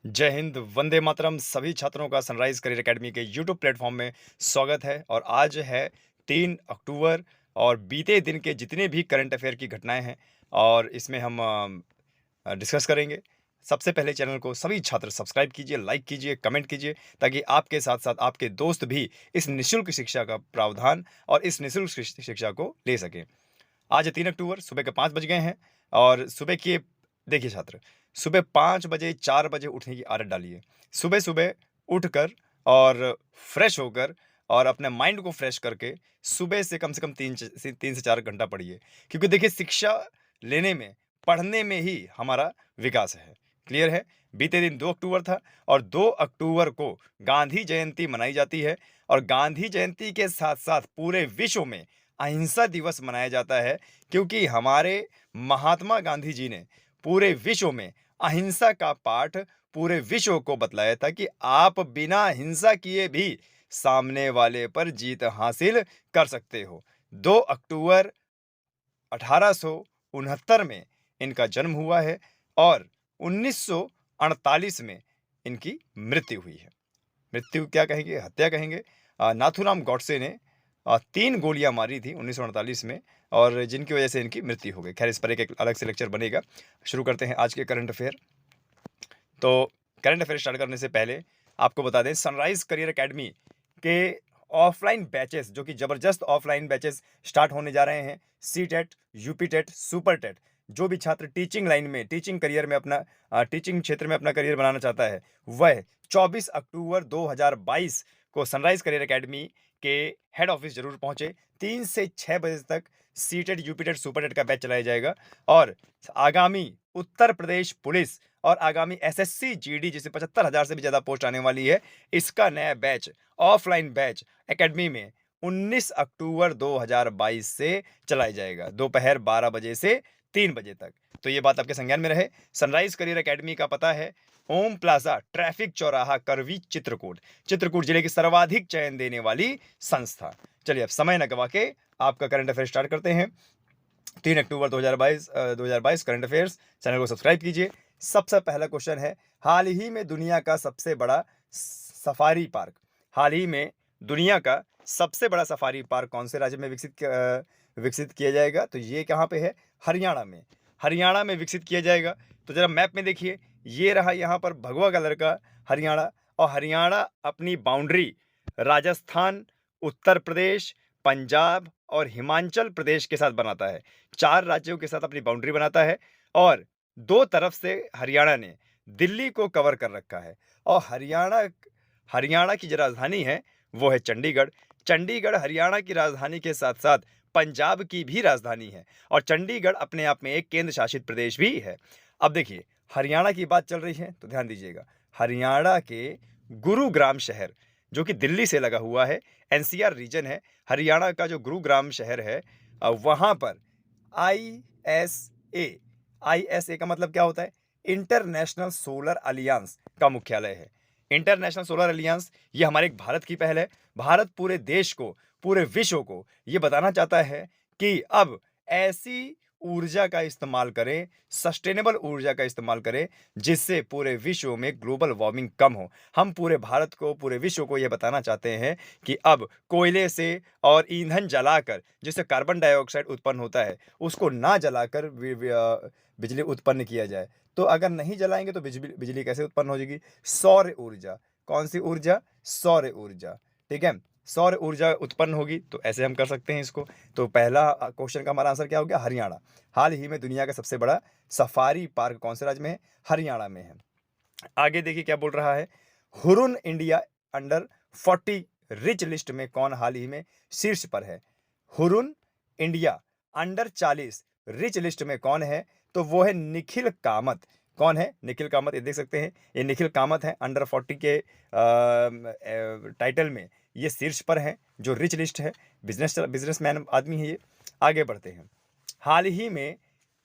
जय हिंद, वंदे मातरम। सभी छात्रों का सनराइज़ करियर अकेडमी के यूट्यूब प्लेटफ़ॉर्म में स्वागत है और आज है 3 अक्टूबर और बीते दिन के जितने भी करंट अफ़ेयर की घटनाएँ हैं और इसमें हम डिस्कस करेंगे। सबसे पहले चैनल को सभी छात्र सब्सक्राइब कीजिए, लाइक कीजिए, कमेंट कीजिए ताकि आपके साथ-साथ आपके दोस्त भी इस निःशुल्क शिक्षा का प्रावधान और इस निःशुल्क शिक्षा को ले सकें। आज 3 अक्टूबर सुबह के 5 बज गए हैं और सुबह के देखिए छात्र, सुबह 5 बजे 4 बजे उठने की आदत डालिए। सुबह-सुबह उठकर और फ्रेश होकर और अपने माइंड को फ्रेश करके सुबह से कम 3 से 4 घंटा पढ़िए। क्योंकि देखिए शिक्षा लेने में, पढ़ने में ही हमारा विकास है। क्लियर है? बीते दिन 2 अक्टूबर था और 2 अक्टूबर को गांधी जयंती मनाई जाती है और गांधी जयंती के साथ-साथ पूरे विश्व में अहिंसा दिवस मनाया जाता है क्योंकि हमारे महात्मा गांधी जी ने पूरे विश्व में अहिंसा का पाठ पूरे विश्व को बतलाया था कि आप बिना हिंसा किए भी सामने वाले पर जीत हासिल कर सकते हो। 2 अक्टूबर 1869 में इनका जन्म हुआ है और 1948 में इनकी मृत्यु हुई है। मृत्यु क्या कहेंगे, हत्या कहेंगे। नाथूराम गॉडसे ने 3 गोलियाँ मारी थी 1948 में और जिनकी वजह से इनकी मृत्यु हो गई। खैर इस पर एक अलग से लेक्चर बनेगा। शुरू करते हैं आज के करंट अफ़ेयर। तो करंट अफ़ेयर स्टार्ट करने से पहले आपको बता दें सनराइज़ करियर अकेडमी के ऑफ़लाइन बैचेस जो कि ज़बरदस्त ऑफ़लाइन बैचेस स्टार्ट होने जा रहे हैं। सीटेट, यूपीटेट, सुपरटेट जो भी छात्र टीचिंग लाइन में, टीचिंग करियर में अपना टीचिंग क्षेत्र में अपना करियर बनाना चाहता है, वह 24 अक्टूबर 2022 को सनराइज़ करियर अकेडमी के हेड ऑफ़िस ज़रूर पहुँचे। 3 से 6 बजे तक सीटेट, यूपीटेट, सुपरटेट का बैच चलाया जाएगा और आगामी उत्तर प्रदेश पुलिस और आगामी एसएससी जीडी जिससे 75,000 से भी ज़्यादा पोस्ट आने वाली है, इसका नया बैच, ऑफलाइन बैच एकेडमी में 19 अक्टूबर 2022 से चलाया जाएगा, दोपहर 12 बजे से 3 बजे तक। तो ये बात आपके संज्ञान में रहे। सनराइज़ करियर अकेडमी का पता है ओम प्लाज़ा, ट्रैफिक चौराहा, करवी, चित्रकूट। चित्रकूट जिले की सर्वाधिक चयन देने वाली संस्था। चलिए अब समय न गवा के आपका करंट अफेयर स्टार्ट करते हैं। 3 अक्टूबर 2022 करंट अफेयर्स। चैनल को सब्सक्राइब कीजिए। सबसे पहला क्वेश्चन है, हाल ही में दुनिया का सबसे बड़ा सफारी पार्क, हाल ही में दुनिया का सबसे बड़ा सफारी पार्क कौन से राज्य में विकसित किया जाएगा? तो ये कहाँ पे है? हरियाणा में। हरियाणा में विकसित किया जाएगा। तो जरा मैप में देखिए, ये रहा यहाँ पर भगवा कलर का हरियाणा और हरियाणा अपनी बाउंड्री राजस्थान, उत्तर प्रदेश, पंजाब और हिमाचल प्रदेश के साथ बनाता है। 4 राज्यों के साथ अपनी बाउंड्री बनाता है और 2 तरफ से हरियाणा ने दिल्ली को कवर कर रखा है और हरियाणा की जो राजधानी है वो है चंडीगढ़। चंडीगढ़ हरियाणा की राजधानी के साथ-साथ पंजाब की भी राजधानी है और चंडीगढ़ अपने आप में एक केंद्र शासित प्रदेश भी है। अब देखिए, हरियाणा की बात चल रही है तो ध्यान दीजिएगा, हरियाणा के गुरुग्राम शहर जो कि दिल्ली से लगा हुआ है, एनसीआर रीजन है, हरियाणा का जो गुरुग्राम शहर है वहाँ पर आईएसए, आईएसए का मतलब क्या होता है? इंटरनेशनल सोलर अलियांस का मुख्यालय है। इंटरनेशनल सोलर अलियांस ये हमारे भारत की पहल है। भारत पूरे देश को, पूरे विश्व को ये बताना चाहता है कि अब ऐसी ऊर्जा का इस्तेमाल करें, सस्टेनेबल ऊर्जा का इस्तेमाल करें जिससे पूरे विश्व में ग्लोबल वार्मिंग कम हो। हम पूरे भारत को, पूरे विश्व को ये बताना चाहते हैं कि अब कोयले से और ईंधन जलाकर जिससे कार्बन डाइऑक्साइड उत्पन्न होता है, उसको ना जलाकर बिजली उत्पन्न किया जाए। तो अगर नहीं जलाएँगे तो बिजली कैसे उत्पन्न हो जाएगी? सौर ऊर्जा। कौन-सी ऊर्जा? सौर ऊर्जा। ठीक है? सौर ऊर्जा उत्पन्न होगी तो ऐसे हम कर सकते हैं इसको। तो पहला क्वेश्चन का हमारा आंसर क्या हो गया? हरियाणा। हाल ही में दुनिया का सबसे बड़ा सफारी पार्क कौन से राज्य में है? हरियाणा में है। आगे देखिए क्या बोल रहा है, Hurun India under 40 rich list में कौन हाल ही में शीर्ष पर है? Hurun India under 40 rich list में कौन है? तो वो है निखिल कामत। कौन है? निखिल कामत। ये देख सकते हैं, ये निखिल कामत है। अंडर 40 के टाइटल में ये शीर्ष पर है, जो रिच लिस्ट है। बिजनेसमैन आदमी है ये। आगे बढ़ते हैं। हाल ही में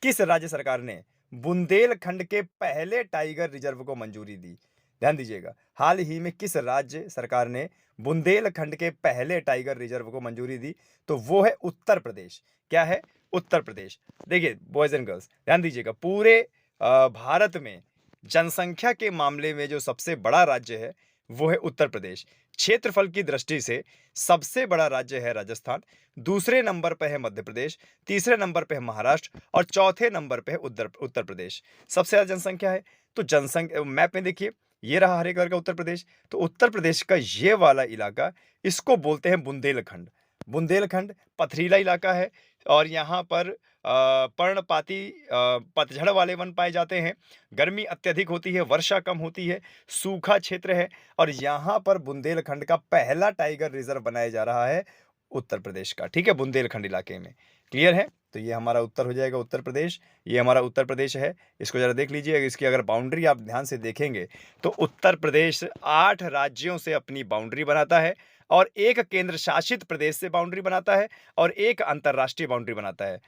किस राज्य सरकार ने बुंदेलखंड के पहले टाइगर रिजर्व को मंजूरी दी? ध्यान दीजिएगा, हाल ही में किस राज्य सरकार ने बुंदेलखंड के पहले टाइगर रिजर्व को मंजूरी दी? तो वो है उत्तर प्रदेश। क्या है? उत्तर प्रदेश। देखिए बॉयज एंड गर्ल्स ध्यान दीजिएगा, पूरे भारत में जनसंख्या के मामले में जो सबसे बड़ा राज्य है वो है उत्तर प्रदेश। क्षेत्रफल की दृष्टि से सबसे बड़ा राज्य है राजस्थान, दूसरे नंबर पे है मध्य प्रदेश, तीसरे नंबर पे है महाराष्ट्र और चौथे नंबर पे है उत्तर उत्तर प्रदेश। सबसे ज़्यादा जनसंख्या है। तो जनसंख्या मैप में देखिए, ये रहा हरे कलर का उत्तर प्रदेश। तो उत्तर प्रदेश का ये वाला इलाका, इसको बोलते हैं बुंदेलखंड। बुंदेलखंड पथरीला इलाका है और यहाँ पर पर्णपाती पतझड़ वाले वन पाए जाते हैं। गर्मी अत्यधिक होती है, वर्षा कम होती है, सूखा क्षेत्र है और यहाँ पर बुंदेलखंड का पहला टाइगर रिजर्व बनाया जा रहा है उत्तर प्रदेश का। ठीक है, बुंदेलखंड इलाके में। क्लियर है? तो ये हमारा उत्तर हो जाएगा उत्तर प्रदेश। ये हमारा उत्तर प्रदेश है। इसको जरा देख लीजिए, इसकी अगर बाउंड्री आप ध्यान से देखेंगे तो उत्तर प्रदेश 8 राज्यों से अपनी बाउंड्री बनाता है और एक केंद्र शासित प्रदेश से बाउंड्री बनाता है और एक अंतर्राष्ट्रीय बाउंड्री बनाता है।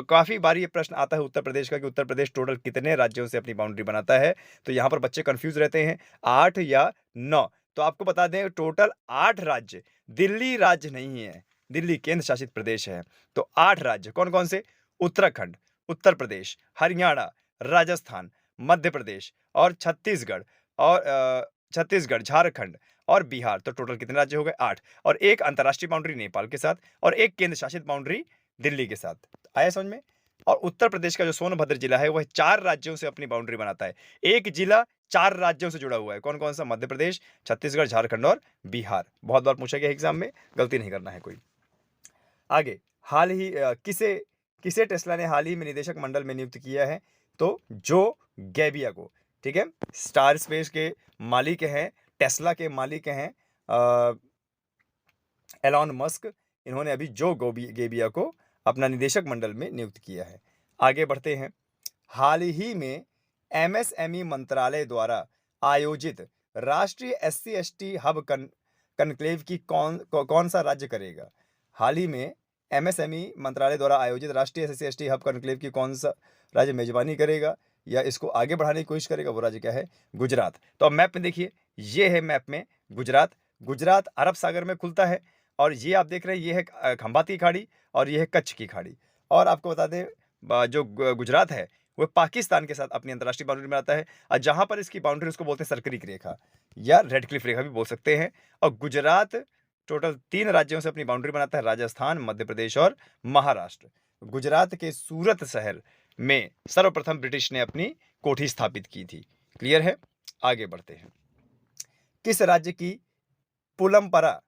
काफ़ी बार ये प्रश्न आता है उत्तर प्रदेश का कि उत्तर प्रदेश टोटल कितने राज्यों से अपनी बाउंड्री बनाता है। तो यहाँ पर बच्चे कंफ्यूज रहते हैं 8 या 9। तो आपको बता दें टोटल 8 राज्य, दिल्ली राज्य नहीं है, दिल्ली केंद्र शासित प्रदेश है। तो 8 राज्य कौन कौन से? उत्तराखंड, उत्तर प्रदेश, हरियाणा, राजस्थान, मध्य प्रदेश और छत्तीसगढ़ और छत्तीसगढ़, झारखंड और बिहार। तो टोटल कितने राज्य हो गए? 8। और एक अंतर्राष्ट्रीय बाउंड्री नेपाल के साथ और एक केंद्र शासित बाउंड्री दिल्ली के साथ। आया समझ में? और उत्तर प्रदेश का जो सोनभद्र जिला है वह 4 राज्यों से अपनी बाउंड्री बनाता है। एक जिला 4 राज्यों से जुड़ा हुआ है। कौन कौन सा? मध्य प्रदेश, छत्तीसगढ़, झारखंड और बिहार। बहुत बार पूछा गया एग्जाम में, गलती नहीं करना है कोई। आगे, हाल ही किसे टेस्ला ने हाल ही में निदेशक मंडल में नियुक्त किया है? तो जो गैबिया को। ठीक है, स्टार स्पेस के मालिक हैं, टेस्ला के मालिक हैं एलॉन मस्क। इन्होंने अभी जो गैबिया को अपना निदेशक मंडल में नियुक्त किया है। आगे बढ़ते हैं। हाल ही में एमएसएमई मंत्रालय द्वारा आयोजित राष्ट्रीय SC/ST हब कनक्लेव की कौन सा राज्य करेगा? हाल ही में एमएसएमई मंत्रालय द्वारा आयोजित राष्ट्रीय SC/ST हब कनक्लेव की कौन सा राज्य मेजबानी करेगा या इसको आगे बढ़ाने की कोशिश करेगा? वो राज्य क्या है? गुजरात। तो अब मैप में देखिए, ये है मैप में गुजरात। गुजरात अरब सागर में खुलता है और ये आप देख रहे हैं, ये है खंबात की खाड़ी और ये है कच्छ की खाड़ी। और आपको बता दें जो गुजरात है वह पाकिस्तान के साथ अपनी अंतर्राष्ट्रीय बाउंड्री बनाता है और जहां पर इसकी बाउंड्री उसको बोलते हैं सरकरीक रेखा या रेड क्लिफ रेखा भी बोल सकते हैं। और गुजरात टोटल 3 राज्यों से अपनी बाउंड्री बनाता है, राजस्थान, मध्य प्रदेश और महाराष्ट्र। गुजरात के सूरत शहर में सर्वप्रथम ब्रिटिश ने अपनी कोठी स्थापित की थी। क्लियर है? आगे बढ़ते हैं। किस राज्य की पुलमपरा,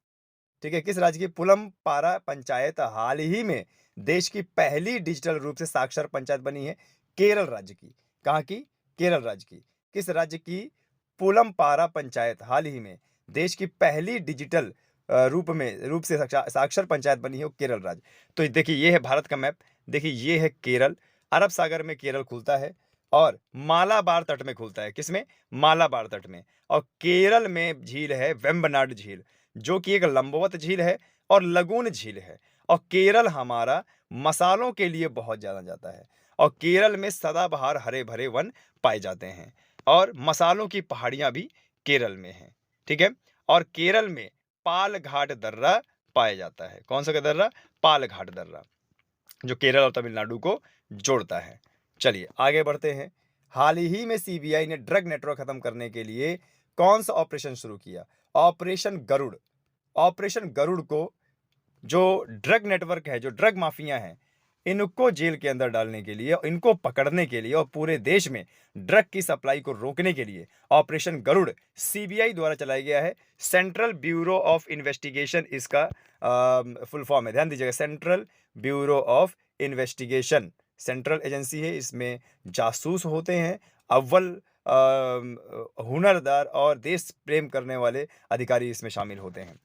ठीक है, किस राज्य की पुलमपारा पंचायत हाल ही में देश की पहली डिजिटल रूप से साक्षर पंचायत बनी है? केरल राज्य की। कहाँ की? केरल राज्य की। किस राज्य की पुलमपारा पंचायत हाल ही में देश की पहली डिजिटल रूप से साक्षर पंचायत बनी है? वो केरल राज्य। तो देखिए, ये है भारत का मैप। देखिए, ये है केरल। अरब सागर में केरल खुलता है और मालाबार तट में खुलता है। किसमें? मालाबार तट में। और केरल में झील है वेम्बनाड झील, जो कि एक लंबवत झील है और लगून झील है। और केरल हमारा मसालों के लिए बहुत जाना जाता है और केरल में सदाबहार हरे भरे वन पाए जाते हैं और मसालों की पहाड़ियां भी केरल में हैं। ठीक है, और केरल में पालघाट दर्रा पाया जाता है। कौन सा दर्रा? पालघाट दर्रा, जो केरल और तमिलनाडु को जोड़ता है। चलिए आगे बढ़ते हैं। हाल ही में सीबीआई ने ड्रग नेटवर्क खत्म करने के लिए कौन सा ऑपरेशन शुरू किया? ऑपरेशन गरुड़। ऑपरेशन गरुड़ को जो ड्रग नेटवर्क है, जो ड्रग माफिया हैं, इनको जेल के अंदर डालने के लिए, इनको पकड़ने के लिए और पूरे देश में ड्रग की सप्लाई को रोकने के लिए ऑपरेशन गरुड़ सीबीआई द्वारा चलाया गया है। सेंट्रल ब्यूरो ऑफ इन्वेस्टिगेशन इसका फुल फॉर्म है, ध्यान दीजिएगा। Central bureau of investigation central agency है, इसमें जासूस होते हैं, अव्वल हुनरदार और देश प्रेम करने वाले अधिकारी इसमें शामिल होते हैं।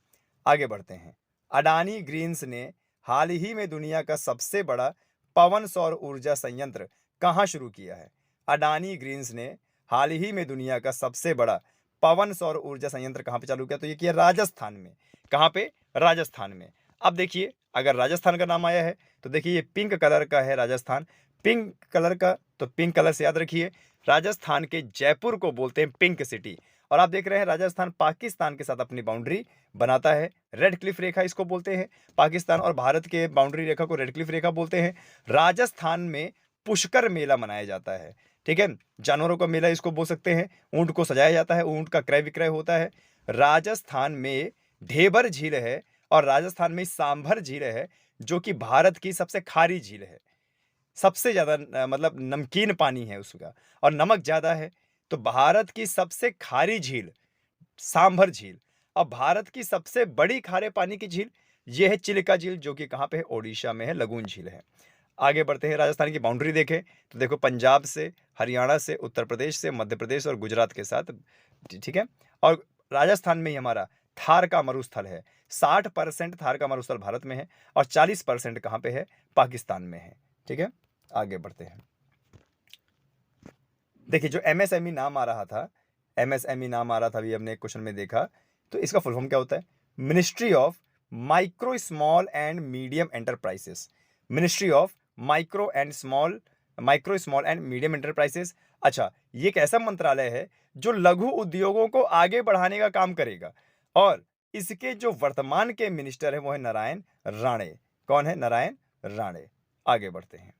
आगे बढ़ते हैं। अडानी ग्रीन्स ने हाल ही में दुनिया का सबसे बड़ा पवन सौर ऊर्जा संयंत्र कहां शुरू किया है? अडानी ग्रीन्स ने हाल ही में दुनिया का सबसे बड़ा पवन सौर ऊर्जा संयंत्र कहां पे चालू किया? तो ये किया राजस्थान में। कहां पे? राजस्थान में। अब देखिए, अगर राजस्थान का नाम आया है तो देखिए ये पिंक कलर का है राजस्थान, पिंक कलर का। तो पिंक कलर से याद रखिए, राजस्थान के जयपुर को बोलते हैं पिंक सिटी। और आप देख रहे हैं राजस्थान पाकिस्तान के साथ अपनी बाउंड्री बनाता है, रेड क्लिफ रेखा इसको बोलते हैं। पाकिस्तान और भारत के बाउंड्री रेखा को रेड क्लिफ रेखा बोलते हैं। राजस्थान में पुष्कर मेला मनाया जाता है। ठीक है। जानवरों का मेला इसको बोल सकते हैं। ऊँट को सजाया जाता है, ऊँट का क्रय विक्रय होता है। राजस्थान में ढेबर झील है और राजस्थान में सांभर झील है, जो कि भारत की सबसे खारी झील है। सबसे ज़्यादा मतलब नमकीन पानी है उसका और नमक ज़्यादा है। तो भारत की सबसे खारी झील सांभर झील और भारत की सबसे बड़ी खारे पानी की झील ये है चिलिका झील, जो कि कहाँ पे है? ओडिशा में है, लगून झील है। आगे बढ़ते हैं, राजस्थान की बाउंड्री देखें तो देखो पंजाब से, हरियाणा से, उत्तर प्रदेश से, मध्य प्रदेश और गुजरात के साथ, ठीक है। और राजस्थान में ही हमारा थार का मरुस्थल है। 60% थार का मरुस्थल भारत में है और 40% कहाँ पे है? पाकिस्तान में है, ठीक है। आगे बढ़ते हैं। देखिए जो एमएसएमई नाम आ रहा था, एमएसएमई नाम आ रहा था, अभी हमने एक क्वेश्चन में देखा, तो इसका फुल फॉर्म क्या होता है? Ministry of micro small and medium enterprises. Ministry of micro small and medium enterprises. अच्छा, ये एक ऐसा मंत्रालय है जो लघु उद्योगों को आगे बढ़ाने का काम करेगा और इसके जो वर्तमान के मिनिस्टर है वो है नारायण राणे। कौन है? नारायण राणे। आगे बढ़ते हैं।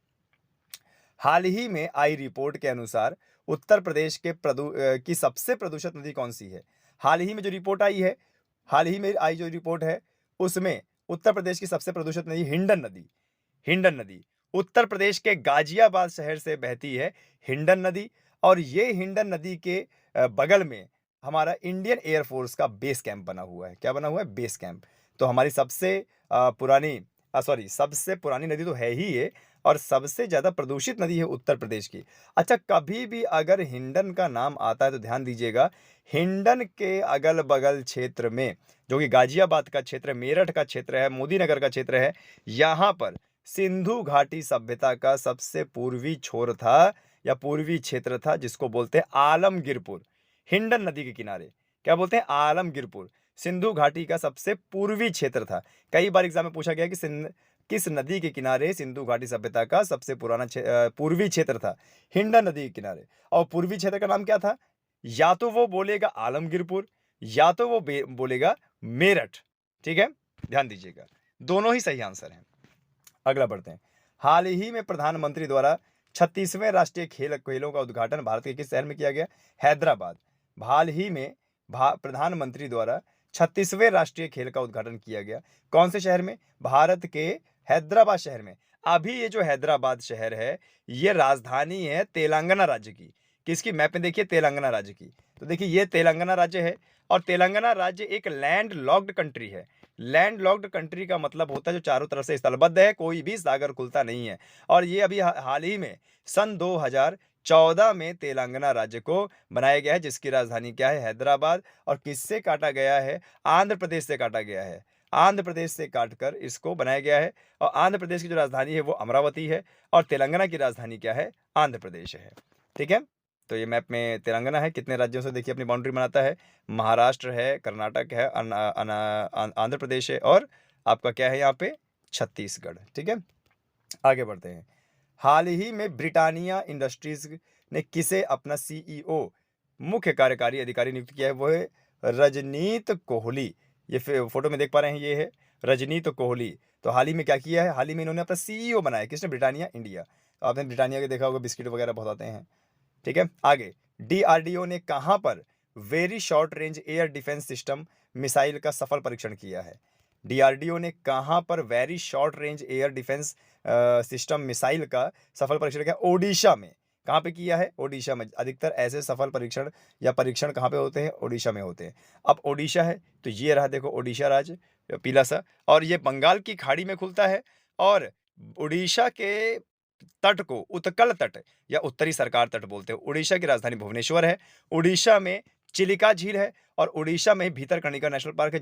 हाल ही में आई रिपोर्ट के अनुसार उत्तर प्रदेश की सबसे प्रदूषित नदी कौन सी है? हाल ही में जो रिपोर्ट आई है, हाल ही में आई जो रिपोर्ट है, उसमें उत्तर प्रदेश की सबसे प्रदूषित नदी हिंडन नदी। हिंडन नदी उत्तर प्रदेश के गाजियाबाद शहर से बहती है हिंडन नदी और ये हिंडन नदी के बगल में हमारा इंडियन एयरफोर्स का बेस कैंप बना हुआ है। क्या बना हुआ है? Base camp. तो हमारी सबसे पुरानी नदी तो है ही ये और सबसे ज़्यादा प्रदूषित नदी है उत्तर प्रदेश की। अच्छा, कभी भी अगर हिंडन का नाम आता है तो ध्यान दीजिएगा, हिंडन के अगल-बगल क्षेत्र में, जो कि गाजियाबाद का क्षेत्र, मेरठ का क्षेत्र है, मोदीनगर का क्षेत्र है, यहाँ पर सिंधु घाटी सभ्यता का सबसे पूर्वी छोर था या पूर्वी क्षेत्र था, जिसको बोलते हैं आलमगीरपुर। हिंडन नदी के किनारे क्या बोलते हैं? आलमगीरपुर। सिंधु घाटी का सबसे पूर्वी क्षेत्र था। कई बार एग्जाम में पूछा गया कि किस नदी के किनारे सिंधु घाटी सभ्यता का सबसे पूर्वी क्षेत्र था? हिंडन नदी के किनारे। और पूर्वी क्षेत्र का नाम क्या था? या तो वो बोलेगा आलमगीरपुर या तो वो बोलेगा मेरठ, ठीक है। ध्यान दीजिएगा, दोनों ही सही आंसर हैं। अगला बढ़ते हैं। हाल ही में प्रधानमंत्री द्वारा 36वें राष्ट्रीय खेलों का उद्घाटन भारत के किस शहर में किया गया? हैदराबाद। हाल ही में प्रधानमंत्री द्वारा 36वें राष्ट्रीय खेल का उद्घाटन किया गया। कौन से शहर में? भारत के हैदराबाद शहर में। अभी ये जो हैदराबाद शहर है ये राजधानी है तेलंगाना राज्य की। किसकी? मैप में देखिए, तेलंगाना राज्य की। तो देखिए ये तेलंगाना राज्य है और तेलंगाना राज्य एक लैंड लॉक्ड कंट्री है। लैंड लॉक्ड कंट्री का मतलब होता है जो चारों तरफ से स्थलबद्ध है, कोई भी सागर खुलता नहीं है। और ये अभी हाल ही में सन 2014 में तेलंगाना राज्य को बनाया गया है, जिसकी राजधानी क्या है? हैदराबाद। और किससे काटा गया है? आंध्र प्रदेश से काटा गया है। आंध्र प्रदेश से काटकर इसको बनाया गया है और आंध्र प्रदेश की जो राजधानी है वो अमरावती है और तेलंगाना की राजधानी क्या है? आंध्र प्रदेश है, ठीक है। तो ये मैप में तेलंगाना है, कितने राज्यों से देखिए अपनी बाउंड्री बनाता है? महाराष्ट्र है, कर्नाटक है, आंध्र प्रदेश है और आपका क्या है यहाँ पे? छत्तीसगढ़, ठीक है। आगे बढ़ते हैं। हाल ही में ब्रिटानिया इंडस्ट्रीज ने किसे अपना सीईओ, मुख्य कार्यकारी अधिकारी नियुक्त किया है? वो है रजनीत कोहली। ये फोटो में देख पा रहे हैं, ये है रजनीत कोहली। तो हाल ही में क्या किया है? हाल ही में इन्होंने अपना सीईओ बनाया। किसने? Britannia India. तो आपने ब्रिटानिया के देखा होगा, बिस्किट वगैरह बहुत आते हैं, ठीक है। आगे, डीआरडीओ ने कहां पर very short range air defence system missile का सफल परीक्षण किया है? डीआरडीओ ने कहां पर very short range air defence system missile का सफल परीक्षण किया? ओडिशा में। कहां पे किया है? ओडिशा में। अधिकतर ऐसे सफल परीक्षण या परीक्षण कहां पे होते हैं? ओडिशा में होते हैं। अब ओडिशा है तो ये रहा, देखो ओडिशा राज्य पीला सा, और ये बंगाल की खाड़ी में खुलता है और ओडिशा के तट को उत्कल तट या उत्तरी सरकार तट बोलते हैं। उड़ीसा की राजधानी भुवनेश्वर है। उड़ीसा में चिलिका झील है और उड़ीसा में भीतरकनिका नेशनल पार्क है,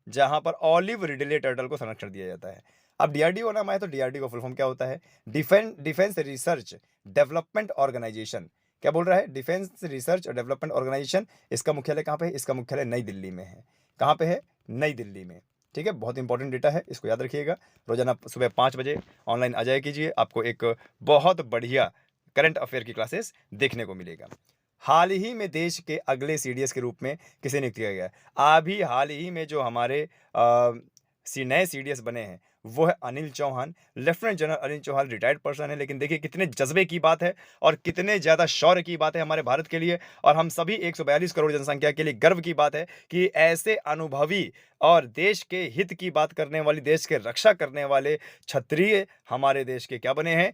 जहां पर ऑलिव रिडले टर्टल को संरक्षण दिया जाता है। अब डीआरडीओ नाम आया तो डीआरडीओ का फुल फॉर्म क्या होता है? Defence Research Development Organisation. क्या बोल रहा है? डिफेंस रिसर्च और डेवलपमेंट ऑर्गेनाइजेशन। इसका मुख्यालय कहां पे है? इसका मुख्यालय नई दिल्ली में है। कहां पे है? नई दिल्ली में, ठीक है। बहुत इंपॉर्टेंट डेटा है, इसको याद रखिएगा। रोजाना सुबह 5 बजे ऑनलाइन आ जाया कीजिए, आपको एक बहुत बढ़िया करंट अफेयर की क्लासेस देखने को मिलेगा। हाल ही में देश के अगले सीडीएस के रूप में किसे नियुक्त किया गया है? अभी हाल ही में जो हमारे नए सीडीएस बने हैं वो है Anil Chauhan. Lieutenant general Anil Chauhan retired person है, लेकिन देखिए कितने जज्बे की बात है और कितने ज़्यादा शौर्य की बात है हमारे भारत के लिए, और हम सभी 142 करोड़ जनसंख्या के लिए गर्व की बात है कि ऐसे अनुभवी और देश के हित की बात करने वाली, देश के रक्षा करने वाले क्षत्रिय हमारे देश के क्या बने हैं,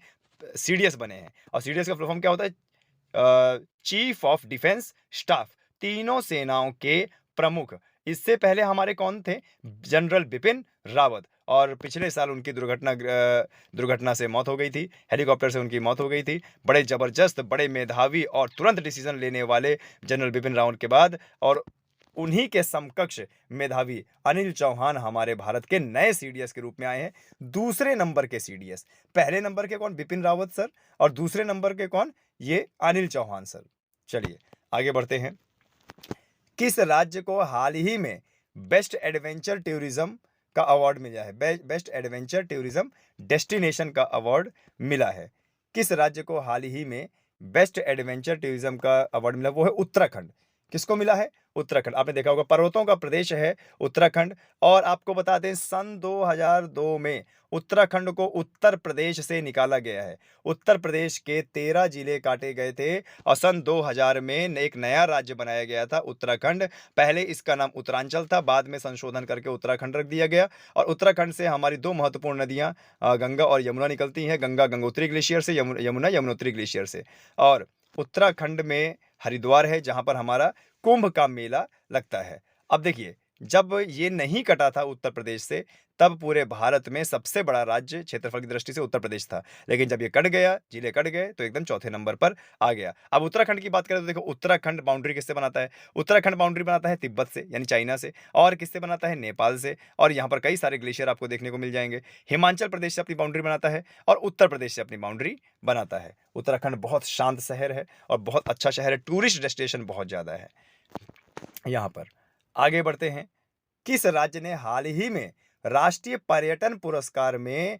सीडीएस बने हैं। और सीडीएस का फुल फॉर्म क्या होता है? चीफ ऑफ डिफेंस स्टाफ, तीनों सेनाओं के प्रमुख। इससे पहले हमारे कौन थे? जनरल बिपिन रावत, और पिछले साल उनकी दुर्घटना से मौत हो गई थी, हेलीकॉप्टर से उनकी मौत हो गई थी। बड़े जबरदस्त, बड़े मेधावी और तुरंत डिसीजन लेने वाले जनरल बिपिन रावत के बाद और उन्हीं के समकक्ष मेधावी अनिल चौहान हमारे भारत के नए सीडीएस के रूप में आए हैं, दूसरे नंबर के सीडीएस। पहले नंबर के कौन? बिपिन रावत सर, और दूसरे नंबर के कौन? ये अनिल चौहान सर। चलिए आगे बढ़ते हैं। किस राज्य को हाल ही में बेस्ट एडवेंचर टूरिज्म का अवार्ड मिला है? बेस्ट एडवेंचर टूरिज्म डेस्टिनेशन का अवार्ड मिला है। किस राज्य को हाल ही में बेस्ट एडवेंचर टूरिज्म का अवार्ड मिला? वो है उत्तराखंड। किसको मिला है? उत्तराखंड। आपने देखा होगा पर्वतों का प्रदेश है उत्तराखंड, और आपको बता दें सन 2002 में उत्तराखंड को उत्तर प्रदेश से निकाला गया है। उत्तर प्रदेश के 13 जिले काटे गए थे और सन 2000 में एक नया राज्य बनाया गया था उत्तराखंड। पहले इसका नाम उत्तरांचल था, बाद में संशोधन करके उत्तराखंड रख दिया गया। और उत्तराखंड से हमारी दो महत्वपूर्ण नदियां गंगा और यमुना निकलती हैं, गंगा गंगोत्री ग्लेशियर से, यमुना यमुनोत्री ग्लेशियर से। और उत्तराखंड में हरिद्वार है जहां पर हमारा कुंभ का मेला लगता है। अब देखिए, जब ये नहीं कटा था उत्तर प्रदेश से, तब पूरे भारत में सबसे बड़ा राज्य क्षेत्रफल की दृष्टि से उत्तर प्रदेश था, लेकिन जब ये कट गया, जिले कट गए, तो एकदम चौथे नंबर पर आ गया। अब उत्तराखंड की बात करें तो देखो, उत्तराखंड बाउंड्री किससे बनाता है? उत्तराखंड बाउंड्री बनाता है तिब्बत से, यानी चाइना से, और किससे बनाता है? नेपाल से। और यहाँ पर कई सारे ग्लेशियर आपको देखने को मिल जाएंगे। हिमाचल प्रदेश से अपनी बाउंड्री बनाता है और उत्तर प्रदेश से अपनी बाउंड्री बनाता है। उत्तराखंड बहुत शांत शहर है और बहुत अच्छा शहर है, टूरिस्ट डेस्टिनेशन बहुत ज़्यादा है यहाँ पर। आगे बढ़ते हैं। किस राज्य ने हाल ही में राष्ट्रीय पर्यटन पुरस्कार में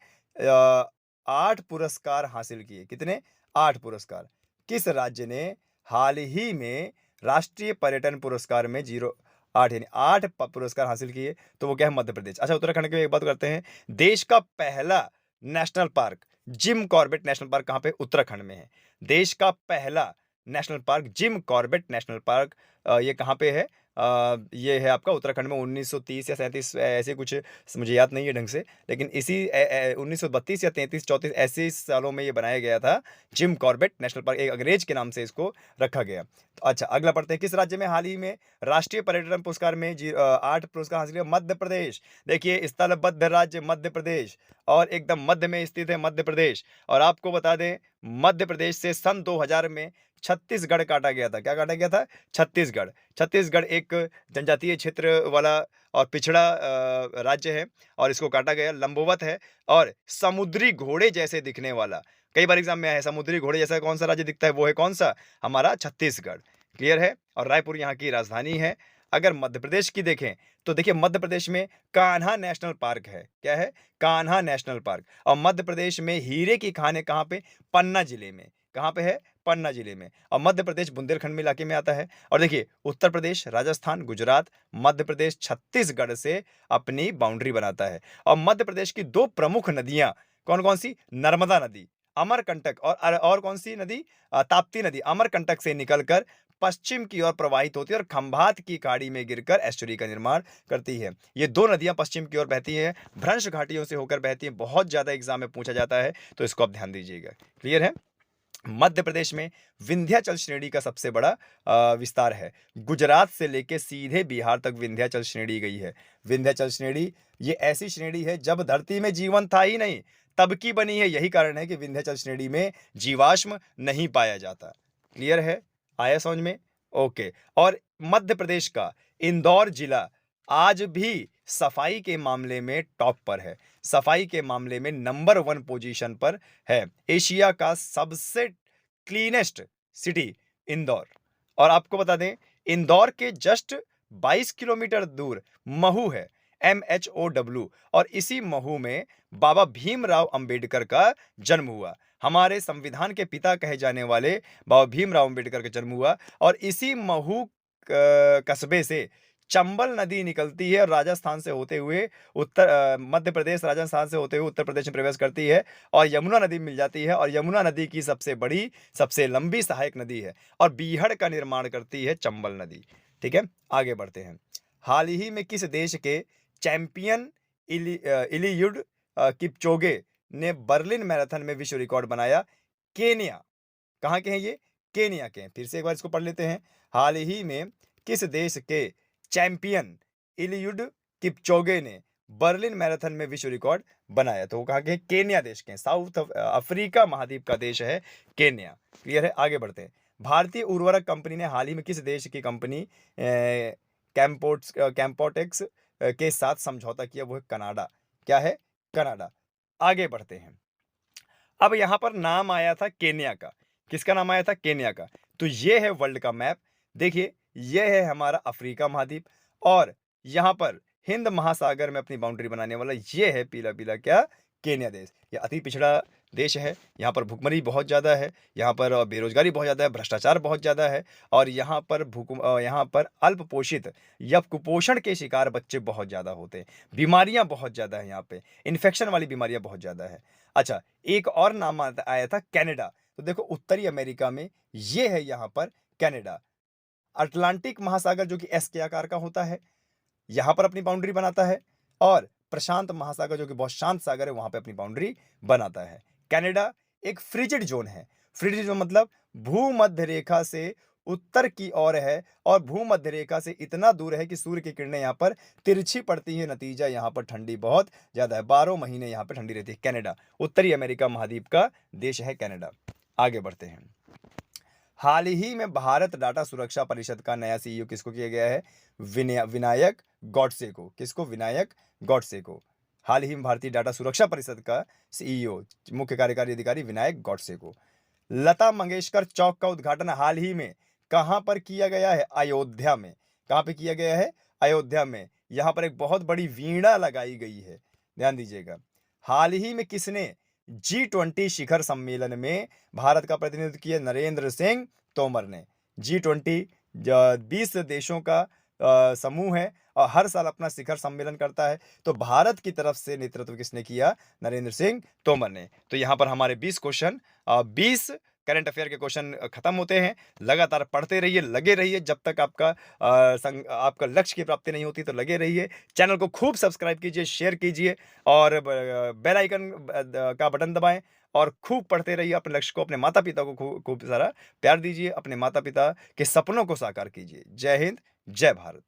8 पुरस्कार हासिल किए? कितने? 8 पुरस्कार। किस राज्य ने हाल ही में राष्ट्रीय पर्यटन पुरस्कार में 8 यानी 8 पुरस्कार हासिल किए? तो वो क्या है? मध्य प्रदेश। अच्छा, उत्तराखंड की एक बात करते हैं। देश का पहला national park Jim Corbett national park कहाँ पे? उत्तराखंड में है। देश का पहला national park Jim Corbett national park ये कहाँ पे है? ये है आपका उत्तराखंड में। 1930 या 37 ऐसे कुछ, मुझे याद नहीं है ढंग से, लेकिन इसी 1932 या 33-34 ऐसे सालों में ये बनाया गया था जिम कॉर्बेट नेशनल पार्क, एक अंग्रेज के नाम से इसको रखा गया। तो अच्छा, अगला पढ़ते हैं। किस राज्य में हाल ही में राष्ट्रीय पर्यटन पुरस्कार में 8 पुरस्कार हासिल किया? मध्य प्रदेश। देखिए, स्थलबद्ध राज्य मध्य प्रदेश, और एकदम मध्य में स्थित है मध्य प्रदेश। और आपको बता दें, मध्य प्रदेश से सन 2000 में छत्तीसगढ़ काटा गया था। क्या काटा गया था? छत्तीसगढ़। छत्तीसगढ़ एक जनजातीय क्षेत्र वाला और पिछड़ा राज्य है, और इसको काटा गया। लंबवत है और समुद्री घोड़े जैसे दिखने वाला, कई बार एग्जाम में आया है, समुद्री घोड़े जैसा कौन सा राज्य दिखता है? वो है कौन सा? हमारा छत्तीसगढ़। क्लियर है? और रायपुर यहाँ की राजधानी है। अगर मध्य प्रदेश की देखें तो देखिए, मध्य प्रदेश में कान्हा नेशनल पार्क है। क्या है? Kanha national park. और मध्य प्रदेश में हीरे की खान है कहाँ पे? पन्ना जिले में। कहाँ पे है? पन्ना जिले में। और मध्य प्रदेश बुंदेलखंड में इलाके में आता है। और देखिए, उत्तर प्रदेश, राजस्थान, गुजरात, मध्य प्रदेश, छत्तीसगढ़ से अपनी बाउंड्री बनाता है। और मध्य प्रदेश की दो प्रमुख नदियां कौन कौन सी? नर्मदा नदी, अमरकंटक, और कौन सी नदी? ताप्ती नदी। अमरकंटक से निकलकर पश्चिम की ओर प्रवाहित होती है और खंभात की खाड़ी में गिरकर एस्चुरी का निर्माण करती है। ये दो नदियां पश्चिम की ओर बहती हैं, भ्रंश घाटियों से होकर बहती हैं। बहुत ज्यादा एग्जाम में पूछा जाता है, तो इसको आप ध्यान दीजिएगा। क्लियर है? मध्य प्रदेश में विंध्याचल श्रेणी का सबसे बड़ा विस्तार है। गुजरात से लेके सीधे बिहार तक विंध्याचल श्रेणी गई है। विंध्याचल श्रेणी ये ऐसी श्रेणी है जब धरती में जीवन था ही नहीं, तब की बनी है। यही कारण है कि विंध्याचल श्रेणी में जीवाश्म नहीं पाया जाता। क्लियर है? आया समझ में? ओके। और मध्य प्रदेश का इंदौर जिला आज भी सफाई के मामले में टॉप पर है। सफाई के मामले में नंबर 1 पोजीशन पर है। एशिया का सबसे क्लीनेस्ट सिटी इंदौर। और आपको बता दें, इंदौर के जस्ट 22 किलोमीटर दूर महू है, MHOW। और इसी महू में बाबा भीमराव अंबेडकर का जन्म हुआ। हमारे संविधान के पिता कहे जाने वाले बाबा भीमराव अंबेडकर का जन्म हुआ। और इसी महू कस्बे से चंबल नदी निकलती है और राजस्थान से होते हुए मध्य प्रदेश राजस्थान से होते हुए उत्तर प्रदेश में प्रवेश करती है और यमुना नदी मिल जाती है और यमुना नदी की सबसे बड़ी सबसे लंबी सहायक नदी है और बीहड़ का निर्माण करती है चंबल नदी। ठीक है, आगे बढ़ते हैं। हाल ही में किस देश के चैंपियन इलियुड किपचोगे ने बर्लिन मैराथन में विश्व रिकॉर्ड बनाया? केनिया। कहाँ के हैं ये? केनिया के हैं। फिर से एक बार इसको पढ़ लेते हैं। हाल ही में किस देश के चैंपियन इलियुड किपचोगे ने बर्लिन मैराथन में विश्व रिकॉर्ड बनाया? तो वो कहा कि केनिया देश के, साउथ अफ्रीका महाद्वीप का देश है केनिया। क्लियर है, आगे बढ़ते हैं। भारतीय उर्वरक कंपनी ने हाल ही में किस देश की कंपनी कैम्पोटेक्स के साथ समझौता किया? वो है कनाडा। क्या है? कनाडा। आगे बढ़ते हैं। अब यहां पर नाम आया था केनिया का। किसका नाम आया था? केनिया का। तो ये है वर्ल्ड का मैप। देखिए, ये है हमारा अफ्रीका महाद्वीप और यहां पर हिंद महासागर में अपनी बाउंड्री बनाने वाला ये है पीला पीला क्या? केनिया देश। ये अति पिछड़ा देश है। यहाँ पर भुखमरी बहुत ज़्यादा है, यहाँ पर बेरोजगारी बहुत ज़्यादा है, भ्रष्टाचार बहुत ज़्यादा है और यहाँ पर अल्प पोषित या कुपोषण के शिकार बच्चे बहुत ज़्यादा होते हैं। बीमारियाँ बहुत ज़्यादा है यहाँ पे, इन्फेक्शन वाली बीमारियाँ बहुत ज़्यादा है। अच्छा, एक और नाम आया था कनाडा। तो देखो, उत्तरी अमेरिका में ये है यहाँ पर कनाडा। अटलांटिक महासागर जो कि एस के आकार का होता है, यहाँ पर अपनी बाउंड्री बनाता है और प्रशांत महासागर जो कि बहुत शांत सागर है, वहां पे अपनी बाउंड्री बनाता है। कनाडा एक फ्रिजिड जोन है। फ्रिजिड जोन मतलब भूमध्य रेखा से उत्तर की ओर है और भूमध्य रेखा से इतना दूर है कि सूर्य की किरणें यहाँ पर तिरछी पड़ती है। नतीजा यहाँ पर ठंडी बहुत ज्यादा है, 12 महीने यहाँ पर ठंडी रहती है। कनाडा उत्तरी अमेरिका महाद्वीप का देश है कनाडा। आगे बढ़ते हैं। हाल ही में भारत डाटा सुरक्षा परिषद का नया सीईओ किसको किया गया है? विनायक गॉडसे को। किसको? विनायक गॉडसे को। हाल ही में भारतीय डाटा सुरक्षा परिषद का सीईओ, मुख्य कार्यकारी अधिकारी विनायक गॉडसे को। लता मंगेशकर चौक का उद्घाटन हाल ही में कहां पर किया गया है? अयोध्या में। कहां पे किया गया है? अयोध्या में। यहां पर एक बहुत बड़ी वीणा लगाई गई है, ध्यान दीजिएगा। हाल ही में किसने G20 शिखर सम्मेलन में भारत का प्रतिनिधित्व किया? नरेंद्र सिंह तोमर ने। G20 20 देशों का समूह है और हर साल अपना शिखर सम्मेलन करता है। तो भारत की तरफ से नेतृत्व किसने किया? नरेंद्र सिंह तोमर ने। तो यहां पर हमारे 20 क्वेश्चन, 20 करंट अफेयर के क्वेश्चन खत्म होते हैं। लगातार पढ़ते रहिए, लगे रहिए जब तक आपका लक्ष्य की प्राप्ति नहीं होती। तो लगे रहिए, चैनल को खूब सब्सक्राइब कीजिए, शेयर कीजिए और बेल आइकन का बटन दबाएं और खूब पढ़ते रहिए। अपने लक्ष्य को, अपने माता पिता को खूब सारा प्यार दीजिए, अपने माता पिता के सपनों को साकार कीजिए। जय हिंद, जय भारत।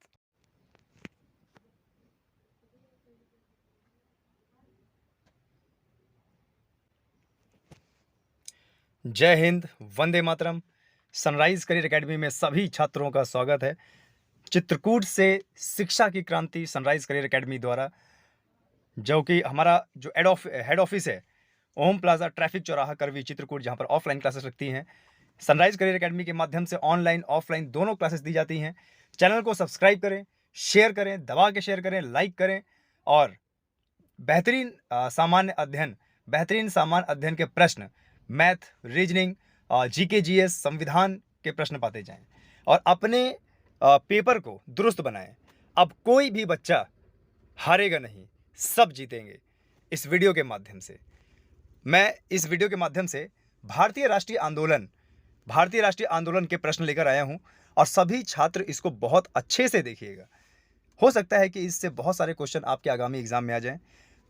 जय Hind, Vande Mataram. Sunrise career academy में सभी छात्रों का स्वागत है। चित्रकूट से शिक्षा की क्रांति सनराइज करियर एकेडमी द्वारा, जो कि हमारा जो हेड ऑफिस है ओम प्लाजा ट्रैफिक चौराहा करवी चित्रकूट, जहां पर ऑफलाइन क्लासेस लगती हैं। सनराइज करियर एकेडमी के माध्यम से ऑनलाइन ऑफलाइन दोनों क्लासेस दी जाती हैं। चैनल को सब्सक्राइब करें, शेयर करें, दबा के शेयर करें, लाइक करें और बेहतरीन सामान्य अध्ययन के प्रश्न, मैथ, रीजनिंग, जीके जीएस, संविधान के प्रश्न पाते जाएं और अपने पेपर को दुरुस्त बनाएं। अब कोई भी बच्चा हारेगा नहीं, सब जीतेंगे। इस वीडियो के माध्यम से मैं इस वीडियो के माध्यम से भारतीय राष्ट्रीय आंदोलन के प्रश्न लेकर आया हूं और सभी छात्र इसको बहुत अच्छे से देखिएगा। हो सकता है कि इससे बहुत सारे क्वेश्चन आपके आगामी एग्जाम में आ जाएं।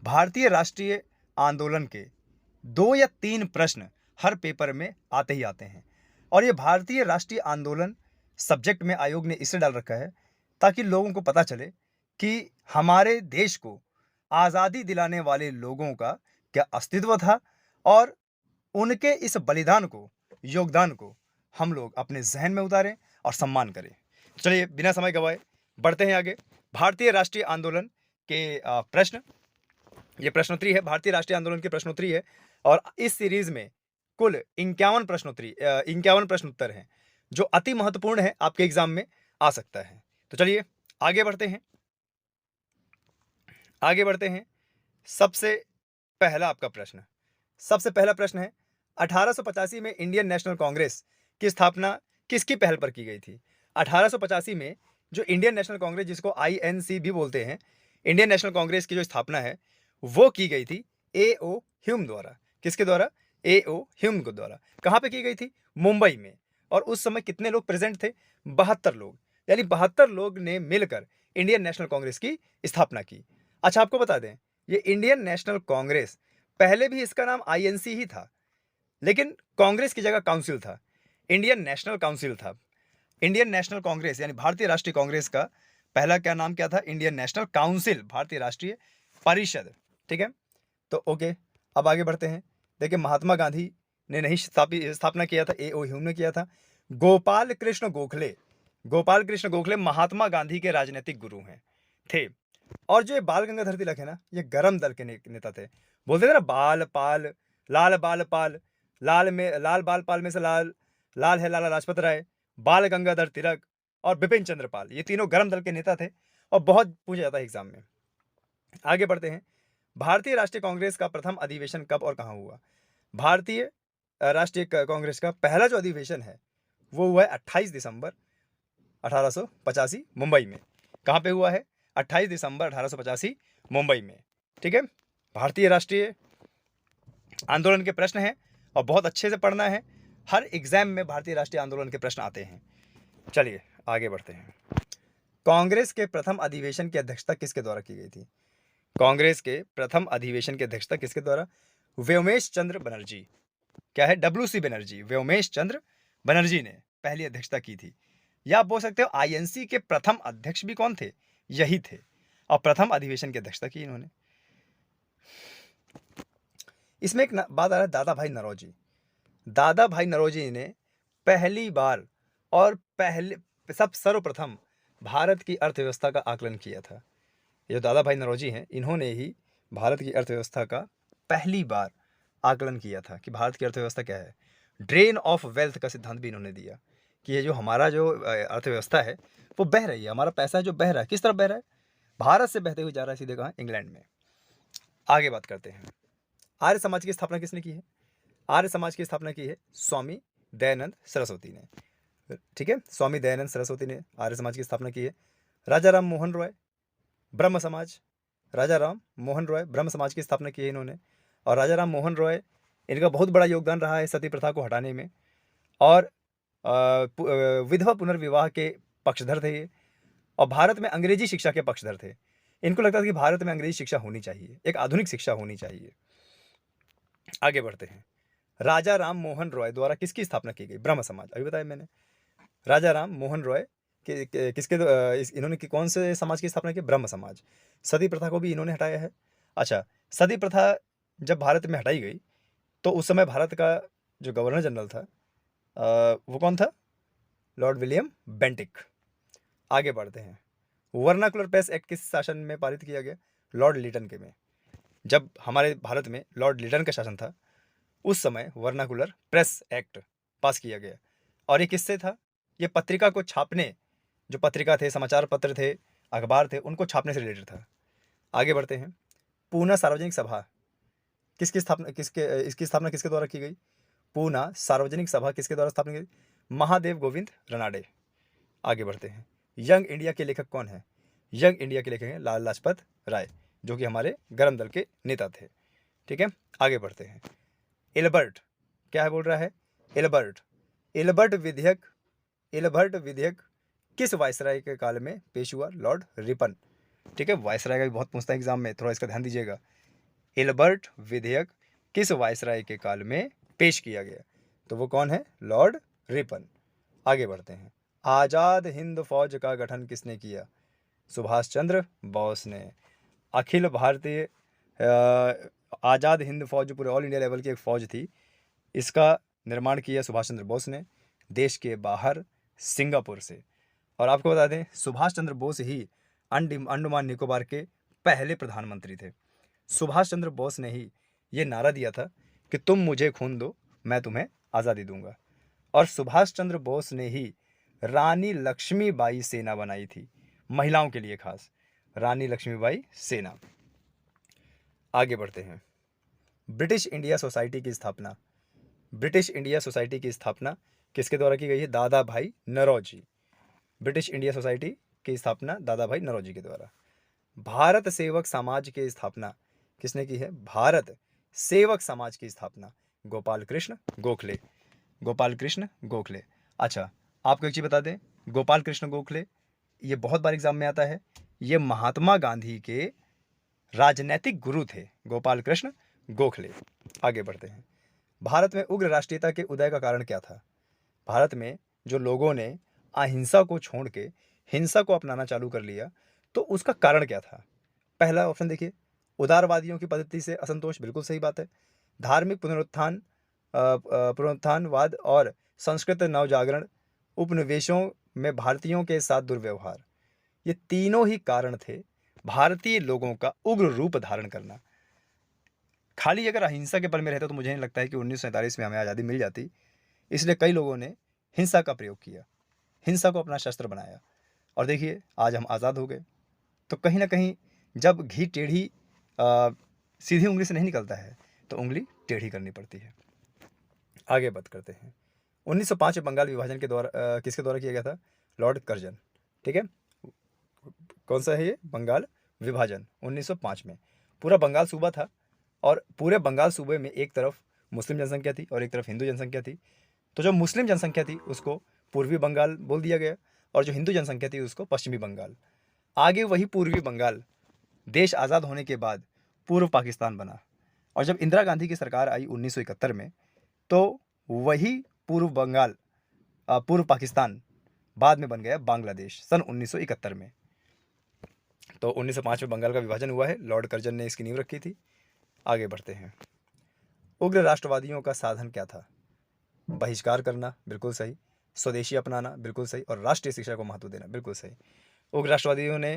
भारतीय राष्ट्रीय आंदोलन के 2 या 3 प्रश्न हर पेपर में आते ही आते हैं और ये भारतीय राष्ट्रीय आंदोलन सब्जेक्ट में आयोग ने इसे डाल रखा है ताकि लोगों को पता चले कि हमारे देश को आज़ादी दिलाने वाले लोगों का क्या अस्तित्व था और उनके इस बलिदान को, योगदान को हम लोग अपने जहन में उतारें और सम्मान करें। चलिए बिना समय गवाए बढ़ते हैं आगे। भारतीय राष्ट्रीय आंदोलन के प्रश्न, ये प्रश्नोत्तरी है, भारतीय राष्ट्रीय आंदोलन की प्रश्नोत्तरी है और इस सीरीज में कुल 51 प्रश्न उत्तर हैं जो अति महत्वपूर्ण है, आपके एग्जाम में आ सकता है। तो चलिए आगे बढ़ते हैं। सबसे पहला प्रश्न है 1885 में इंडियन नेशनल कांग्रेस की स्थापना किसकी पहल पर की गई थी? 1885 में जो इंडियन नेशनल कांग्रेस, जिसको आईएनसी भी बोलते हैं, इंडियन नेशनल कांग्रेस की जो स्थापना है वो की गई थी ए.ओ. ह्यूम द्वारा। किसके द्वारा? ए.ओ. ह्यूम के द्वारा। कहाँ पे की गई थी? मुंबई में। और उस समय कितने लोग प्रेजेंट थे? 72 लोग। यानी 72 लोग ने मिलकर इंडियन नेशनल कांग्रेस की स्थापना की। अच्छा, आपको बता दें, ये इंडियन नेशनल कांग्रेस, पहले भी इसका नाम आईएनसी ही था, लेकिन कांग्रेस की जगह काउंसिल था, इंडियन नेशनल काउंसिल था। इंडियन नेशनल कांग्रेस यानी भारतीय राष्ट्रीय कांग्रेस का पहला क्या नाम क्या था? इंडियन नेशनल काउंसिल, भारतीय राष्ट्रीय परिषद। ठीक है, तो ओके, अब आगे बढ़ते हैं। देखिए, महात्मा गांधी ने नहीं स्थापना किया था, ए.ओ. ह्यूम ने किया था। गोपाल कृष्ण गोखले, गोपाल कृष्ण गोखले महात्मा गांधी के राजनीतिक गुरु हैं, थे। और जो ये बाल गंगाधर तिलक है ना, ये गरम दल के नेता थे। बोलते थे ना, बाल पाल, लाल बाल पाल, लाल बाल पाल में से लाल, लाल है लाला लाजपत राय, बाल गंगाधर तिलक और बिपिन चंद्र पाल, ये तीनों गरम दल के नेता थे और बहुत पूछा जाता है एग्जाम में। आगे बढ़ते हैं। भारतीय राष्ट्रीय कांग्रेस का प्रथम अधिवेशन कब और कहाँ हुआ? भारतीय राष्ट्रीय कांग्रेस का पहला जो अधिवेशन है वो हुआ है 28 दिसंबर 1885 मुंबई में। कहाँ पे हुआ है? 28 दिसंबर 1885 मुंबई में। ठीक है, भारतीय राष्ट्रीय आंदोलन के प्रश्न हैं और बहुत अच्छे से पढ़ना है, हर एग्जाम में भारतीय राष्ट्रीय आंदोलन के प्रश्न आते हैं। चलिए आगे बढ़ते हैं। कांग्रेस के प्रथम अधिवेशन की अध्यक्षता किसके द्वारा की गई थी? कांग्रेस के प्रथम अधिवेशन की अध्यक्षता किसके द्वारा? व्योमेश चंद्र बनर्जी। क्या है? WC बनर्जी, व्योमेश चंद्र बनर्जी ने पहली अध्यक्षता की थी। या आप बोल सकते हो आईएनसी के प्रथम अध्यक्ष भी कौन थे? यही थे, और प्रथम अधिवेशन की अध्यक्षता की इन्होंने। इसमें एक बात आ रहा है, दादा भाई नौरोजी। दादा भाई नौरोजी ने पहली बार और सर्वप्रथम भारत की अर्थव्यवस्था का आकलन किया था। ये दादा भाई नौरोजी हैं, इन्होंने ही भारत की अर्थव्यवस्था का पहली बार आकलन किया था कि भारत की अर्थव्यवस्था क्या है। ड्रेन ऑफ वेल्थ का सिद्धांत भी इन्होंने दिया कि ये जो हमारा जो अर्थव्यवस्था है वो बह रही है, हमारा पैसा जो बह रहा है, किस तरफ बह रहा है? भारत से बहते हुए जा रहा है सीधे कहाँ? इंग्लैंड में। आगे बात करते हैं। आर्य समाज की स्थापना किसने की है? आर्य समाज की स्थापना की है स्वामी दयानंद सरस्वती ने। ठीक है, स्वामी दयानंद सरस्वती ने आर्य समाज की स्थापना की है। राजा राम मोहन रॉय, ब्रह्म समाज, राजा राम मोहन रॉय ब्रह्म समाज की स्थापना की है इन्होंने। और राजा राम मोहन रॉय, इनका बहुत बड़ा योगदान रहा है सती प्रथा को हटाने में, और विधवा पुनर्विवाह के पक्षधर थे ये, और भारत में अंग्रेजी शिक्षा के पक्षधर थे। इनको लगता था कि भारत में अंग्रेजी शिक्षा होनी चाहिए, एक आधुनिक शिक्षा होनी चाहिए। आगे बढ़ते हैं। राजा राम मोहन रॉय द्वारा किसकी स्थापना की गई? ब्रह्म समाज, अभी बताया मैंने। राजा राम मोहन रॉय किसके इन्होंने कौन से समाज की स्थापना की? ब्रह्म समाज। सती प्रथा को भी इन्होंने हटाया है। अच्छा, सती प्रथा जब भारत में हटाई गई तो उस समय भारत का जो गवर्नर जनरल था वो कौन था? Lord William Bentinck. आगे बढ़ते हैं। वर्नाकुलर प्रेस एक्ट किस शासन में पारित किया गया? लॉर्ड लिटन के में। जब हमारे भारत में लॉर्ड लिटन का शासन था उस समय वर्नाकुलर प्रेस एक्ट पास किया गया। और ये किससे था? ये पत्रिका को छापने, जो पत्रिका थे, समाचार पत्र थे, अखबार थे, उनको छापने से रिलेटेड था। आगे बढ़ते हैं। पूना सार्वजनिक सभा इसकी स्थापना किसके द्वारा की गई? पूना सार्वजनिक सभा किसके द्वारा स्थापना की गई? महादेव गोविंद रनाडे। आगे बढ़ते हैं। यंग इंडिया के लेखक कौन है? यंग इंडिया के लेखक हैं लाला लाजपत राय, जो कि हमारे गरम दल के नेता थे। ठीक है, आगे बढ़ते हैं। एल्बर्ट, क्या है बोल रहा है? एल्बर्ट, एल्बर्ट विधेयक किस वायसराय के काल में पेश हुआ? Lord Ripon. ठीक है, वायसराय का भी बहुत पूछता है एग्जाम में, थोड़ा इसका ध्यान दीजिएगा। एल्बर्ट विधेयक किस वायसराय के काल में पेश किया गया? तो वो कौन है? Lord Ripon. आगे बढ़ते हैं। आज़ाद हिंद फौज का गठन किसने किया? सुभाष चंद्र बोस ने। अखिल भारतीय आज़ाद हिंद फौज, पूरे ऑल इंडिया लेवल की एक फ़ौज थी, इसका निर्माण किया सुभाष चंद्र बोस ने, देश के बाहर सिंगापुर से। और आपको बता दें, सुभाष चंद्र बोस ही अंडमान निकोबार के पहले प्रधानमंत्री थे। सुभाष चंद्र बोस ने ही ये नारा दिया था कि तुम मुझे खून दो, मैं तुम्हें आज़ादी दूंगा। और सुभाष चंद्र बोस ने ही रानी लक्ष्मीबाई सेना बनाई थी, महिलाओं के लिए खास, रानी लक्ष्मीबाई सेना। आगे बढ़ते हैं। ब्रिटिश इंडिया सोसाइटी की स्थापना, ब्रिटिश इंडिया सोसाइटी की स्थापना किसके द्वारा की गई है? दादा भाई नौरोजी। ब्रिटिश इंडिया सोसाइटी की स्थापना दादा भाई नौरोजी के द्वारा। भारत सेवक समाज की स्थापना किसने की है? भारत सेवक समाज की स्थापना गोपाल कृष्ण गोखले। गोपाल कृष्ण गोखले। अच्छा, आपको एक चीज़ बता दें, गोपाल कृष्ण गोखले ये बहुत बार एग्जाम में आता है। ये महात्मा गांधी के राजनैतिक गुरु थे, गोपाल कृष्ण गोखले। आगे बढ़ते हैं। भारत में उग्र राष्ट्रीयता के उदय का कारण क्या था? भारत में जो लोगों ने अहिंसा को छोड़ के हिंसा को अपनाना चालू कर लिया, तो उसका कारण क्या था? पहला ऑप्शन देखिए, उदारवादियों की पद्धति से असंतोष, बिल्कुल सही बात है। धार्मिक पुनरुत्थानवाद और संस्कृत नवजागरण, उपनिवेशों में भारतीयों के साथ दुर्व्यवहार, ये तीनों ही कारण थे भारतीय लोगों का उग्र रूप धारण करना। खाली अगर अहिंसा के पल में रहता तो मुझे नहीं लगता है कि 1947 में हमें आज़ादी मिल जाती। इसलिए कई लोगों ने हिंसा का प्रयोग किया, हिंसा को अपना शस्त्र बनाया, और देखिए आज हम आज़ाद हो गए। तो कहीं ना कहीं जब घी टेढ़ी सीधी उंगली से नहीं निकलता है तो उंगली टेढ़ी करनी पड़ती है। आगे बात करते हैं। 1905 में बंगाल विभाजन के द्वारा किसके द्वारा किया गया था? Lord Curzon. ठीक है, कौन सा है ये? बंगाल विभाजन 1905 में। पूरा बंगाल सूबा था, और पूरे बंगाल सूबे में एक तरफ मुस्लिम जनसंख्या थी और एक तरफ हिंदू जनसंख्या थी। तो जो मुस्लिम जनसंख्या थी उसको पूर्वी बंगाल बोल दिया गया, और जो हिंदू जनसंख्या थी उसको पश्चिमी बंगाल। आगे वही पूर्वी बंगाल देश आज़ाद होने के बाद पूर्व पाकिस्तान बना, और जब इंदिरा गांधी की सरकार आई 1971 में, तो वही पूर्व बंगाल पूर्व पाकिस्तान बाद में बन गया बांग्लादेश सन 1971 में। तो 1905 में बंगाल का विभाजन हुआ है, लॉर्ड कर्जन ने इसकी नींव रखी थी। आगे बढ़ते हैं। उग्र राष्ट्रवादियों का साधन क्या था? बहिष्कार करना, बिल्कुल सही। स्वदेशी अपनाना, बिल्कुल सही। और राष्ट्रीय शिक्षा को महत्व देना, बिल्कुल सही। उग्र राष्ट्रवादियों ने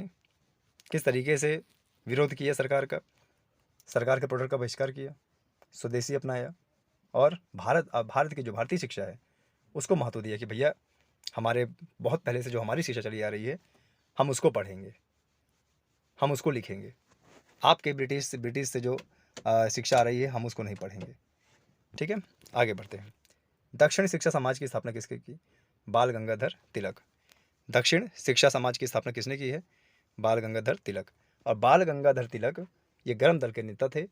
किस तरीके से विरोध किया सरकार का? सरकार के प्रोडक्ट का बहिष्कार किया, स्वदेशी अपनाया, और भारत की जो भारतीय शिक्षा है उसको महत्व दिया कि भैया हमारे बहुत पहले से जो हमारी शिक्षा चली आ रही है हम उसको पढ़ेंगे, हम उसको लिखेंगे। आपके ब्रिटिश से जो शिक्षा आ रही है हम उसको नहीं पढ़ेंगे। ठीक है, आगे बढ़ते हैं। दक्षिण शिक्षा समाज की स्थापना किसने की? बाल गंगाधर तिलक। दक्षिण शिक्षा समाज की स्थापना किसने की है? बाल गंगाधर तिलक। और बाल गंगाधर तिलक ये गर्म दल के नेता थे।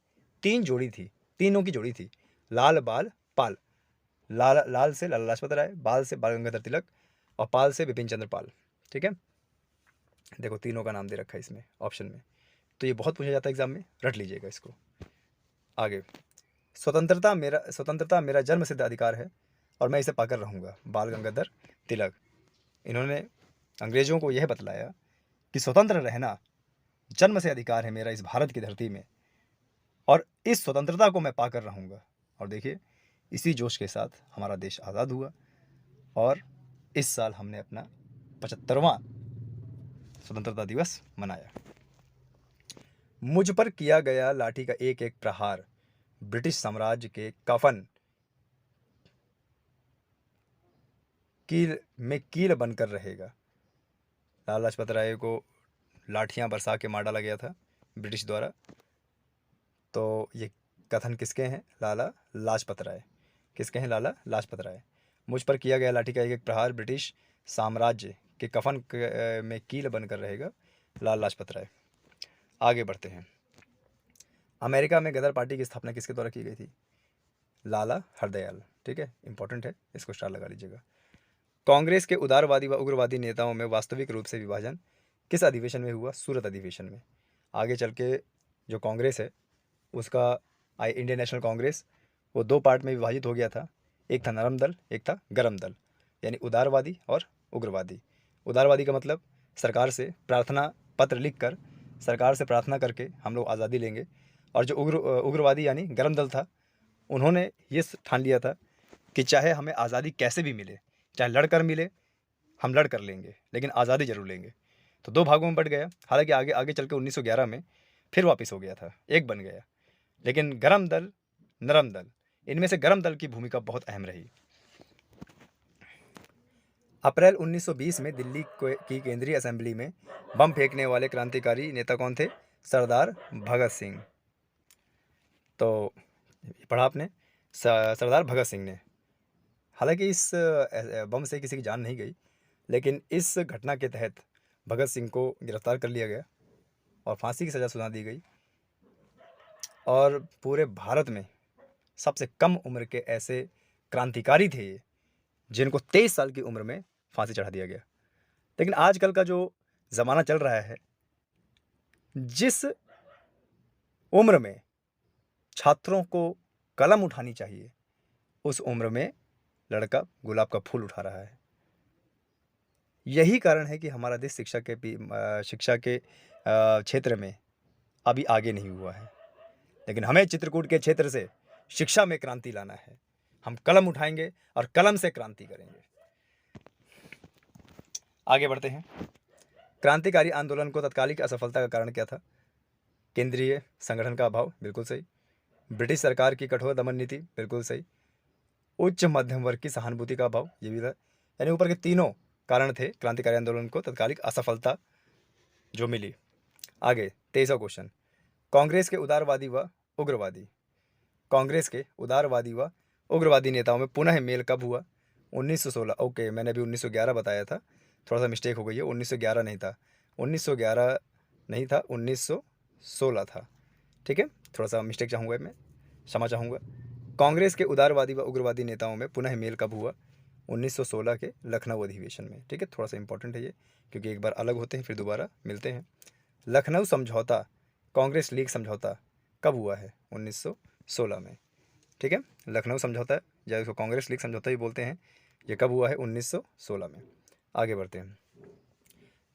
तीन जोड़ी थी, तीनों की जोड़ी थी, लाल बाल पाल। लाल से लाला लाजपत राय, बाल से बाल गंगाधर तिलक, और पाल से बिपिन चंद्र पाल। ठीक है, देखो तीनों का नाम दे रखा है इसमें ऑप्शन में, तो ये बहुत पूछा जाता है एग्जाम में, रट लीजिएगा इसको। आगे, स्वतंत्रता मेरा जन्म सिद्ध अधिकार है और मैं इसे पाकर रहूँगा। बाल गंगाधर तिलक। इन्होंने अंग्रेजों को यह बतलाया कि स्वतंत्र रहना जन्म से अधिकार है मेरा इस भारत की धरती में, और इस स्वतंत्रता को मैं पाकर रहूँगा। और देखिए इसी जोश के साथ हमारा देश आज़ाद हुआ, और इस साल हमने अपना 75वां स्वतंत्रता दिवस मनाया। मुझ पर किया गया लाठी का एक एक प्रहार ब्रिटिश साम्राज्य के कफन कील बनकर रहेगा। लाला लाजपत राय को लाठियां बरसा के मार डाला गया था ब्रिटिश द्वारा। तो ये कथन किसके हैं? लाला लाजपत राय। किसके हैं? लाला लाजपत राय। मुझ पर किया गया लाठी का एक एक प्रहार ब्रिटिश साम्राज्य के कफन में कील बनकर रहेगा। लाला लाजपत राय। आगे बढ़ते हैं। अमेरिका में गदर पार्टी की स्थापना किसके द्वारा की गई थी? लाला हरदयाल। ठीक है, इंपॉर्टेंट है, इसको स्टार लगा लीजिएगा। कांग्रेस के उदारवादी व उग्रवादी नेताओं में वास्तविक रूप से विभाजन किस अधिवेशन में हुआ? सूरत अधिवेशन में। आगे चल के जो कांग्रेस है उसका इंडियन नेशनल कांग्रेस वो दो पार्ट में विभाजित हो गया था। एक था नरम दल, एक था गरम दल, यानी उदारवादी और उग्रवादी। उदारवादी का मतलब सरकार से प्रार्थना पत्र लिखकर सरकार से प्रार्थना करके हम लोग आज़ादी लेंगे, और जो उग्रवादी यानी गरम दल था, उन्होंने ये ठान लिया था कि चाहे हमें आज़ादी कैसे भी मिले, चाहे लड़कर मिले, हम लड़ कर लेंगे, लेकिन आज़ादी जरूर लेंगे। तो दो भागों में बट गया। हालांकि आगे आगे चल के 1911 में फिर वापस हो गया था, एक बन गया। लेकिन गरम दल, नरम दल, इनमें से गरम दल की भूमिका बहुत अहम रही। अप्रैल 1920 में दिल्ली की केंद्रीय असेंबली में बम फेंकने वाले क्रांतिकारी नेता कौन थे? सरदार भगत सिंह। तो पढ़ा आपने, सरदार भगत सिंह ने। हालांकि इस बम से किसी की जान नहीं गई, लेकिन इस घटना के तहत भगत सिंह को गिरफ्तार कर लिया गया और फांसी की सज़ा सुना दी गई। और पूरे भारत में सबसे कम उम्र के ऐसे क्रांतिकारी थे ये, जिनको 23 साल की उम्र में फांसी चढ़ा दिया गया। लेकिन आजकल का जो ज़माना चल रहा है, जिस उम्र में छात्रों को कलम उठानी चाहिए, उस उम्र में लड़का गुलाब का फूल उठा रहा है। यही कारण है कि हमारा देश शिक्षा के क्षेत्र में अभी आगे नहीं हुआ है। लेकिन हमें चित्रकूट के क्षेत्र से शिक्षा में क्रांति लाना है। हम कलम उठाएंगे और कलम से क्रांति करेंगे। आगे बढ़ते हैं। क्रांतिकारी आंदोलन को तत्कालिक असफलता का कारण क्या था? केंद्रीय संगठन का अभाव, बिल्कुल सही। ब्रिटिश सरकार की कठोर दमन नीति, बिल्कुल सही। उच्च मध्यम वर्ग की सहानुभूति का अभाव, ये भी था। यानी ऊपर के तीनों कारण थे क्रांतिकारी आंदोलन को तत्कालिक असफलता जो मिली। आगे 23वां क्वेश्चन, कांग्रेस के उदारवादी व उग्रवादी नेताओं में पुनः मेल कब हुआ? 1916। ओके, मैंने अभी 1911 बताया था, थोड़ा सा मिस्टेक हो गई है। 1911 नहीं था, 1916 था। ठीक है, थोड़ा सा मिस्टेक चाहूँगा, मैं क्षमा चाहूँगा। कांग्रेस के उदारवादी व उग्रवादी नेताओं में पुनः मेल कब हुआ? 1916 के लखनऊ अधिवेशन में। ठीक है, थोड़ा सा इंपॉर्टेंट है ये, क्योंकि एक बार अलग होते हैं फिर दोबारा मिलते हैं। लखनऊ समझौता, कांग्रेस लीग समझौता कब हुआ है? 1916 में। ठीक है, लखनऊ समझौता या इसको कांग्रेस लीग समझौता ही बोलते हैं, ये कब हुआ है? 1916 में। आगे बढ़ते हैं।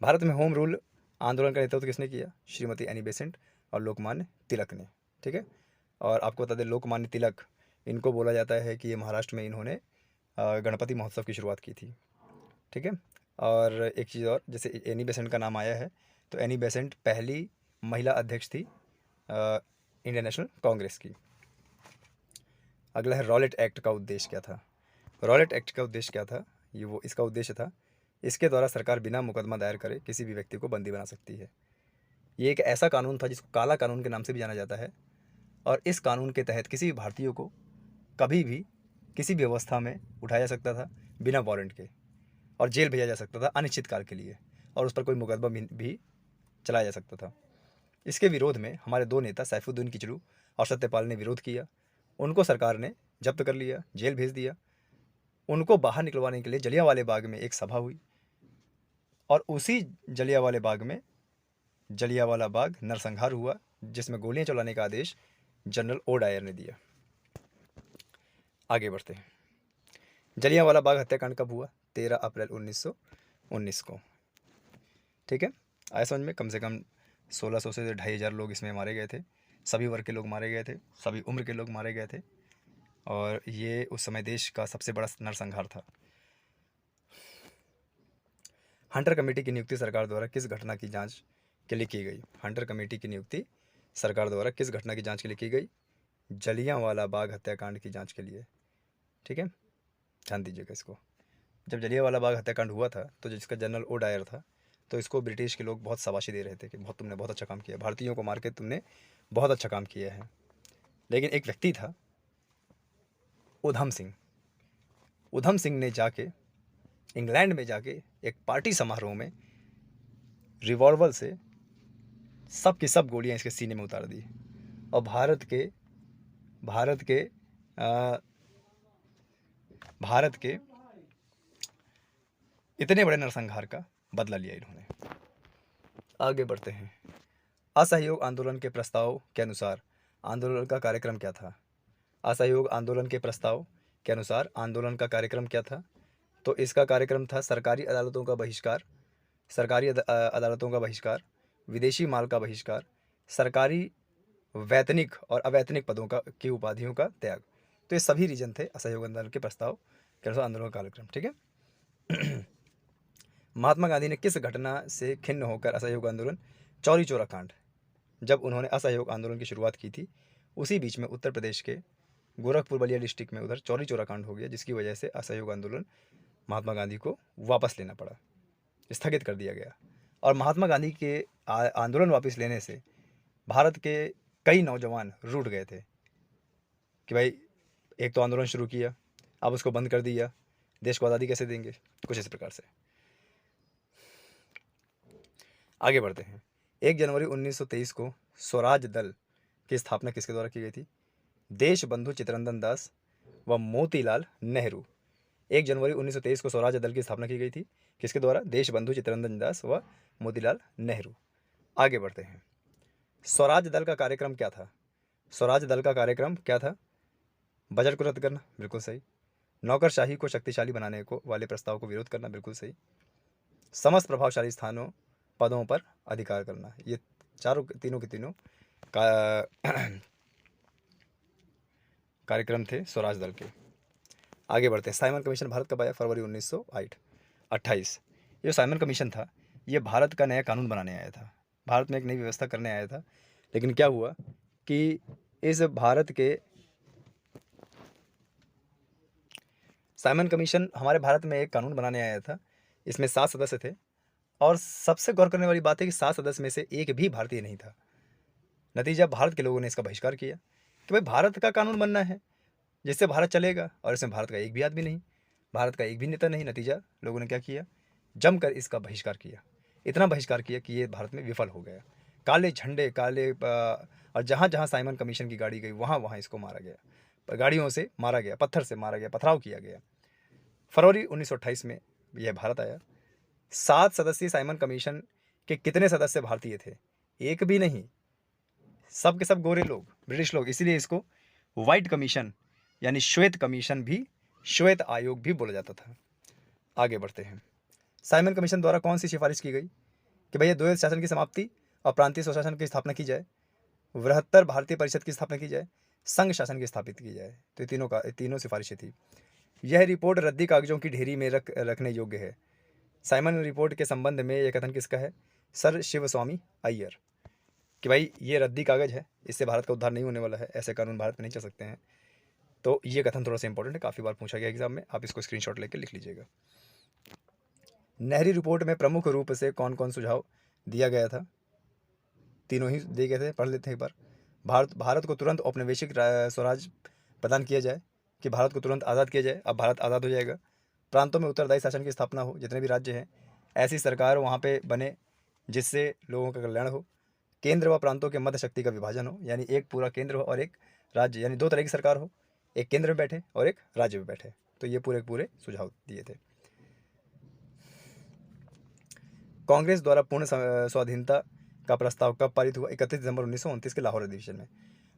भारत में होम रूल आंदोलन का नेतृत्व किसने किया? श्रीमती एनी बेसेंट और लोकमान्य तिलक ने। ठीक है, और आपको बता दें, लोकमान्य तिलक, इनको बोला जाता है कि ये महाराष्ट्र में इन्होंने गणपति महोत्सव की शुरुआत की थी। ठीक है, और एक चीज़ और, जैसे एनी बेसेंट का नाम आया है, तो एनी बेसेंट पहली महिला अध्यक्ष थी इंडियन नेशनल कांग्रेस की। अगला है रॉलेट एक्ट का उद्देश्य क्या था? रॉलेट एक्ट का उद्देश्य क्या था? इसका उद्देश्य था, इसके द्वारा सरकार बिना मुकदमा दायर करे किसी भी व्यक्ति को बंदी बना सकती है। ये एक ऐसा कानून था जिसको काला कानून के नाम से भी जाना जाता है, और इस कानून के तहत किसी भी भारतीय को कभी भी किसी भी अवस्था में उठाया जा सकता था बिना वारंट के, और जेल भेजा जा सकता था अनिश्चित काल के लिए, और उस पर कोई मुकदमा भी चलाया जा सकता था। इसके विरोध में हमारे दो नेता सैफुद्दीन किचलू और सत्यपाल ने विरोध किया। उनको सरकार ने जब्त कर लिया, जेल भेज दिया। उनको बाहर निकलवाने के लिए जलियांवाले बाग में एक सभा हुई, और उसी जलियांवाले बाग नरसंहार हुआ, जिसमें गोलियां चलाने का आदेश जनरल ओ डायर ने दिया। आगे बढ़ते हैं। जलियांवाला बाग हत्याकांड कब हुआ? 13 अप्रैल 1919 को। ठीक है, आया समझ में? कम से कम 1600 से 2500 लोग इसमें मारे गए थे। सभी वर्ग के लोग मारे गए थे, सभी उम्र के लोग मारे गए थे, और ये उस समय देश का सबसे बड़ा नरसंहार था। हंटर कमेटी की नियुक्ति सरकार द्वारा किस घटना की जांच के लिए की गई? हंटर कमेटी की नियुक्ति सरकार द्वारा किस घटना की जांच के लिए की गई? जलियांवाला बाग हत्याकांड की जांच के लिए। ठीक है, ध्यान दीजिएगा इसको। जब जलियांवाला बाग हत्याकांड हुआ था, तो जिसका जनरल ओ डायर था, तो इसको ब्रिटिश के लोग बहुत शाबाशी दे रहे थे कि तुमने बहुत अच्छा काम किया, भारतीयों को मार के तुमने बहुत अच्छा काम किया है। लेकिन एक व्यक्ति था, उधम सिंह ने जाके इंग्लैंड में जाके एक पार्टी समारोह में रिवॉल्वर से सब की सब गोलियां इसके सीने में उतार दी, और भारत के इतने बड़े नरसंहार का बदला लिया इन्होंने। आगे बढ़ते हैं। असहयोग आंदोलन के प्रस्ताव के अनुसार आंदोलन का कार्यक्रम क्या था? असहयोग आंदोलन के प्रस्ताव के अनुसार आंदोलन का कार्यक्रम क्या था? तो इसका कार्यक्रम था सरकारी अदालतों का बहिष्कार, विदेशी माल का बहिष्कार, सरकारी वैतनिक और अवैतनिक पदों की उपाधियों का त्याग। तो ये सभी रीजन थे असहयोग आंदोलन के प्रस्ताव के अनुसार आंदोलन का कार्यक्रम। ठीक है। महात्मा गांधी ने किस घटना से खिन्न होकर असहयोग आंदोलन, चौरी चौरा कांड, जब उन्होंने असहयोग आंदोलन की शुरुआत की थी, उसी बीच में उत्तर प्रदेश के गोरखपुर बलिया डिस्ट्रिक्ट में उधर चौरी चौरा कांड हो गया, जिसकी वजह से असहयोग आंदोलन महात्मा गांधी को वापस लेना पड़ा, स्थगित कर दिया गया। और महात्मा गांधी के आंदोलन वापस लेने से भारत के कई नौजवान रूठ गए थे कि भाई, एक तो आंदोलन शुरू किया, अब उसको बंद कर दिया, देश को आज़ादी कैसे देंगे, कुछ इस प्रकार से। आगे बढ़ते हैं। 1 जनवरी 1923 को स्वराज दल की स्थापना किसके द्वारा की गई थी? देशबंधु चित्तरंजन दास व मोतीलाल नेहरू। 1 जनवरी 1923 को स्वराज दल की स्थापना की गई थी किसके द्वारा? देशबंधु चित्तरंजन दास व मोतीलाल नेहरू। आगे बढ़ते हैं। स्वराज दल का कार्यक्रम क्या था? स्वराज दल का कार्यक्रम क्या था? बजट को रद्द करना, बिल्कुल सही। नौकरशाही को शक्तिशाली बनाने को वाले प्रस्ताव को विरोध करना, बिल्कुल सही। समस्त प्रभावशाली स्थानों पदों पर अधिकार करना। ये चारों तीनों के तीनों का कार्यक्रम थे स्वराज दल के। आगे बढ़ते हैं। साइमन कमीशन भारत कब आया? फरवरी 1928। ये जो साइमन कमीशन था ये भारत का नया कानून बनाने आया था, भारत में एक नई व्यवस्था करने आया था। लेकिन क्या हुआ कि इस भारत के साइमन कमीशन हमारे भारत में एक कानून बनाने आया था। इसमें 7 सदस्य थे और सबसे गौर करने वाली बात है कि 7 सदस्य में से एक भी भारतीय नहीं था। नतीजा भारत के लोगों ने इसका बहिष्कार किया कि भाई भारत का कानून बनना है जिससे भारत चलेगा, और इसमें भारत का एक भी आदमी नहीं, भारत का एक भी नेता नहीं। नतीजा लोगों ने क्या किया? जमकर इसका बहिष्कार किया। इतना बहिष्कार किया कि ये भारत में विफल हो गया। काले झंडे, और जहाँ जहाँ साइमन कमीशन की गाड़ी गई वहाँ वहाँ इसको मारा गया, गाड़ियों से मारा गया, पत्थर से मारा गया, पथराव किया गया। फरवरी 1928 में यह भारत आया। 7 सदस्यीय साइमन कमीशन के कितने सदस्य भारतीय थे? एक भी नहीं, सब के सब गोरे लोग, ब्रिटिश लोग। इसीलिए इसको व्हाइट कमीशन यानी श्वेत कमीशन भी, श्वेत आयोग भी बोला जाता था। आगे बढ़ते हैं। साइमन कमीशन द्वारा कौन सी सिफारिश की गई कि भैया द्वैध शासन की समाप्ति और प्रांतीय स्वशासन की स्थापना की जाए, बृहत्तर भारतीय परिषद की स्थापना की जाए, संघ शासन की स्थापित की जाए। तो तीनों सिफारिशें थी। यह रिपोर्ट रद्दी कागजों की ढेरी में रखने योग्य है। साइमन रिपोर्ट के संबंध में यह कथन किसका है? सर शिवस्वामी अय्यर, कि भाई ये रद्दी कागज है, इससे भारत का उद्धार नहीं होने वाला है, ऐसे कानून भारत में नहीं चल सकते हैं। तो ये कथन थोड़ा सा इंपॉर्टेंट है, काफ़ी बार पूछा गया एग्जाम में, आप इसको स्क्रीनशॉट लेकर लिख लीजिएगा। नेहरू रिपोर्ट में प्रमुख रूप से कौन कौन सुझाव दिया गया था? तीनों ही दिए गए थे, पढ़ लेते हैं एक बार। भारत को तुरंत औपनिवेशिक स्वराज प्रदान किया जाए, कि भारत को तुरंत आज़ाद किया जाए, अब भारत आज़ाद हो जाएगा। प्रांतों में उत्तरदायी शासन की स्थापना हो, जितने भी राज्य हैं ऐसी सरकार वहाँ पे बने जिससे लोगों का कल्याण हो। केंद्र व प्रांतों के मध्य शक्ति का विभाजन हो, यानी एक पूरा केंद्र हो और एक राज्य, यानी 2 तरह की सरकार हो, एक केंद्र में बैठे और एक राज्य में बैठे। तो ये पूरे पूरे सुझाव दिए थे। कांग्रेस द्वारा पूर्ण स्वाधीनता का प्रस्ताव कब पारित हुआ? 31 दिसंबर 1929 के लाहौर अधिवेशन में।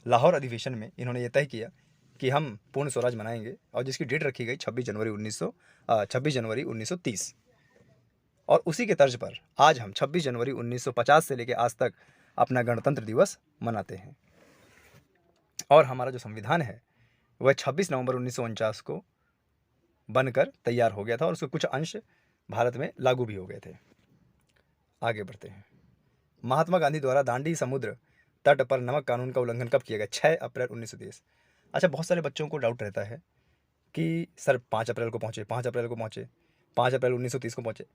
लाहौर अधिवेशन में इन्होंने ये तय किया कि हम पूर्ण स्वराज मनाएंगे, और जिसकी डेट रखी गई 26 जनवरी 1930। और उसी के तर्ज पर आज हम 26 जनवरी 1950 से लेकर आज तक अपना गणतंत्र दिवस मनाते हैं। और हमारा जो संविधान है वह 26 नवंबर 1949 को बनकर तैयार हो गया था, और उसके कुछ अंश भारत में लागू भी हो गए थे। आगे बढ़ते हैं। महात्मा गांधी द्वारा दांडी समुद्र तट पर नमक कानून का उल्लंघन कब किया गया? 6 अप्रैल 1930। अच्छा, बहुत सारे बच्चों को डाउट रहता है कि सर 5 अप्रैल को पहुँचे, 5 अप्रैल को पहुँचे, 5 अप्रैल 1930 को पहुँचे,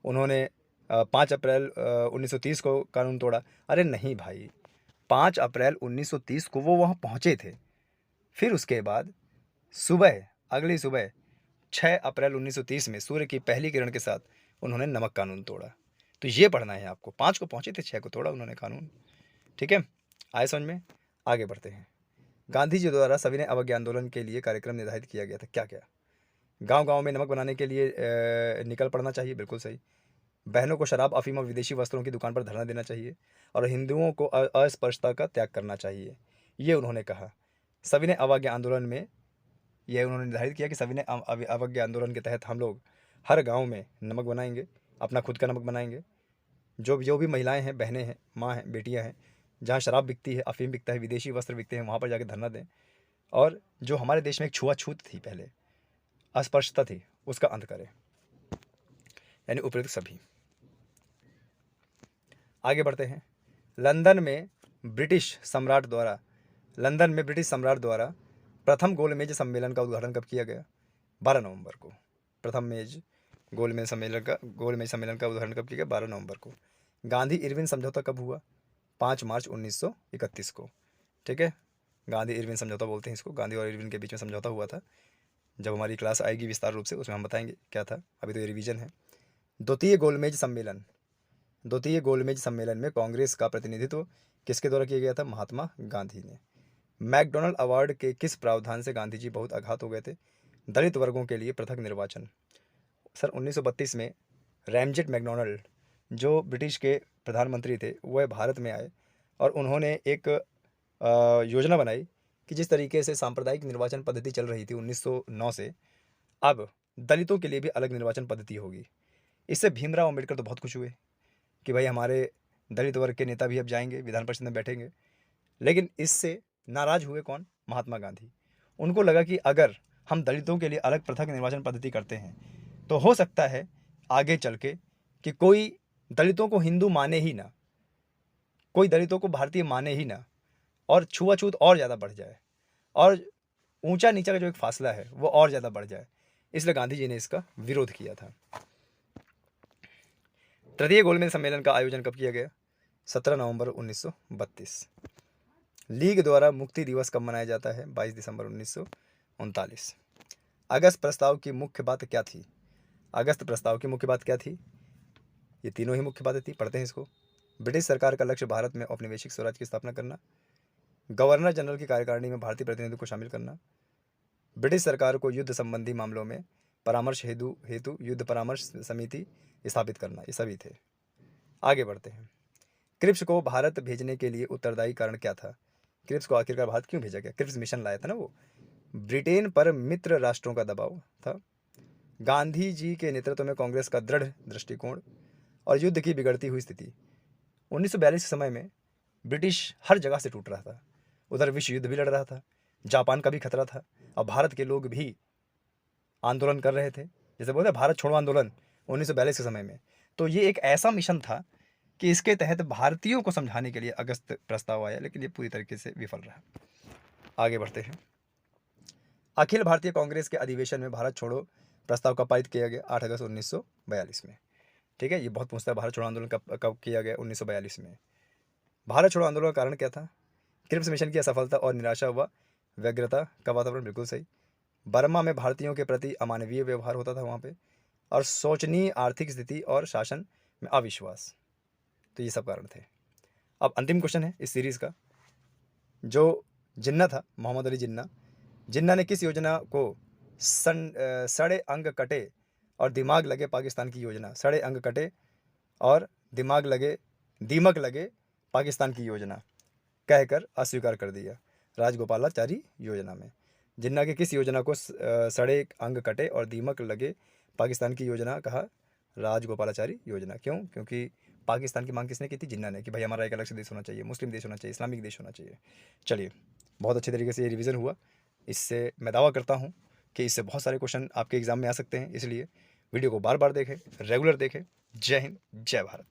उन्होंने 5 अप्रैल 1930 को कानून तोड़ा। अरे नहीं भाई, 5 अप्रैल 1930 को वो वहाँ पहुँचे थे, फिर उसके बाद अगली सुबह 6 अप्रैल 1930 में सूर्य की पहली किरण के साथ उन्होंने नमक कानून तोड़ा। तो ये पढ़ना है आपको, 5 को पहुँचे थे, 6 को तोड़ा उन्होंने कानून। ठीक है, आए समझ में? आगे बढ़ते हैं। गांधी जी द्वारा सविनय अवज्ञा आंदोलन के लिए कार्यक्रम निर्धारित किया गया था, क्या क्या? गांव गांव में नमक बनाने के लिए निकल पड़ना चाहिए, बिल्कुल सही। बहनों को शराब, अफीम और विदेशी वस्त्रों की दुकान पर धरना देना चाहिए, और हिंदुओं को अस्पृश्यता का त्याग करना चाहिए, ये उन्होंने कहा। सविनय अवज्ञा आंदोलन में यह उन्होंने निर्धारित किया कि सविनय अवज्ञा आंदोलन के तहत हम लोग हर गांव में नमक बनाएंगे, अपना खुद का नमक बनाएंगे। जो भी महिलाएं हैं, बहनें हैं, माँ हैं, बेटियां हैं, जहाँ शराब बिकती है, अफीम बिकता है, विदेशी वस्त्र बिकते हैं, वहाँ पर जाकर धरना दें। और जो हमारे देश में एक छुआछूत थी, पहले अस्पृश्यता थी, उसका अंत करें, यानी उपयुक्त सभी। आगे बढ़ते हैं। लंदन में ब्रिटिश सम्राट द्वारा प्रथम गोलमेज सम्मेलन का उद्घाटन कब किया गया? 12 नवंबर को। प्रथम गोलमेज सम्मेलन का उद्घाटन कब किया गया? 12 नवंबर को। गांधी इरविन समझौता कब हुआ? 5 मार्च 1931 को। ठीक है, गांधी इरविन समझौता बोलते हैं इसको। गांधी और इरविन के बीच में समझौता हुआ था। जब हमारी क्लास आएगी विस्तार रूप से, उसमें हम बताएंगे क्या था, अभी तो ये रिवीजन है। द्वितीय गोलमेज सम्मेलन द्वितीय गोलमेज सम्मेलन में कांग्रेस का प्रतिनिधित्व किसके द्वारा किया गया था? महात्मा गांधी ने। मैकडॉनल्ड अवार्ड के किस प्रावधान से गांधी जी बहुत आघात हो गए थे? दलित वर्गों के लिए पृथक निर्वाचन। सर 1932 में रैमजेट मैकडॉनल्ड जो ब्रिटिश के प्रधानमंत्री थे वह भारत में आए और उन्होंने एक योजना बनाई कि जिस तरीके से सांप्रदायिक निर्वाचन पद्धति चल रही थी 1909 से, अब दलितों के लिए भी अलग निर्वाचन पद्धति होगी। इससे भीमराव अंबेडकर तो बहुत खुश हुए कि भाई हमारे दलित वर्ग के नेता भी अब जाएंगे, विधान परिषद में बैठेंगे। लेकिन इससे नाराज हुए कौन? महात्मा गांधी। उनको लगा कि अगर हम दलितों के लिए अलग पृथक निर्वाचन पद्धति करते हैं तो हो सकता है आगे चल के कि कोई दलितों को हिंदू माने ही ना, कोई दलितों को भारतीय माने ही ना, और छुआछूत और ज़्यादा बढ़ जाए और ऊंचा नीचा का जो एक फासला है वो और ज़्यादा बढ़ जाए। इसलिए गांधी जी ने इसका विरोध किया था। तृतीय गोलमेज सम्मेलन का आयोजन कब किया गया? 17 नवंबर 1932। लीग द्वारा मुक्ति दिवस कब मनाया जाता है? 22 दिसंबर 1939। अगस्त प्रस्ताव की मुख्य बात क्या थी? अगस्त प्रस्ताव की मुख्य बात क्या थी? ये तीनों ही मुख्य बातें थी, पढ़ते हैं इसको। ब्रिटिश सरकार का लक्ष्य भारत में औपनिवेशिक स्वराज की स्थापना करना, गवर्नर जनरल की कार्यकारिणी में भारतीय प्रतिनिधि को शामिल करना, ब्रिटिश सरकार को युद्ध संबंधी मामलों में परामर्श हेतु युद्ध परामर्श समिति स्थापित करना, ये सभी थे। आगे बढ़ते हैं। क्रिप्स को भारत भेजने के लिए उत्तरदायी कारण क्या था? क्रिप्स को आखिरकार भारत क्यों भेजा गया? क्रिप्स मिशन लाया था ना वो। ब्रिटेन पर मित्र राष्ट्रों का दबाव था, गांधी जी के नेतृत्व में कांग्रेस का दृढ़ दृष्टिकोण और युद्ध की बिगड़ती हुई स्थिति। 1942 के समय में ब्रिटिश हर जगह से टूट रहा था, उधर विश्व युद्ध भी लड़ रहा था, जापान का भी खतरा था, और भारत के लोग भी आंदोलन कर रहे थे, जैसे बोलते हैं भारत छोड़ो आंदोलन 1942 के समय में। तो ये एक ऐसा मिशन था कि इसके तहत भारतीयों को समझाने के लिए अगस्त प्रस्ताव आया, लेकिन ये पूरी तरीके से विफल रहा। आगे बढ़ते हैं। अखिल भारतीय कांग्रेस के अधिवेशन में भारत छोड़ो प्रस्ताव कब पारित किया गया? 8 अगस्त 1942 में। ठीक है, ये बहुत पूछता है भारत छोड़ो आंदोलन कब किया गया? 1942 में। भारत छोड़ो आंदोलन का कारण क्या था? क्रिप्स मिशन की असफलता और निराशा व व्यग्रता का वातावरण, बिल्कुल सही। बर्मा में भारतीयों के प्रति अमानवीय व्यवहार होता था वहाँ पे, और शोचनीय आर्थिक स्थिति और शासन में अविश्वास, तो ये सब कारण थे। अब अंतिम क्वेश्चन है इस सीरीज़ का, जो जिन्ना था, मोहम्मद अली जिन्ना, जिन्ना ने किस योजना को सड़े अंग कटे और दिमाग लगे पाकिस्तान की योजना, सड़े अंग कटे और दीमक लगे पाकिस्तान की योजना कहकर अस्वीकार कर दिया? राजगोपालाचारी योजना में। जिन्ना के किस योजना को सड़े अंग कटे और दीमक लगे पाकिस्तान की योजना कहा? राजगोपालाचारी योजना। क्यों? क्योंकि पाकिस्तान की मांग किसने की थी? जिन्ना ने, कि भाई हमारा एक अलग से देश होना चाहिए, मुस्लिम देश होना चाहिए, इस्लामिक देश होना चाहिए। चलिए, बहुत अच्छे तरीके से ये रिवीजन हुआ। इससे मैं दावा करता हूँ कि इससे बहुत सारे क्वेश्चन आपके एग्जाम में आ सकते हैं, इसलिए वीडियो को बार बार देखें, रेगुलर देखें। जय हिंद, जय भारत।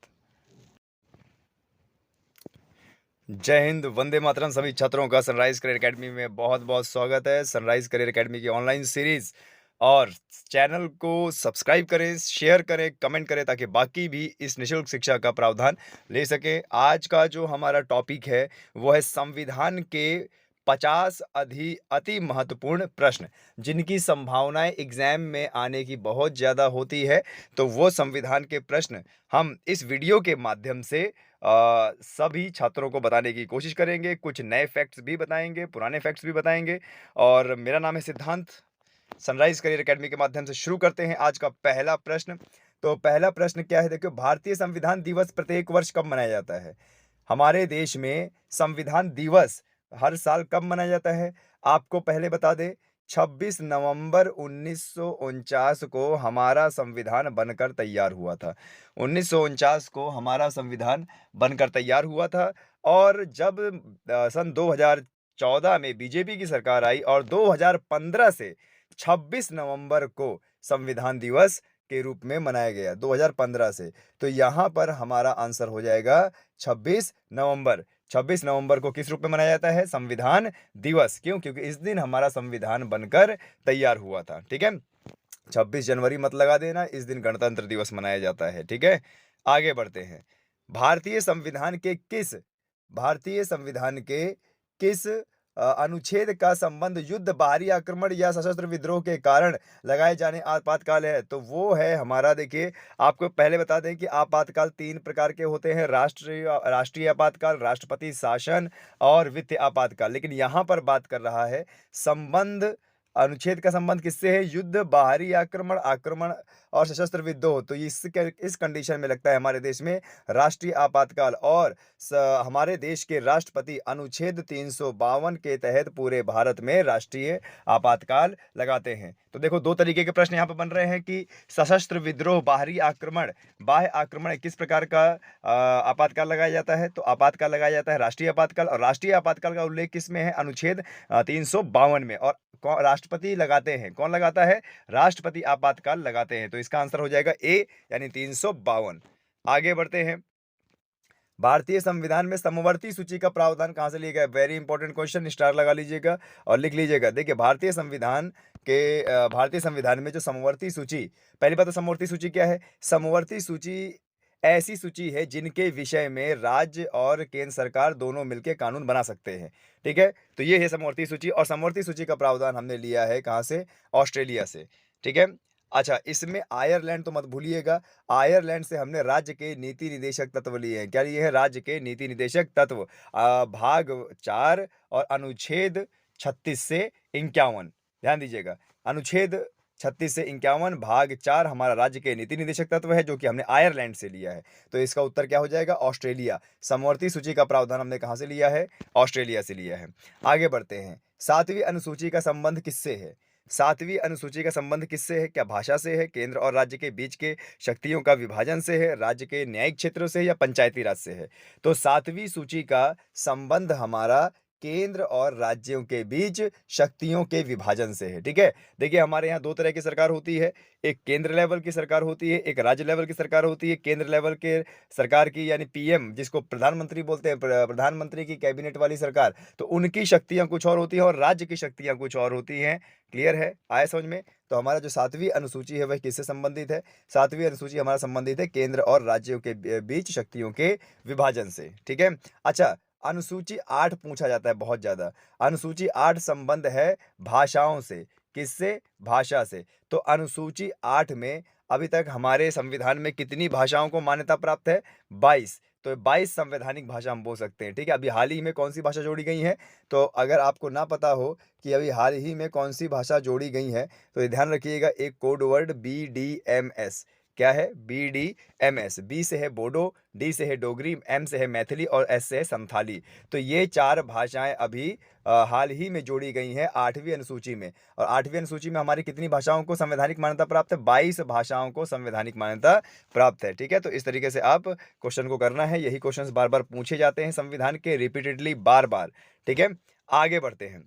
जय हिंद, वंदे मातरम। सभी छात्रों का सनराइज करियर एकेडमी में बहुत बहुत स्वागत है। सनराइज करियर एकेडमी की ऑनलाइन सीरीज, और चैनल को सब्सक्राइब करें, शेयर करें, कमेंट करें, ताकि बाकी भी इस निःशुल्क शिक्षा का प्रावधान ले सकें। आज का जो हमारा टॉपिक है वो है संविधान के 50 अति महत्वपूर्ण प्रश्न, जिनकी संभावनाएं एग्जाम में आने की बहुत ज़्यादा होती है। तो वो संविधान के प्रश्न हम इस वीडियो के माध्यम से सभी छात्रों को बताने की कोशिश करेंगे। कुछ नए फैक्ट्स भी बताएंगे, पुराने फैक्ट्स भी बताएंगे। और मेरा नाम है सिद्धांत। सनराइज करियर एकेडमी के माध्यम से शुरू करते हैं आज का पहला प्रश्न। तो पहला प्रश्न क्या है? देखो, भारतीय संविधान दिवस प्रत्येक वर्ष कब मनाया जाता है? हमारे देश में संविधान दिवस हर साल कब मनाया जाता है? आपको पहले बता दें, 26 नवंबर 1949 को हमारा संविधान बनकर तैयार हुआ था। 1949 को हमारा संविधान बनकर तैयार हुआ था। और जब सन 2014 में बीजेपी की सरकार आई और 2015 से 26 नवंबर को संविधान दिवस के रूप में मनाया गया, 2015 से। तो यहाँ पर हमारा आंसर हो जाएगा 26 नवंबर। 26 नवंबर को किस रूप में मनाया जाता है? संविधान दिवस। क्यों? क्योंकि इस दिन हमारा संविधान बनकर तैयार हुआ था। ठीक है, 26 जनवरी मत लगा देना, इस दिन गणतंत्र दिवस मनाया जाता है। ठीक है, आगे बढ़ते हैं। भारतीय संविधान के किस अनुच्छेद का संबंध युद्ध, बाहरी आक्रमण या सशस्त्र विद्रोह के कारण लगाए जाने आपातकाल है, तो वो है हमारा, देखिए आपको पहले बता दें कि आपातकाल 3 प्रकार के होते हैं, राष्ट्रीय आपातकाल, राष्ट्रपति शासन और वित्तीय आपातकाल। लेकिन यहाँ पर बात कर रहा है संबंध, अनुच्छेद का संबंध किससे है? युद्ध, बाहरी आक्रमण, आक्रमण और सशस्त्र विद्रोह। तो इस कंडीशन में लगता है हमारे देश में राष्ट्रीय आपातकाल। और हमारे देश के राष्ट्रपति अनुच्छेद 352 के तहत पूरे भारत में राष्ट्रीय आपातकाल लगाते हैं। तो देखो 2 तरीके के प्रश्न यहाँ पर बन रहे हैं कि सशस्त्र विद्रोह, बाहरी आक्रमण, बाह्य आक्रमण किस प्रकार का आपातकाल लगाया जाता है? तो आपातकाल लगाया जाता है राष्ट्रीय आपातकाल, और राष्ट्रीय आपातकाल का उल्लेख किसमें है? अनुच्छेद 352 में। और राष्ट्रपति लगाते हैं, कौन लगाता है? राष्ट्रपति आपातकाल लगाते हैं। तो इसका आंसर हो जाएगा ए, यानी 352। आगे बढ़ते हैं। भारतीय संविधान में समवर्ती सूची का प्रावधान कहां से लिया गया? वेरी इंपॉर्टेंट क्वेश्चन, स्टार लगा लीजिएगा और लिख लीजिएगा। देखिए भारतीय संविधान में जो समवर्ती सूची, पहली बात तो समवर्ती सूची क्या है? समवर्ती सूची ऐसी सूची है जिनके विषय में राज्य और केंद्र सरकार दोनों मिलकर कानून बना सकते हैं। ठीक है, तो ये है समवर्ती सूची, और समवर्ती सूची का प्रावधान हमने लिया है कहां से? ऑस्ट्रेलिया से। ठीक है, अच्छा इसमें आयरलैंड तो मत भूलिएगा, आयरलैंड से हमने राज्य के नीति निदेशक तत्व लिए हैं। क्या लिए हैं? राज्य के नीति निदेशक तत्व, भाग 4 और अनुच्छेद 36 से 51। ध्यान दीजिएगा, अनुच्छेद 36 से 51 भाग 4 हमारा राज्य के नीति निदेशक तत्व है, जो कि हमने आयरलैंड से लिया है। तो इसका उत्तर क्या हो जाएगा? ऑस्ट्रेलिया। समवर्ती सूची का प्रावधान हमने कहां से लिया है? ऑस्ट्रेलिया से लिया है। आगे बढ़ते हैं। 7वीं अनुसूची का संबंध किससे है? 7वीं अनुसूची का संबंध किससे है? क्या भाषा से है, केंद्र और राज्य के बीच के शक्तियों का विभाजन से है, राज्य के न्यायिक क्षेत्रों से, या पंचायती राज से है? तो 7वीं सूची का संबंध हमारा केंद्र और राज्यों के बीच शक्तियों के विभाजन से है। ठीक है, देखिए हमारे यहाँ 2 तरह की सरकार होती है, एक केंद्र लेवल की सरकार होती है, एक राज्य लेवल की सरकार होती है। केंद्र लेवल के सरकार की यानी पीएम, जिसको प्रधानमंत्री बोलते हैं, प्रधानमंत्री की कैबिनेट वाली सरकार, तो उनकी शक्तियां कुछ और होती हैं और राज्य की शक्तियां कुछ और होती हैं। क्लियर है? आया समझ में? तो हमारा जो 7वीं अनुसूची है वह किससे संबंधित है? 7वीं अनुसूची हमारा संबंधित है केंद्र और राज्यों के बीच शक्तियों के विभाजन से। ठीक है, अच्छा अनुसूची 8 पूछा जाता है बहुत ज्यादा। अनुसूची 8 संबंध है भाषाओं से। किससे? भाषा से। तो अनुसूची 8 में अभी तक हमारे संविधान में कितनी भाषाओं को मान्यता प्राप्त है? 22। तो 22 संवैधानिक भाषा हम बोल सकते हैं। ठीक है, अभी हाल ही में कौन सी भाषा जोड़ी गई है? तो अगर आपको ना पता हो कि अभी हाल ही में कौन सी भाषा जोड़ी गई है, तो ये ध्यान रखिएगा, एक कोड वर्ड BDMS। क्या है? BDMS। बी से है बोडो, डी से है डोगरी, एम से है मैथिली और एस से है संथाली। तो ये 4 भाषाएं अभी हाल ही में जोड़ी गई हैं 8वीं अनुसूची में। और 8वीं अनुसूची में हमारी कितनी भाषाओं को संवैधानिक मान्यता प्राप्त है? 22 भाषाओं को संवैधानिक मान्यता प्राप्त है। ठीक है, तो इस तरीके से आप क्वेश्चन को करना है। यही क्वेश्चन बार बार पूछे जाते हैं संविधान के, रिपीटेडली, बार बार। ठीक है, आगे बढ़ते हैं।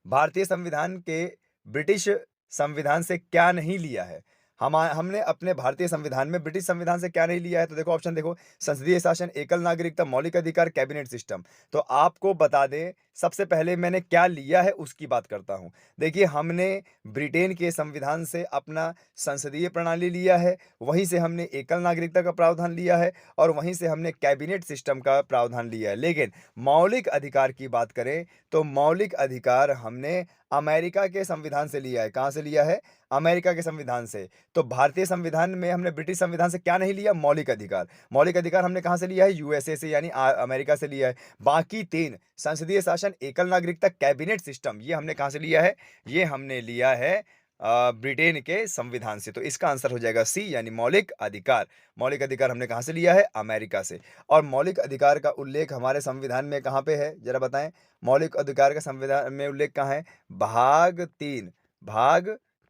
भारतीय संविधान के ब्रिटिश संविधान से क्या नहीं लिया है? हमने अपने भारतीय संविधान में ब्रिटिश संविधान से क्या नहीं लिया है? तो देखो ऑप्शन देखो, संसदीय शासन, एकल नागरिकता, मौलिक अधिकार, कैबिनेट सिस्टम। तो आपको बता दें, सबसे पहले मैंने क्या लिया है उसकी बात करता हूं। देखिए हमने ब्रिटेन के संविधान से अपना संसदीय प्रणाली लिया है, वहीं से हमने एकल नागरिकता का प्रावधान लिया है, और वहीं से हमने कैबिनेट सिस्टम का प्रावधान लिया है। लेकिन मौलिक अधिकार की बात करें तो मौलिक अधिकार हमने अमेरिका के संविधान से लिया है। कहां से लिया है? अमेरिका के संविधान से। तो भारतीय संविधान में हमने ब्रिटिश संविधान से क्या नहीं लिया? मौलिक अधिकार। मौलिक अधिकार हमने कहां से लिया है? यूएसए से, यानी अमेरिका से लिया है। बाकी 3, संसदीय शासन, एकल नागरिकता, कैबिनेट सिस्टम, ये हमने कहां से लिया है? ये हमने लिया है ब्रिटेन के संविधान से। तो इसका आंसर हो जाएगा सी, यानी मौलिक अधिकार। मौलिक अधिकार हमने कहां से लिया है? अमेरिका से। और मौलिक अधिकार का उल्लेख हमारे संविधान में कहां पे है? जरा बताएं, मौलिक अधिकार का संविधान में उल्लेख कहां है? भाग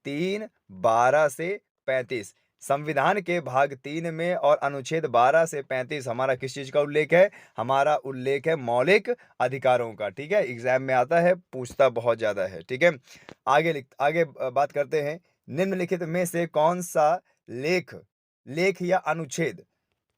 3 12 से 35। संविधान के भाग 3 में और अनुच्छेद 12 से 35 हमारा किस चीज का उल्लेख है? हमारा उल्लेख है मौलिक अधिकारों का। ठीक है, एग्जाम में आता है, पूछता बहुत ज्यादा है। ठीक है, आगे बात करते हैं। निम्नलिखित में से कौन सा लेख या अनुच्छेद,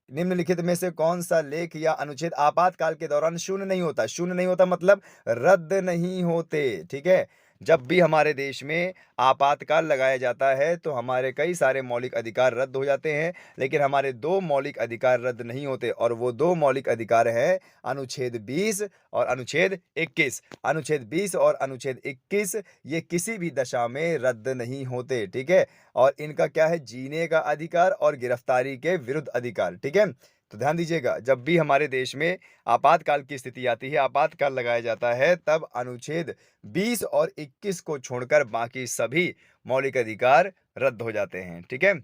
निम्नलिखित में से कौन सा लेख या अनुच्छेद आपातकाल के दौरान शून्य नहीं होता? शून्य नहीं होता मतलब रद्द नहीं होते। ठीक है, जब भी हमारे देश में आपातकाल लगाया जाता है तो हमारे कई सारे मौलिक अधिकार रद्द हो जाते हैं, लेकिन हमारे 2 मौलिक अधिकार रद्द नहीं होते, और वो 2 मौलिक अधिकार हैं अनुच्छेद 20 और अनुच्छेद 21। अनुच्छेद 20 और अनुच्छेद 21 ये किसी भी दशा में रद्द नहीं होते, ठीक है? और इनका क्या है? जीने का अधिकार और गिरफ्तारी के विरुद्ध अधिकार, ठीक है? तो ध्यान दीजिएगा, जब भी हमारे देश में आपातकाल की स्थिति आती है, आपातकाल लगाया जाता है, तब अनुच्छेद 20 और 21 को छोड़कर बाकी सभी मौलिक अधिकार रद्द हो जाते हैं, ठीक है?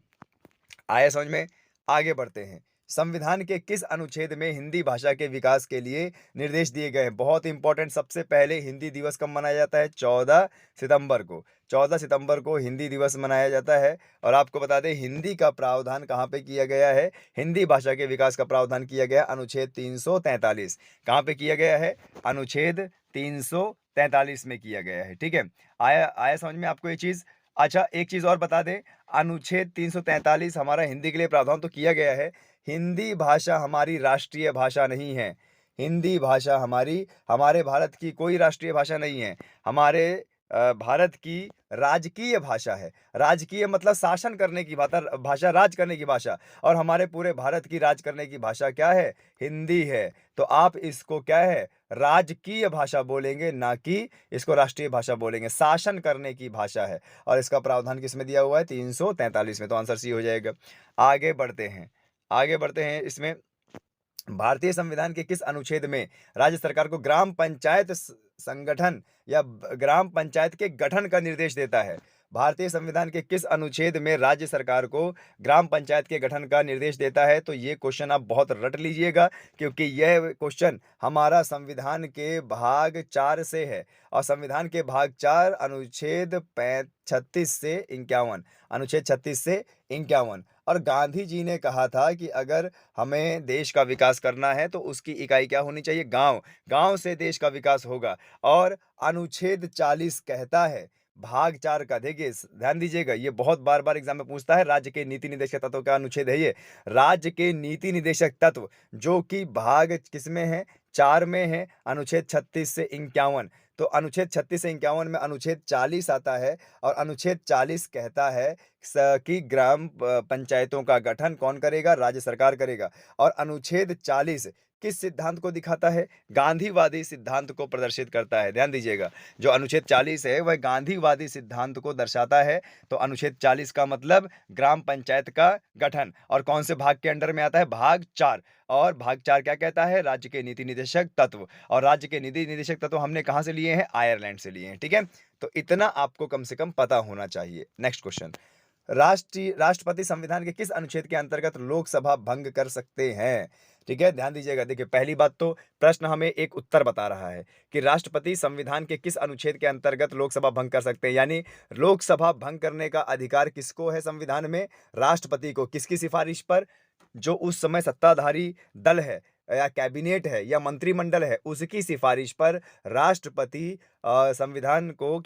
आया समझ में? आगे बढ़ते हैं। संविधान के किस अनुच्छेद में हिंदी भाषा के विकास के लिए निर्देश दिए गए हैं? बहुत इंपॉर्टेंट, सबसे पहले हिंदी दिवस कब मनाया जाता है? 14 सितंबर को। 14 सितंबर को हिंदी दिवस मनाया जाता है। और आपको बता दें, हिंदी का प्रावधान कहाँ पे किया गया है? हिंदी भाषा के विकास का प्रावधान किया गया अनुच्छेद 343। कहाँ पे किया गया है? अनुच्छेद 343 में किया गया है, ठीक है? आया आया समझ में आपको ये चीज़? अच्छा, एक चीज़ और बता दें, अनुच्छेद 343 हमारा हिंदी के लिए प्रावधान तो किया गया है। हिंदी भाषा हमारी राष्ट्रीय भाषा नहीं है। हिंदी भाषा हमारे भारत की कोई राष्ट्रीय भाषा नहीं है। हमारे भारत की राजकीय भाषा है। राजकीय मतलब शासन करने की भाषा, राज करने की भाषा। और हमारे पूरे भारत की राज करने की भाषा क्या है? हिंदी है। तो आप इसको क्या है? राजकीय भाषा बोलेंगे, ना कि इसको राष्ट्रीय भाषा बोलेंगे। शासन करने की भाषा है। और इसका प्रावधान किसमें दिया हुआ है? 343 में। तो आंसर सी हो जाएगा। आगे बढ़ते हैं। इसमें भारतीय संविधान के किस अनुच्छेद में राज्य सरकार को ग्राम पंचायत संगठन या ग्राम पंचायत के गठन का निर्देश देता है? भारतीय संविधान के किस अनुच्छेद में राज्य सरकार को ग्राम पंचायत के गठन का निर्देश देता है? तो ये क्वेश्चन आप बहुत रट लीजिएगा, क्योंकि यह क्वेश्चन हमारा संविधान के भाग 4 से है। और संविधान के भाग 4 अनुच्छेद 36 से 51, अनुच्छेद 36 से 51। और गांधी जी ने कहा था कि अगर हमें देश का विकास करना है तो उसकी इकाई क्या होनी चाहिए? गांव। गांव से देश का विकास होगा। और अनुच्छेद 40 कहता है, भाग 4 का, देखिए ध्यान दीजिएगा, ये बहुत बार बार एग्जाम में पूछता है। राज्य के नीति निदेशक तत्व का अनुच्छेद है ये। राज्य के नीति निदेशक तत्व, जो कि भाग किसमें है? 4 में है, अनुच्छेद 36 से 51। तो अनुच्छेद 36 से 51 में अनुच्छेद 40 आता है। और अनुच्छेद 40 कहता है कि ग्राम पंचायतों का गठन कौन करेगा? राज्य सरकार करेगा। और अनुच्छेद 40 किस सिद्धांत को दिखाता है? गांधीवादी सिद्धांत को प्रदर्शित करता है। ध्यान दीजिएगा, जो अनुच्छेद 40 है वह गांधीवादी सिद्धांत को दर्शाता है। तो अनुच्छेद 40 का मतलब ग्राम पंचायत का गठन। और कौन से भाग के अंडर में आता है? भाग 4। और भाग 4 क्या कहता है? राज्य के नीति निदेशक तत्व। और राज्य के नीति निदेशक तत्व हमने कहां से लिए हैं? आयरलैंड से लिए हैं, ठीक है? तो इतना आपको कम से कम पता होना चाहिए। नेक्स्ट क्वेश्चन, राष्ट्रपति संविधान के किस अनुच्छेद के अंतर्गत लोकसभा भंग कर सकते हैं? ठीक है, ध्यान दीजिएगा। देखिए, पहली बात तो प्रश्न हमें एक उत्तर बता रहा है कि राष्ट्रपति संविधान के किस अनुच्छेद के अंतर्गत लोकसभा भंग कर सकते हैं। यानी लोकसभा भंग करने का अधिकार किसको है संविधान में? राष्ट्रपति को। किसकी सिफारिश पर? जो उस समय सत्ताधारी दल है या कैबिनेट है या मंत्रिमंडल है, उसकी सिफारिश पर राष्ट्रपति संविधान को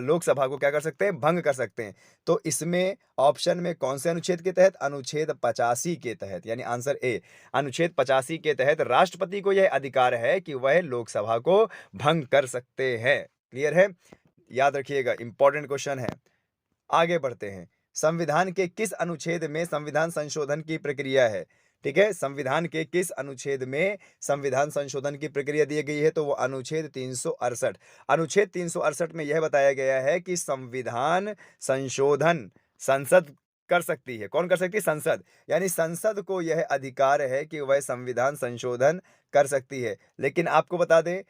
लोकसभा को क्या कर सकते हैं? भंग कर सकते हैं। तो इसमें ऑप्शन में कौन से अनुच्छेद के तहत? अनुच्छेद 85 के तहत, यानी आंसर ए। अनुच्छेद 85 के तहत राष्ट्रपति को यह अधिकार है कि वह लोकसभा को भंग कर सकते हैं। क्लियर है? याद रखिएगा, इंपॉर्टेंट क्वेश्चन है। आगे बढ़ते हैं। संविधान के किस अनुच्छेद में संविधान संशोधन की प्रक्रिया है? ठीक है, संविधान के किस अनुच्छेद में संविधान संशोधन की प्रक्रिया दी गई है? तो वो अनुच्छेद 368। अनुच्छेद 368 में यह बताया गया है कि संविधान संशोधन संसद कर सकती है। कौन कर सकती है? संसद। यानी संसद को यह अधिकार है कि वह संविधान संशोधन कर सकती है। लेकिन आपको बता दें,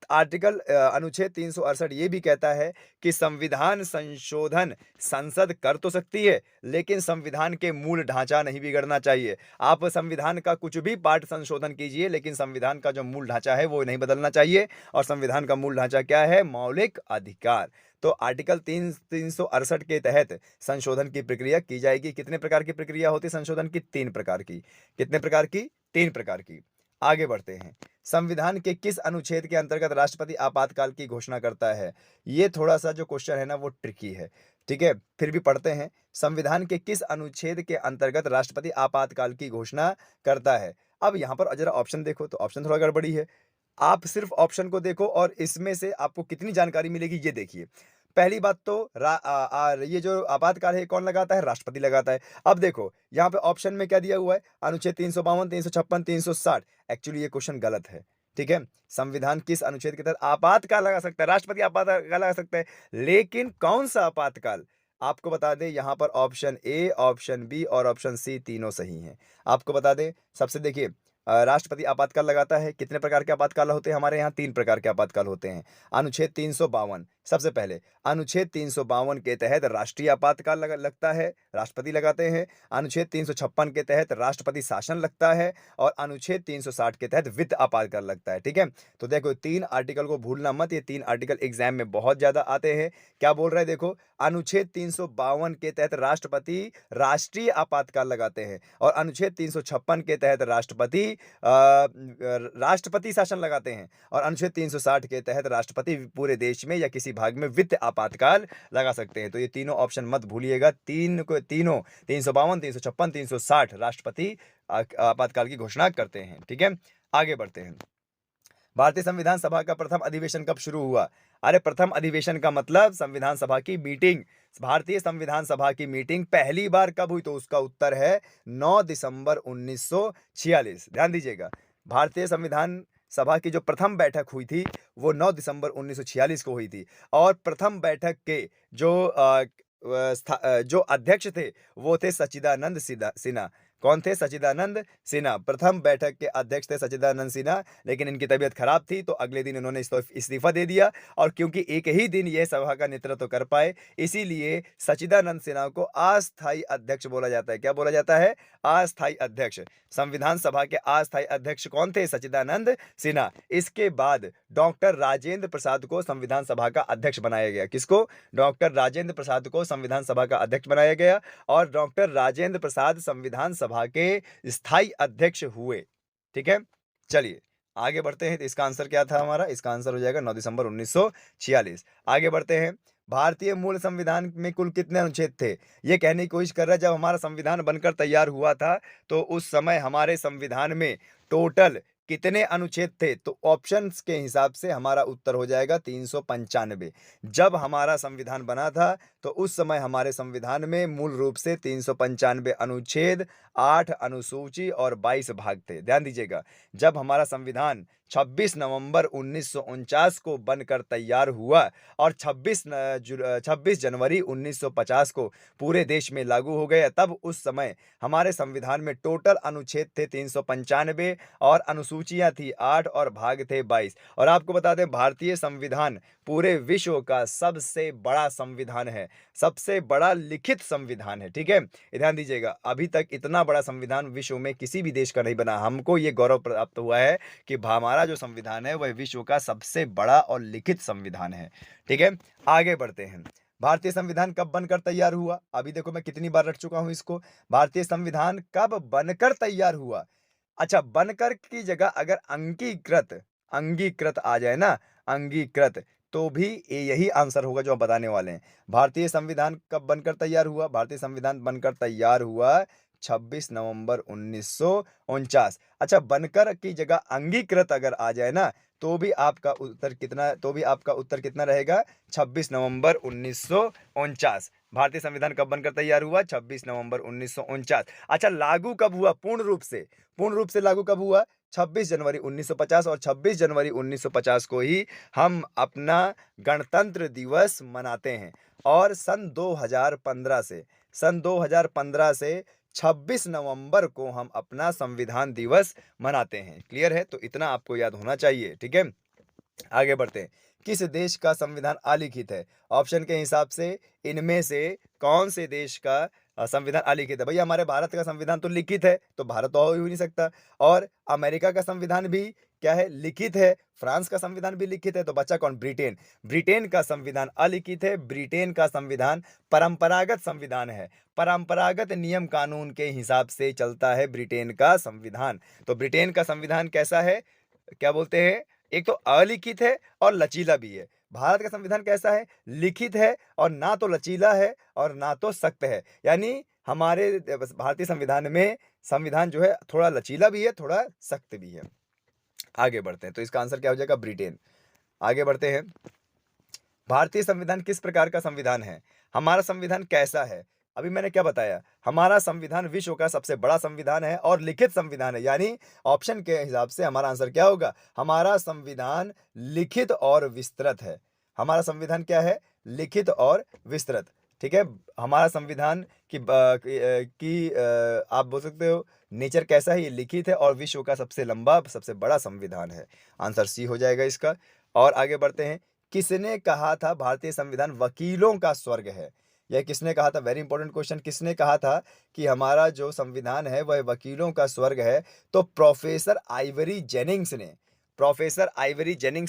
अनुच्छेद 368 ये भी कहता है कि संविधान संशोधन संसद कर तो सकती है, लेकिन संविधान के मूल ढांचा नहीं बिगड़ना चाहिए। आप संविधान का कुछ भी पार्ट संशोधन कीजिए, लेकिन संविधान का जो मूल ढांचा है वो नहीं बदलना चाहिए। और संविधान का मूल ढांचा क्या है? मौलिक अधिकार। तो आर्टिकल 368 के तहत संशोधन की प्रक्रिया की जाएगी। कितने प्रकार की प्रक्रिया होती है संशोधन की? 3 प्रकार की। कितने प्रकार की? 3 प्रकार की। आगे बढ़ते हैं। संविधान के किस अनुच्छेद के अंतर्गत राष्ट्रपति आपातकाल की घोषणा करता है? ये थोड़ा सा जो क्वेश्चन है ना, वो ट्रिकी है। ठीक है, फिर भी पढ़ते हैं। संविधान के किस अनुच्छेद के अंतर्गत राष्ट्रपति आपातकाल की घोषणा करता है? अब यहां पर जरा ऑप्शन देखो, तो ऑप्शन थोड़ा गड़बड़ी है। आप सिर्फ ऑप्शन को देखो और इसमें से आपको कितनी जानकारी मिलेगी ये देखिए। पहली बात तो ये जो आपातकाल है कौन लगाता है? राष्ट्रपति लगाता है। अब देखो यहाँ पे ऑप्शन में क्या दिया हुआ है? अनुच्छेद 352, 356, 360। एक्चुअली ये क्वेश्चन गलत है, ठीक है। संविधान किस अनुच्छेद के तहत आपातकाल लगा सकता है? राष्ट्रपति आपातकाल लगा सकता है, लेकिन कौन सा आपातकाल? आपको बता दें यहाँ पर ऑप्शन ए, ऑप्शन बी और ऑप्शन सी तीनों सही हैं। आपको बता दें, सबसे देखिए, राष्ट्रपति आपातकाल लगाता है। कितने प्रकार के आपातकाल होते हैं हमारे यहाँ? 3 प्रकार के आपातकाल होते हैं। अनुच्छेद 352, सबसे पहले अनुच्छेद 352 के तहत राष्ट्रीय आपातकाल लगता है, राष्ट्रपति लगाते हैं। अनुच्छेद 356 के तहत राष्ट्रपति शासन लगता है और अनुच्छेद 360 के तहत वित्त आपातकाल लगता है, ठीक है। तो देखो 3 आर्टिकल को भूलना मत, ये 3 आर्टिकल एग्जाम में बहुत ज्यादा आते हैं। क्या बोल रहे हैं? देखो, अनुच्छेद 352 के तहत राष्ट्रपति राष्ट्रीय आपातकाल लगाते हैं और अनुच्छेद 356 के तहत राष्ट्रपति शासन लगाते हैं और अनुच्छेद 360 के तहत राष्ट्रपति पूरे देश में या किसी भाग में वित्त आपातकाल लगा सकते हैं। तो ये तीनों ऑप्शन मत भूलिएगा, तीनों 352, 356, 360 राष्ट्रपति आपातकाल की घोषणा करते हैं, ठीक है। आगे बढ़ते हैं। भारतीय संविधान सभा का प्रथम अधिवेशन कब शुरू हुआ? अरे प्रथम अधिवेशन का मतलब संविधान सभा की मीटिंग। भारतीय संविधान सभा की मीटिंग पहली बार कब हुई? तो उसका उत्तर है 9 दिसंबर 1946। ध्यान दीजिएगा, भारतीय संविधान सभा की जो प्रथम बैठक हुई थी वो 9 दिसंबर 1946 को हुई थी और प्रथम बैठक के जो अध्यक्ष थे वो थे सच्चिदानंद सिन्हा। कौन थे? सच्चिदानंद सिन्हा। प्रथम बैठक के अध्यक्ष थे सच्चिदानंद सिन्हा, लेकिन इनकी तबीयत खराब थी तो अगले दिन इन्होंने इस्तीफा दे दिया और क्योंकि एक ही दिन यह सभा का नेतृत्व कर पाए, इसीलिए सच्चिदानंद सिन्हा को अस्थायी अध्यक्ष बोला जाता है। क्या बोला जाता है? अस्थायी अध्यक्ष। संविधान सभा के अस्थायी अध्यक्ष कौन थे? सच्चिदानंद सिन्हा। इसके बाद डॉक्टर राजेंद्र प्रसाद को संविधान सभा का अध्यक्ष बनाया गया। किसको? डॉक्टर राजेंद्र प्रसाद को संविधान सभा का अध्यक्ष बनाया गया और डॉक्टर राजेंद्र प्रसाद संविधान सभा के स्थायी अध्यक्ष हुए, ठीक है। चलिए आगे बढ़ते हैं। तो इसका आंसर क्या था हमारा? इसका आंसर हो जाएगा 9 दिसंबर 1946। आगे बढ़ते हैं। भारतीय मूल संविधान में कुल कितने अनुच्छेद थे? ये कहने की कोशिश कर रहा है जब हमारा संविधान बनकर तैयार हुआ था तो उस समय हमारे संविधान में टोटल कितने अनुच्छेद थे? तो ऑप्शंस के हिसाब से हमारा उत्तर हो जाएगा 395। जब हमारा संविधान बना था तो उस समय हमारे संविधान में मूल रूप से 395 अनुच्छेद, 8 अनुसूची और 22 भाग थे। ध्यान दीजिएगा, जब हमारा संविधान 26 नवंबर 1949 को बनकर तैयार हुआ और 26 जनवरी 1950 को पूरे देश में लागू हो गया, तब उस समय हमारे संविधान में टोटल अनुच्छेद थे 395 और अनुसूचियां थी 8 और भाग थे 22। और आपको बता दें, भारतीय संविधान पूरे विश्व का सबसे बड़ा संविधान है, सबसे बड़ा लिखित संविधान है, ठीक है। ध्यान दीजिएगा, अभी तक इतना बड़ा संविधान विश्व में किसी भी देश का नहीं बना। हमको ये गौरव प्राप्त हुआ है कि हमारा जो संविधान है वह विश्व का सबसे बड़ा और लिखित संविधान है, ठीक है। आगे बढ़ते हैं। भारतीय संविधान कब बनकर तैयार हुआ? अभी देखो मैं कितनी बार रट चुका हूं इसको। भारतीय संविधान कब बनकर तैयार हुआ? अच्छा, बनकर की जगह अगर अंगीकृत आ जाए ना, अंगीकृत, तो भी यही आंसर होगा जो हम बताने वाले हैं। भारतीय संविधान कब बनकर तैयार हुआ? भारतीय संविधान बनकर तैयार हुआ 26 नवंबर 1949। अच्छा, बनकर की जगह अंगीकृत अगर आ जाए ना तो भी आपका उत्तर कितना रहेगा? 26 नवंबर 1949। भारतीय संविधान कब बनकर तैयार हुआ? 26 नवंबर 1949। अच्छा, लागू कब हुआ पूर्ण रूप से लागू कब हुआ? 26 जनवरी 1950। और 26 जनवरी 1950 को ही हम अपना गणतंत्र दिवस मनाते हैं। और सन 2015 से 26 नवंबर को हम अपना संविधान दिवस मनाते हैं। क्लियर है? तो इतना आपको याद होना चाहिए, ठीक है। आगे बढ़ते हैं। किस देश का संविधान अलिखित है? ऑप्शन के हिसाब से इनमें से कौन से देश का संविधान अलिखित है? भैया हमारे भारत का संविधान तो लिखित है, तो भारत तो हो ही नहीं सकता। और अमेरिका का संविधान भी क्या है? लिखित है। फ्रांस का संविधान भी लिखित है, तो बचा कौन? ब्रिटेन का संविधान अलिखित है। ब्रिटेन का संविधान परंपरागत संविधान है, परंपरागत नियम कानून के हिसाब से चलता है ब्रिटेन का संविधान। तो ब्रिटेन का संविधान कैसा है? क्या बोलते हैं? एक तो अलिखित है और लचीला भी है। भारत का संविधान कैसा है? लिखित है और ना तो लचीला है और ना तो सख्त है। यानी हमारे भारतीय संविधान में संविधान जो है थोड़ा लचीला भी है, थोड़ा सख्त भी है। आगे बढ़ते हैं। तो इसका आंसर क्या हो जाएगा? ब्रिटेन। आगे बढ़ते हैं। भारतीय संविधान किस प्रकार का संविधान है? हमारा संविधान कैसा है? अभी मैंने क्या बताया? हमारा संविधान विश्व का सबसे बड़ा संविधान है और लिखित संविधान है, यानी ऑप्शन के हिसाब से हमारा आंसर क्या होगा? हमारा संविधान लिखित और विस्तृत है। हमारा संविधान क्या है? लिखित और विस्तृत, ठीक है? हमारा संविधान आप बोल सकते हो नेचर कैसा है? ये लिखित है और विश्व का सबसे लंबा, सबसे बड़ा संविधान है। आंसर सी हो जाएगा इसका। और आगे बढ़ते हैं। किसने कहा था भारतीय संविधान वकीलों का स्वर्ग है? यह किसने कहा था? Very important question. किसने कहा था कि हमारा जो संविधान है वह वकीलों का स्वर्ग है? तो प्रोफेसर आइवरी जेनिंग्स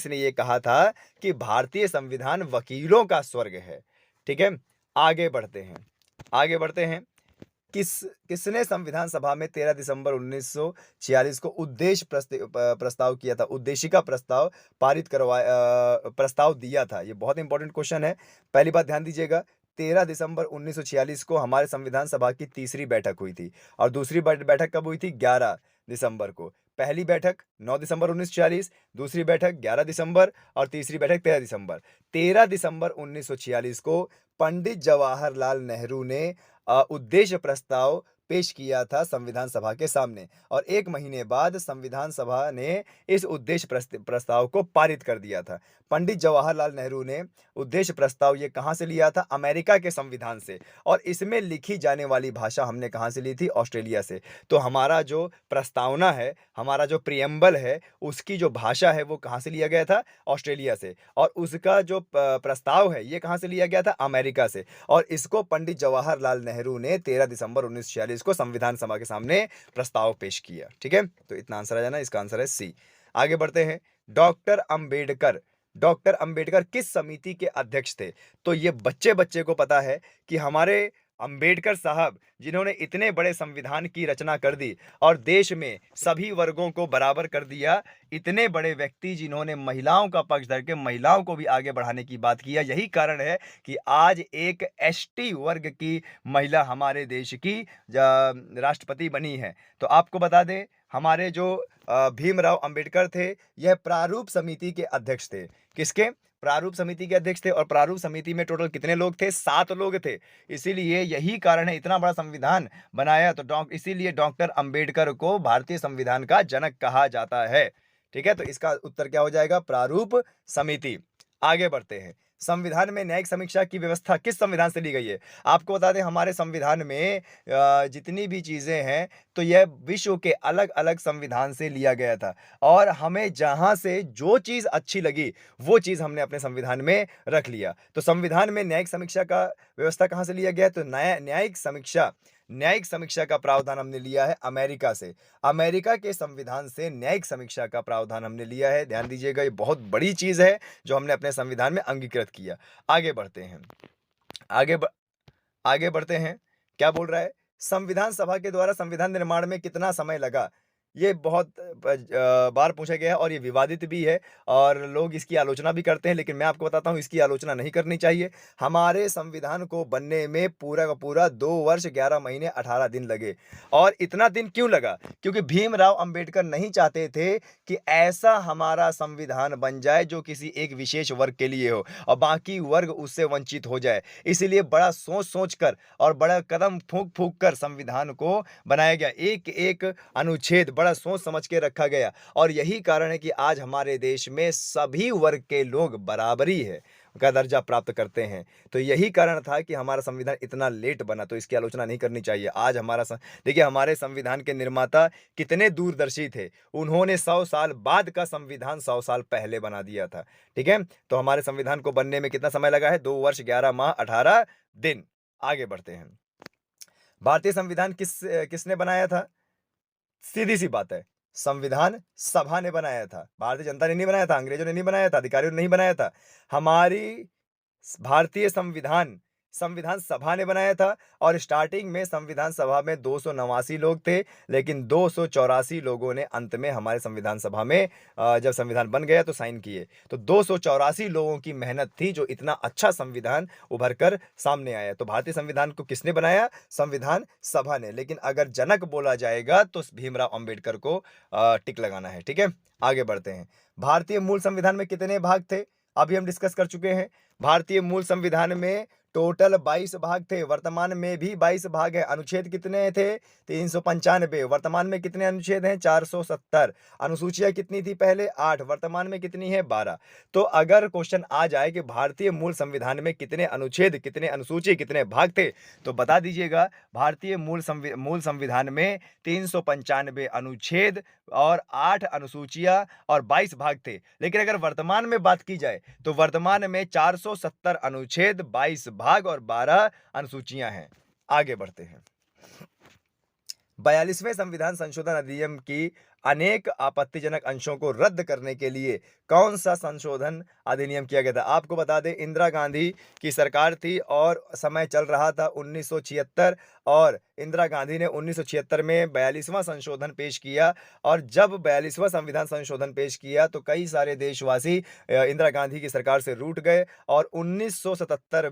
ने यह कहा था कि भारतीय संविधान वकीलों का स्वर्ग है, ठीक है? आगे बढ़ते हैं। किसने संविधान सभा में 13 दिसंबर 1946 को प्रस्ताव किया था? उद्देशिका प्रस्ताव प्रस्ताव दिया था। ये बहुत इंपॉर्टेंट क्वेश्चन है। पहली बात ध्यान दीजिएगा, 13 दिसंबर 1946 को हमारे संविधान सभा की तीसरी बैठक हुई थी और दूसरी बैठक कब हुई थी? 11 दिसंबर को। पहली बैठक 9 दिसंबर 1946, दूसरी बैठक 11 दिसंबर और तीसरी बैठक 13 दिसंबर। 13 दिसंबर 1946 को पंडित जवाहरलाल नेहरू ने उद्देश्य प्रस्ताव पेश किया था संविधान सभा के सामने और 1 महीने बाद संविधान सभा ने इस उद्देश्य प्रस्ताव को पारित कर दिया था। पंडित जवाहरलाल नेहरू ने उद्देश्य प्रस्ताव ये कहाँ से लिया था? अमेरिका के संविधान से। और इसमें लिखी जाने वाली भाषा हमने कहाँ से ली थी? ऑस्ट्रेलिया से। तो हमारा जो प्रस्तावना है, हमारा जो प्रियम्बल है, उसकी जो भाषा है वो कहाँ से लिया गया था? ऑस्ट्रेलिया से। और उसका जो प्रस्ताव है ये कहाँ से लिया गया था? अमेरिका से। और इसको पंडित जवाहरलाल नेहरू ने 13 दिसंबर 1946 को संविधान सभा के सामने प्रस्ताव पेश किया, ठीक है? तो इतना आंसर आ जाना, इसका आंसर है सी। आगे बढ़ते हैं। डॉक्टर अंबेडकर किस समिति के अध्यक्ष थे? तो ये बच्चे को पता है कि हमारे अंबेडकर साहब, जिन्होंने इतने बड़े संविधान की रचना कर दी और देश में सभी वर्गों को बराबर कर दिया, इतने बड़े व्यक्ति जिन्होंने महिलाओं का पक्ष धर के महिलाओं को भी आगे बढ़ाने की बात किया, यही कारण है कि आज एक एसटी वर्ग की महिला हमारे देश की राष्ट्रपति बनी है। तो आपको बता दें, हमारे जो भीमराव अंबेडकर थे, यह प्रारूप समिति के अध्यक्ष थे। किसके? प्रारूप समिति के अध्यक्ष थे। और प्रारूप समिति में टोटल कितने लोग थे? 7 लोग थे। इसीलिए यही कारण है, इतना बड़ा संविधान बनाया तो इसीलिए डॉक्टर अंबेडकर को भारतीय संविधान का जनक कहा जाता है, ठीक है? तो इसका उत्तर क्या हो जाएगा? प्रारूप समिति। आगे बढ़ते हैं। संविधान में न्यायिक समीक्षा की व्यवस्था किस संविधान से ली गई है? आपको बता दें, हमारे संविधान में जितनी भी चीजें हैं तो यह विश्व के अलग अलग संविधान से लिया गया था और हमें जहां से जो चीज अच्छी लगी वो चीज हमने अपने संविधान में रख लिया। तो संविधान में न्यायिक समीक्षा का व्यवस्था कहां से लिया गया है? तो न्यायिक समीक्षा का प्रावधान हमने लिया है अमेरिका से। अमेरिका के संविधान से न्यायिक समीक्षा का प्रावधान हमने लिया है। ध्यान दीजिएगा, ये बहुत बड़ी चीज है जो हमने अपने संविधान में अंगीकृत किया। आगे बढ़ते हैं। आगे बढ़ते हैं। क्या बोल रहा है? संविधान सभा के द्वारा संविधान निर्माण में कितना समय लगा? ये बहुत बार पूछा गया है और ये विवादित भी है और लोग इसकी आलोचना भी करते हैं, लेकिन मैं आपको बताता हूँ इसकी आलोचना नहीं करनी चाहिए। हमारे संविधान को बनने में पूरा का पूरा 2 वर्ष 11 महीने 18 दिन लगे। और इतना दिन क्यों लगा? क्योंकि भीमराव अंबेडकर नहीं चाहते थे कि ऐसा हमारा संविधान बन जाए जो किसी एक विशेष वर्ग के लिए हो और बाकी वर्ग उससे वंचित हो जाए। इसीलिए बड़ा सोच कर और बड़ा कदम फूंक कर संविधान को बनाया गया। एक एक अनुच्छेद बड़ा सोच समझ के रखा गया और यही कारण है कि आज हमारे देश में सभी वर्ग के लोग बराबरी है का दर्जा प्राप्त करते हैं। तो यही कारण था कि हमारा संविधान इतना लेट बना, तो इसकी आलोचना नहीं करनी चाहिए। आज देखिए, हमारे संविधान के निर्माता कितने दूरदर्शी थे। उन्होंने 100 साल बाद का संविधान 100 साल पहले बना दिया था, ठीक है? तो हमारे संविधान को बनने में कितना समय लगा है? 2 वर्ष 11 माह 18 दिन। आगे बढ़ते हैं। भारतीय संविधान किसने बनाया था? सीधी सी बात है, संविधान सभा ने बनाया था। भारतीय जनता ने नहीं बनाया था, अंग्रेजों ने नहीं बनाया था, अधिकारियों ने नहीं बनाया था। हमारी भारतीय संविधान सभा ने बनाया था। और स्टार्टिंग में संविधान सभा में 289 लोग थे, लेकिन 284 लोगों ने अंत में हमारे संविधान सभा में जब संविधान बन गया तो साइन किए। तो 284 लोगों की मेहनत थी जो इतना अच्छा संविधान उभर कर सामने आया। तो भारतीय संविधान को किसने बनाया? संविधान सभा ने। लेकिन अगर जनक बोला जाएगा तो भीमराव अंबेडकर को टिक लगाना है, ठीक है? आगे बढ़ते हैं। भारतीय मूल संविधान में कितने भाग थे? अभी हम डिस्कस कर चुके हैं। भारतीय मूल संविधान में टोटल 22 भाग थे, वर्तमान में भी 22 भाग है। अनुच्छेद कितने थे? 395। वर्तमान में कितने अनुच्छेद हैं? 470। अनुसूचियां कितनी थी पहले? 8। वर्तमान में कितनी है? 12। तो अगर क्वेश्चन आ जाए कि भारतीय मूल संविधान में कितने अनुच्छेद, कितने अनुसूची, कितने भाग थे, तो बता दीजिएगा। भारतीय मूल संविधान में 395 अनुच्छेद और 8 अनुसूचियां और 22 भाग थे। लेकिन अगर वर्तमान में बात की जाए तो वर्तमान में 470 अनुच्छेद, 22 भाग और 12 अनुसूचियां हैं। आगे बढ़ते हैं। 42वें संविधान संशोधन अधिनियम की अनेक आपत्तिजनक अंशों को रद्द करने के लिए कौन सा संशोधन अधिनियम किया गया था? आपको बता दें, इंदिरा गांधी की सरकार थी और समय चल रहा था 1976, और इंदिरा गांधी ने 1976 में 42वां संशोधन पेश किया। और जब 42वां संविधान संशोधन पेश किया तो कई सारे देशवासी इंदिरा गांधी की सरकार से रूठ गए, और 1977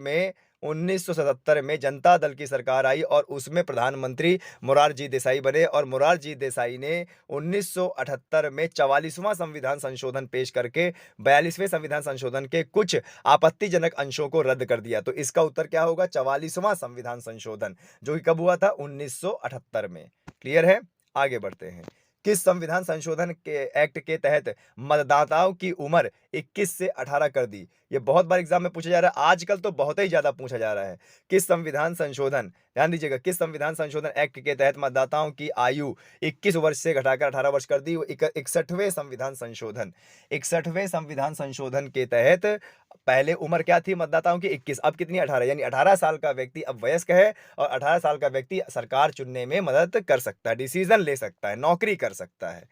में जनता दल की सरकार आई और उसमें प्रधानमंत्री मोरारजी देसाई बने, और मोरारजी देसाई ने 1978 में 44वां संविधान संशोधन पेश करके 42वें संविधान संशोधन के कुछ आपत्तिजनक अंशों को रद्द कर दिया। तो इसका उत्तर क्या होगा? 44वां संविधान संशोधन, जो कि कब हुआ था? 1978 में। क्लियर है? आगे बढ़ते हैं। किस संविधान संशोधन के एक्ट के तहत मतदाताओं की उम्र 21 से 18 कर दी? ये बहुत बार एग्जाम में पूछा जा रहा है, आजकल तो बहुत ही ज्यादा पूछा जा रहा है। किस संविधान संशोधन, ध्यान दीजिएगा, किस संविधान संशोधन एक्ट के तहत मतदाताओं की आयु 21 वर्ष से घटाकर 18 वर्ष कर दी? 61वें संविधान संशोधन। 61वें संविधान संशोधन के तहत पहले उम्र क्या थी मतदाताओं की? 21। अब कितनी? 18। यानी 18 साल का व्यक्ति अब वयस्क है, और 18 साल का व्यक्ति सरकार चुनने में मदद कर सकता है, डिसीजन ले सकता है, नौकरी कर सकता है।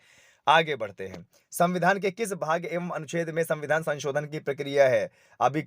आगे बढ़ते हैं। संविधान के किस भाग एवं अनुच्छेद में संविधान संशोधन की प्रक्रिया है? अभी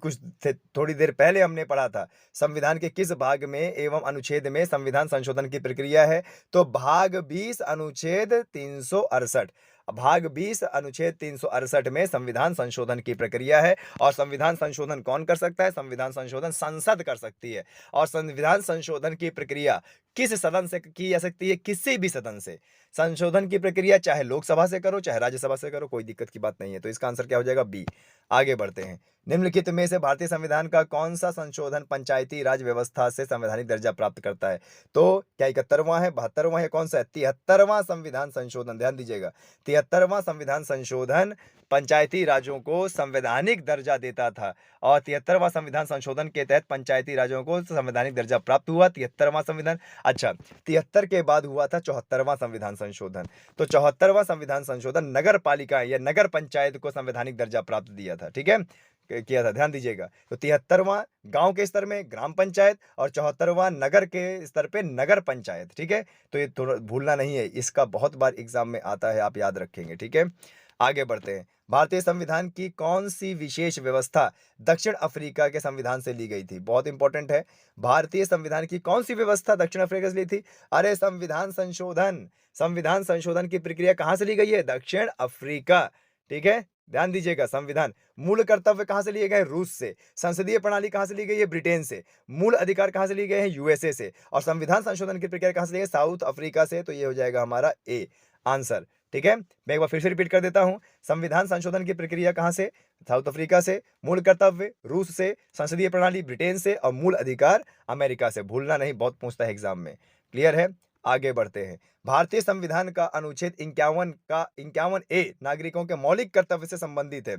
थोड़ी देर पहले हमने पढ़ा था। संविधान के किस भाग में एवं अनुच्छेद में संविधान संशोधन की प्रक्रिया है? तो भाग 20 अनुच्छेद 368। भाग 20 अनुच्छेद 368 में संविधान संशोधन की प्रक्रिया है। और संविधान संशोधन कौन कर सकता है? संविधान संशोधन संसद कर सकती है। और संविधान संशोधन की प्रक्रिया किस सदन से की जा सकती है? किसी भी सदन से। संशोधन की प्रक्रिया चाहे लोकसभा से करो, चाहे राज्यसभा से करो, कोई दिक्कत की बात नहीं है। तो इसका आंसर क्या हो जाएगा? बी। आगे बढ़ते हैं। निम्नलिखित में से भारतीय संविधान का कौन सा संशोधन पंचायती राज व्यवस्था से संवैधानिक दर्जा प्राप्त करता है? तो क्या 71वां है, 72वां है, कौन सा है? 73वां संविधान संशोधन। ध्यान दीजिएगा, 73वां संविधान संशोधन पंचायती राज्यों को संवैधानिक दर्जा देता था, और 73वां संविधान संशोधन के तहत पंचायती राज्यों को संवैधानिक दर्जा प्राप्त हुआ। 73वां संविधान, अच्छा, 73 के बाद हुआ था 74वां संविधान संशोधन। तो 74वां संविधान संशोधन नगर पालिका या नगर पंचायत को संवैधानिक दर्जा प्राप्त दिया था। ठीक है, किया था, ध्यान दीजिएगा। तो 73वां गांव के स्तर में ग्राम पंचायत, और 74वां नगर के स्तर पे नगर पंचायत। ठीक है, तो ये थोड़ा भूलना नहीं है, इसका बहुत बार एग्जाम में आता है, आप याद रखेंगे। ठीक है, आगे बढ़ते हैं। भारतीय संविधान की कौन सी विशेष व्यवस्था दक्षिण अफ्रीका के संविधान से ली गई थी? बहुत इंपॉर्टेंट है। भारतीय संविधान की कौन सी व्यवस्था दक्षिण अफ्रीका से ली थी? अरे संविधान संशोधन। संविधान संशोधन की प्रक्रिया कहां से ली गई है? दक्षिण अफ्रीका। ठीक है, ध्यान दीजिएगा। संविधान मूल कर्तव्य कहां से लिए गए? रूस से। संसदीय प्रणाली कहां से ली गई है? ब्रिटेन से। मूल अधिकार कहां से लिए गए हैं? यूएसए से। और संविधान संशोधन की प्रक्रिया कहां से ली गई? साउथ अफ्रीका से। तो ये हो जाएगा हमारा ए आंसर। ठीक है, मैं एक बार फिर से रिपीट कर देता हूं। संविधान संशोधन की प्रक्रिया कहां से? साउथ अफ्रीका से। मूल कर्तव्य रूस से। संसदीय प्रणाली ब्रिटेन से। और मूल अधिकार अमेरिका से। भूलना नहीं, बहुत पूछता है एग्जाम में। क्लियर है? आगे बढ़ते हैं। भारतीय संविधान का अनुच्छेद 51 ए नागरिकों के मौलिक कर्तव्य से संबंधित है,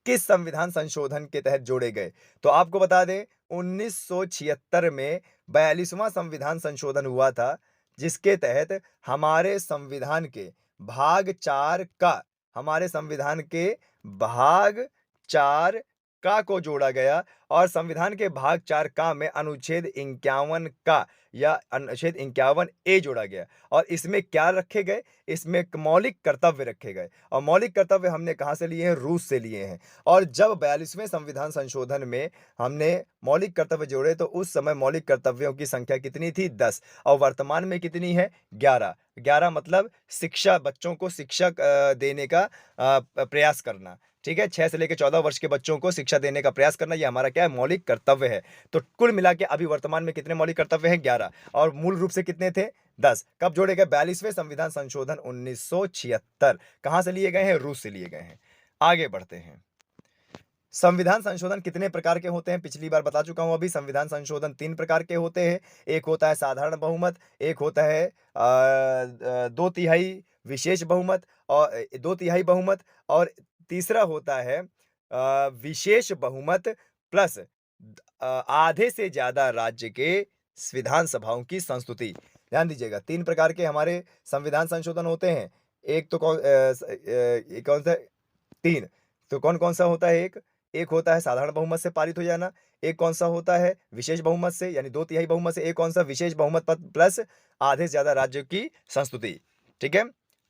किस संविधान संशोधन के तहत जोड़े गए? तो आपको बता दें, 1976 में 42वां संविधान संशोधन हुआ था, जिसके तहत हमारे संविधान के भाग 4 का, हमारे संविधान के भाग 4 का को जोड़ा गया। और संविधान के भाग 4 का में अनुच्छेद 51 का या अनुच्छेद 51 ए जोड़ा गया। और इसमें क्या रखे गए? इसमें मौलिक कर्तव्य रखे गए। और मौलिक कर्तव्य हमने कहां से लिए हैं? रूस से लिए हैं। और जब 42वें संविधान संशोधन में हमने मौलिक कर्तव्य जोड़े तो उस समय मौलिक कर्तव्यों की संख्या कितनी थी? 10। और वर्तमान में कितनी है? 11। 11 मतलब शिक्षा, बच्चों को शिक्षा देने का प्रयास करना। ठीक है, 6 से लेकर 14 वर्ष के बच्चों को शिक्षा देने का प्रयास करना, ये हमारा क्या है? मौलिक कर्तव्य है। तो कुल मिला के अभी वर्तमान में कितने मौलिक कर्तव्य हैं? 11। और मूल रूप से कितने थे? 10। कब जोड़े गए? 42वें संविधान संशोधन 1976। कहां से लिए गए हैं? रूस से लिए गए हैं। आगे बढ़ते हैं। संविधान संशोधन कितने प्रकार के होते हैं? पिछली बार बता चुका हूँ अभी। संविधान संशोधन 3 प्रकार के होते हैं। एक होता है साधारण बहुमत, एक होता है 2 तिहाई विशेष बहुमत और 2 तिहाई बहुमत, और तीसरा होता है विशेष बहुमत प्लस आधे से ज़्यादा राज्य के विधान सभाओं की संस्तुति। ध्यान दीजिएगा, 3 प्रकार के हमारे संविधान संशोधन होते हैं। एक तो कौन सा? 3। तो कौन-कौन सा होता है? एक होता है साधारण बहुमत से पारित हो जाना, एक कौन-सा होता है विशेष बहुमत से यानी 2 तिहाई बहुमत से, एक कौन-सा विशेष बहुमत पद प्लस आधे से ज़्यादा राज्यों की संस्तुति। ठीक है?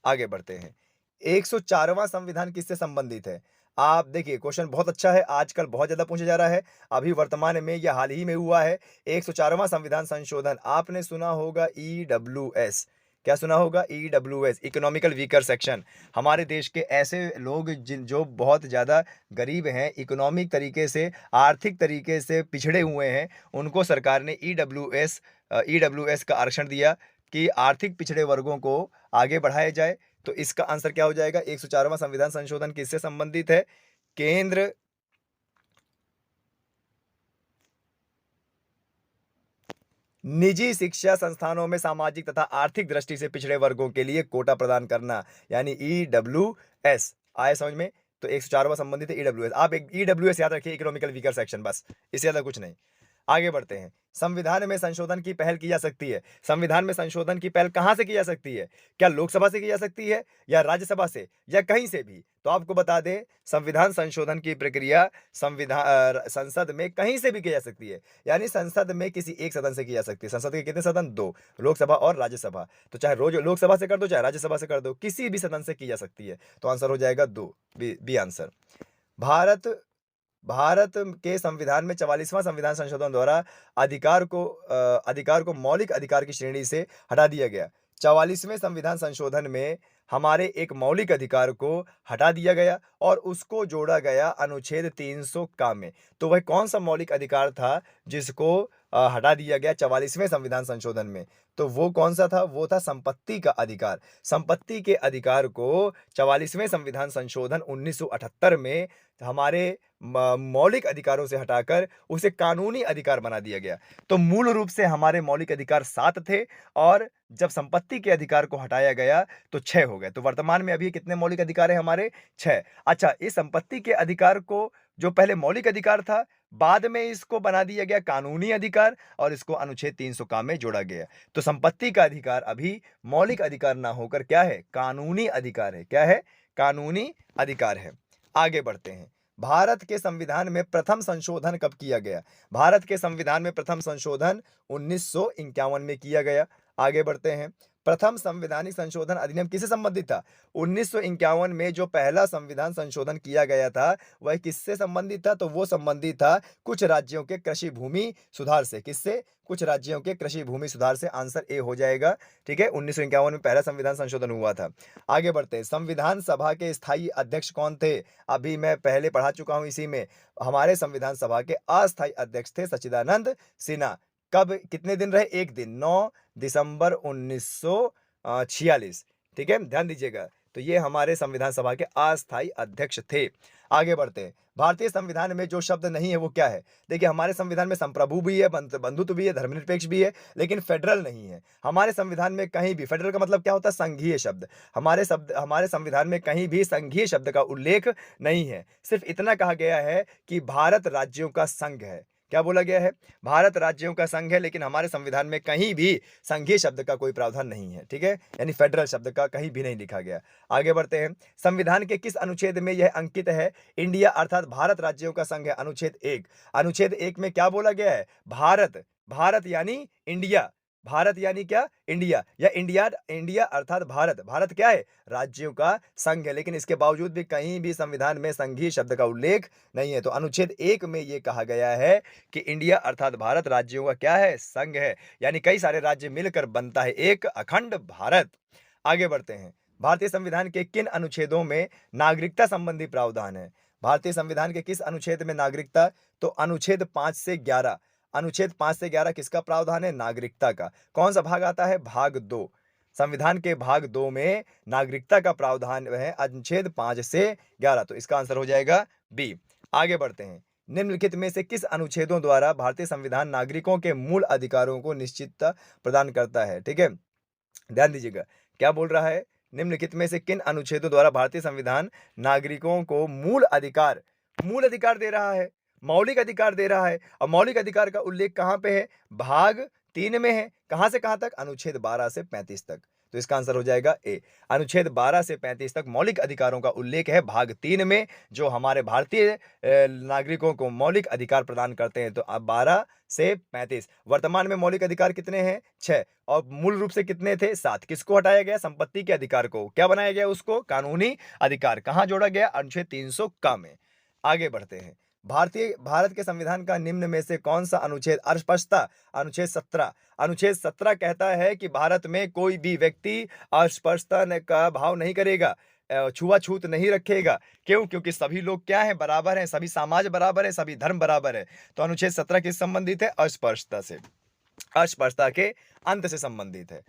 आगे बढ़ते हैं। 104वां संविधान किससे संबंधित है? आप देखिए, क्वेश्चन बहुत अच्छा है, आजकल बहुत ज़्यादा पूछा जा रहा है। अभी वर्तमान में या हाल ही में हुआ है 104वां संविधान संशोधन। आपने सुना होगा ईडब्ल्यूएस। क्या सुना होगा? EWS, economical weaker section. हमारे देश के ऐसे लोग जो बहुत ज़्यादा गरीब हैं, इकोनॉमिक तरीके से, आर्थिक तरीके से पिछड़े हुए हैं, उनको सरकार ने ईडब्ल्यूएस का आरक्षण दिया कि आर्थिक पिछड़े वर्गों को आगे बढ़ाया जाए। तो इसका आंसर क्या हो जाएगा? 104वां संविधान संशोधन किससे संबंधित है? केंद्र निजी शिक्षा संस्थानों में सामाजिक तथा आर्थिक दृष्टि से पिछड़े वर्गों के लिए कोटा प्रदान करना, यानी ईडब्ल्यूएस। आए समझ में? तो 104वां संबंधित है ईडब्ल्यूएस। आप एक ईडब्ल्यूएस याद रखिए, इकोनॉमिकल वीकर सेक्शन, बस, इससे ज्यादा कुछ नहीं। आगे बढ़ते हैं। संविधान में संशोधन की पहल की जा सकती है। संविधान में संशोधन की पहल कहां से की जा सकती है? क्या लोकसभा से की जा सकती है, या राज्यसभा से, या कहीं से भी? तो आपको बता दें, संविधान संशोधन की प्रक्रिया संसद में कहीं से भी की जा सकती है। यानी संसद में किसी एक सदन से की जा सकती है। संसद के कितने सदन? 2, लोकसभा और राज्यसभा। तो चाहे रोज लोकसभा से कर दो, चाहे राज्यसभा से कर दो, किसी भी सदन से की जा सकती है। तो आंसर हो जाएगा 2, बी आंसर। भारत भारत के संविधान में 44वां संविधान संशोधन द्वारा अधिकार को मौलिक अधिकार की श्रेणी से हटा दिया गया। 44वें संविधान संशोधन में हमारे एक मौलिक अधिकार को हटा दिया गया और उसको जोड़ा गया अनुच्छेद 300 का में। तो वह कौन सा मौलिक अधिकार था जिसको हटा दिया गया 44वें संविधान संशोधन में? तो वो कौन सा था? वो था संपत्ति का अधिकार। संपत्ति के अधिकार को 44वें संविधान संशोधन 1978 में हमारे मौलिक अधिकारों से हटाकर उसे कानूनी अधिकार बना दिया गया। तो मूल रूप से हमारे मौलिक अधिकार 7 थे, और जब संपत्ति के अधिकार को हटाया गया तो 6 हो गए। तो वर्तमान में अभी कितने मौलिक अधिकार हैं हमारे? 6। अच्छा, इस संपत्ति के अधिकार को, जो पहले मौलिक अधिकार था, बाद में इसको बना दिया गया कानूनी अधिकार और इसको अनुच्छेद 300 का में जोड़ा गया। तो संपत्ति का अधिकार अभी मौलिक अधिकार ना होकर क्या है? कानूनी अधिकार है। क्या है? कानूनी अधिकार है। आगे बढ़ते हैं। भारत के संविधान में प्रथम संशोधन कब किया गया? भारत के संविधान में प्रथम संशोधन 1951 में किया गया। आगे बढ़ते हैं। प्रथम संवैधानिक संशोधन अधिनियम किससे संबंधित था? 1951 में जो पहला संविधान संशोधन किया गया था, वह किससे संबंधित था? तो वो संबंधित था कुछ राज्यों के कृषि भूमि सुधार से। किससे? कुछ राज्यों के कृषि भूमि सुधार से। आंसर ए हो जाएगा। ठीक है, 1951 में पहला संविधान संशोधन हुआ था। आगे बढ़ते हैं। संविधान सभा के स्थायी अध्यक्ष कौन थे? अभी मैं पहले पढ़ा चुका हूं इसी में। हमारे संविधान सभा के अस्थायी अध्यक्ष थे सच्चिदानंद सिन्हा। कब, कितने दिन रहे? 1 दिन, 9 दिसंबर 1946। ठीक है, ध्यान दीजिएगा। तो ये हमारे संविधान सभा के अस्थायी अध्यक्ष थे। आगे बढ़ते हैं। भारतीय संविधान में जो शब्द नहीं है वो क्या है? देखिए, हमारे संविधान में संप्रभु भी है, बंधुत्व भी है, धर्मनिरपेक्ष भी है, लेकिन फेडरल नहीं है। हमारे संविधान में कहीं भी, फेडरल का मतलब क्या होता है? संघीय शब्द। हमारे संविधान में कहीं भी संघीय शब्द का उल्लेख नहीं है। सिर्फ इतना कहा गया है कि भारत राज्यों का संघ है। क्या बोला गया है? भारत राज्यों का संघ है, लेकिन हमारे संविधान में कहीं भी संघीय शब्द का कोई प्रावधान नहीं है। ठीक है, यानी फेडरल शब्द का कहीं भी नहीं लिखा गया। आगे बढ़ते हैं। संविधान के किस अनुच्छेद में यह अंकित है? इंडिया अर्थात भारत राज्यों का संघ है। अनुच्छेद 1। अनुच्छेद 1 में क्या बोला गया है? भारत, भारत यानी इंडिया। भारत यानी क्या? इंडिया, या इंडिया, इंडिया अर्थात भारत। भारत क्या है? राज्यों का संघ है, लेकिन इसके बावजूद भी कहीं भी संविधान में संघीय शब्द का उल्लेख नहीं है। तो अनुच्छेद 1 में यह कहा गया है कि इंडिया अर्थात भारत राज्यों का क्या है? संघ है, यानी कई सारे राज्य मिलकर बनता है एक अखंड भारत। आगे बढ़ते हैं। भारतीय संविधान के किन अनुच्छेदों में नागरिकता संबंधी प्रावधान है? भारतीय संविधान के किस अनुच्छेद में नागरिकता? तो अनुच्छेद 5 से 11। अनुच्छेद 5 से 11 किसका प्रावधान है? नागरिकता का। कौन सा भाग आता है? भाग 2। संविधान के भाग 2 में नागरिकता का प्रावधान है अनुच्छेद 5 से 11। तो इसका आंसर हो जाएगा बी। आगे बढ़ते हैं। निम्नलिखित में से किस अनुच्छेदों द्वारा भारतीय संविधान नागरिकों के मूल अधिकारों को निश्चितता प्रदान करता है? ठीक है, ध्यान दीजिएगा, क्या बोल रहा है? निम्नलिखित में से किन अनुच्छेदों द्वारा भारतीय संविधान नागरिकों को मूल अधिकार दे रहा है, मौलिक अधिकार दे रहा है। और मौलिक अधिकार का उल्लेख कहां पे है? भाग 3 में है। कहां से कहां तक? अनुच्छेद 12 से 35 तक। तो इसका आंसर हो जाएगा ए। अनुच्छेद 12 से 35 तक मौलिक अधिकारों का उल्लेख है भाग 3 में, जो हमारे भारतीय नागरिकों को मौलिक अधिकार प्रदान करते हैं। तो अब 12 से 35। वर्तमान में मौलिक अधिकार कितने हैं? 6। और मूल रूप से कितने थे? 7। किसको हटाया गया? संपत्ति के अधिकार को। क्या बनाया गया? उसको कानूनी अधिकार। कहां जोड़ा गया? अनुच्छेद 300 का में। आगे बढ़ते हैं। भारत के संविधान का निम्न में से कौन सा अनुच्छेद अस्पष्टता? अनुच्छेद 17। अनुच्छेद 17 कहता है कि भारत में कोई भी व्यक्ति अस्पृश्यता का भाव नहीं करेगा, छुआछूत नहीं रखेगा। क्यों? क्योंकि सभी लोग क्या हैं? बराबर हैं, सभी समाज बराबर है, सभी धर्म बराबर है। तो अनुच्छेद 17 किस संबंधित है? अस्पृश्यता से, अस्पृश्यता के अंत से संबंधित है।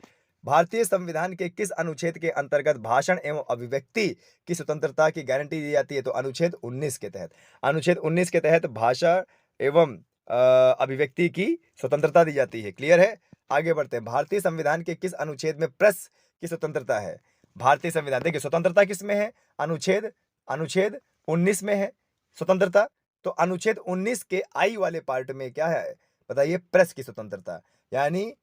भारतीय संविधान के किस अनुच्छेद के अंतर्गत भाषण एवं अभिव्यक्ति की स्वतंत्रता की गारंटी दी जाती है? तो अनुच्छेद 19 के तहत। अनुच्छेद 19 के तहत भाषा एवं अभिव्यक्ति की स्वतंत्रता दी जाती है। क्लियर है? आगे बढ़ते हैं। भारतीय संविधान के किस अनुच्छेद में प्रेस की स्वतंत्रता है? भारतीय संविधान, देखिए स्वतंत्रता किस में है? अनुच्छेद 19 में है स्वतंत्रता। तो अनुच्छेद 19 के आई वाले पार्ट में क्या है बताइए? प्रेस की स्वतंत्रता। यानी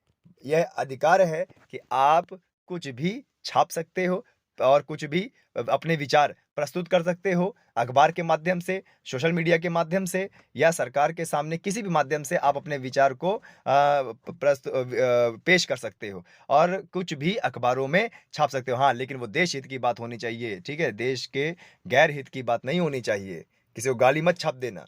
यह अधिकार है कि आप कुछ भी छाप सकते हो और कुछ भी अपने विचार प्रस्तुत कर सकते हो, अखबार के माध्यम से, सोशल मीडिया के माध्यम से, या सरकार के सामने किसी भी माध्यम से आप अपने विचार को पेश कर सकते हो और कुछ भी अखबारों में छाप सकते हो। हाँ, लेकिन वो देश हित की बात होनी चाहिए। ठीक है, देश के गैर हित की बात नहीं होनी चाहिए। किसी को गाली मत छाप देना।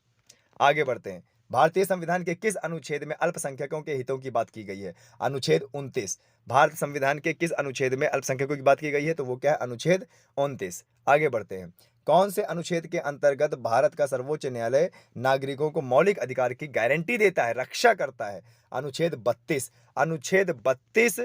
आगे बढ़ते हैं। भारतीय संविधान के किस अनुच्छेद में अल्पसंख्यकों के हितों की बात की गई है? अनुच्छेद 29। भारत संविधान के किस अनुच्छेद में अल्पसंख्यकों की बात की गई है? तो वो क्या है? अनुच्छेद 29। आगे बढ़ते हैं। कौन से अनुच्छेद के अंतर्गत भारत का सर्वोच्च न्यायालय नागरिकों को मौलिक अधिकार की गारंटी देता है, रक्षा करता है? अनुच्छेद 32। अनुच्छेद 32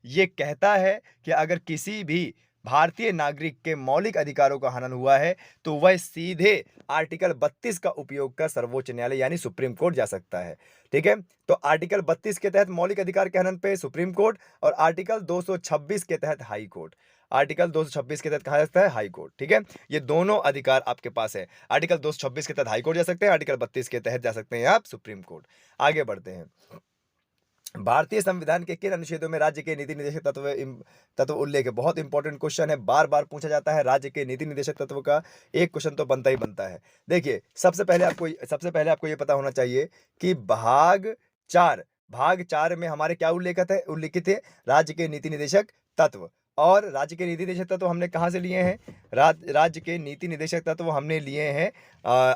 ये कहता है कि अगर किसी भी भारतीय नागरिक के मौलिक अधिकारों का हनन हुआ है तो वह सीधे आर्टिकल 32 का उपयोग कर सर्वोच्च न्यायालय यानी सुप्रीम कोर्ट जा सकता है। ठीक है, तो आर्टिकल 32 के तहत मौलिक अधिकार के हनन पे सुप्रीम कोर्ट, और आर्टिकल 226 के तहत हाई कोर्ट। आर्टिकल 226 के तहत कहा जाता है हाई कोर्ट। ठीक है, ये दोनों अधिकार आपके पास है। आर्टिकल 226 के तहत हाई कोर्ट जा सकते हैं, आर्टिकल 32 के तहत जा सकते हैं आप सुप्रीम कोर्ट। आगे बढ़ते हैं। भारतीय संविधान के किन अनुच्छेदों में राज्य के नीति निर्देशक तत्व उल्लेख है? बहुत इंपॉर्टेंट क्वेश्चन है, बार बार पूछा जाता है। राज्य के नीति निर्देशक तत्व का एक क्वेश्चन तो बनता ही बनता है। देखिए, सबसे पहले आपको ये पता होना चाहिए कि भाग 4 में हमारे क्या उल्लिखित है? राज्य के नीति निर्देशक तत्व। और राज्य के नीति निर्देशक तत्व हमने कहाँ से लिए हैं? राज्य के नीति निर्देशक तत्व हमने लिए हैं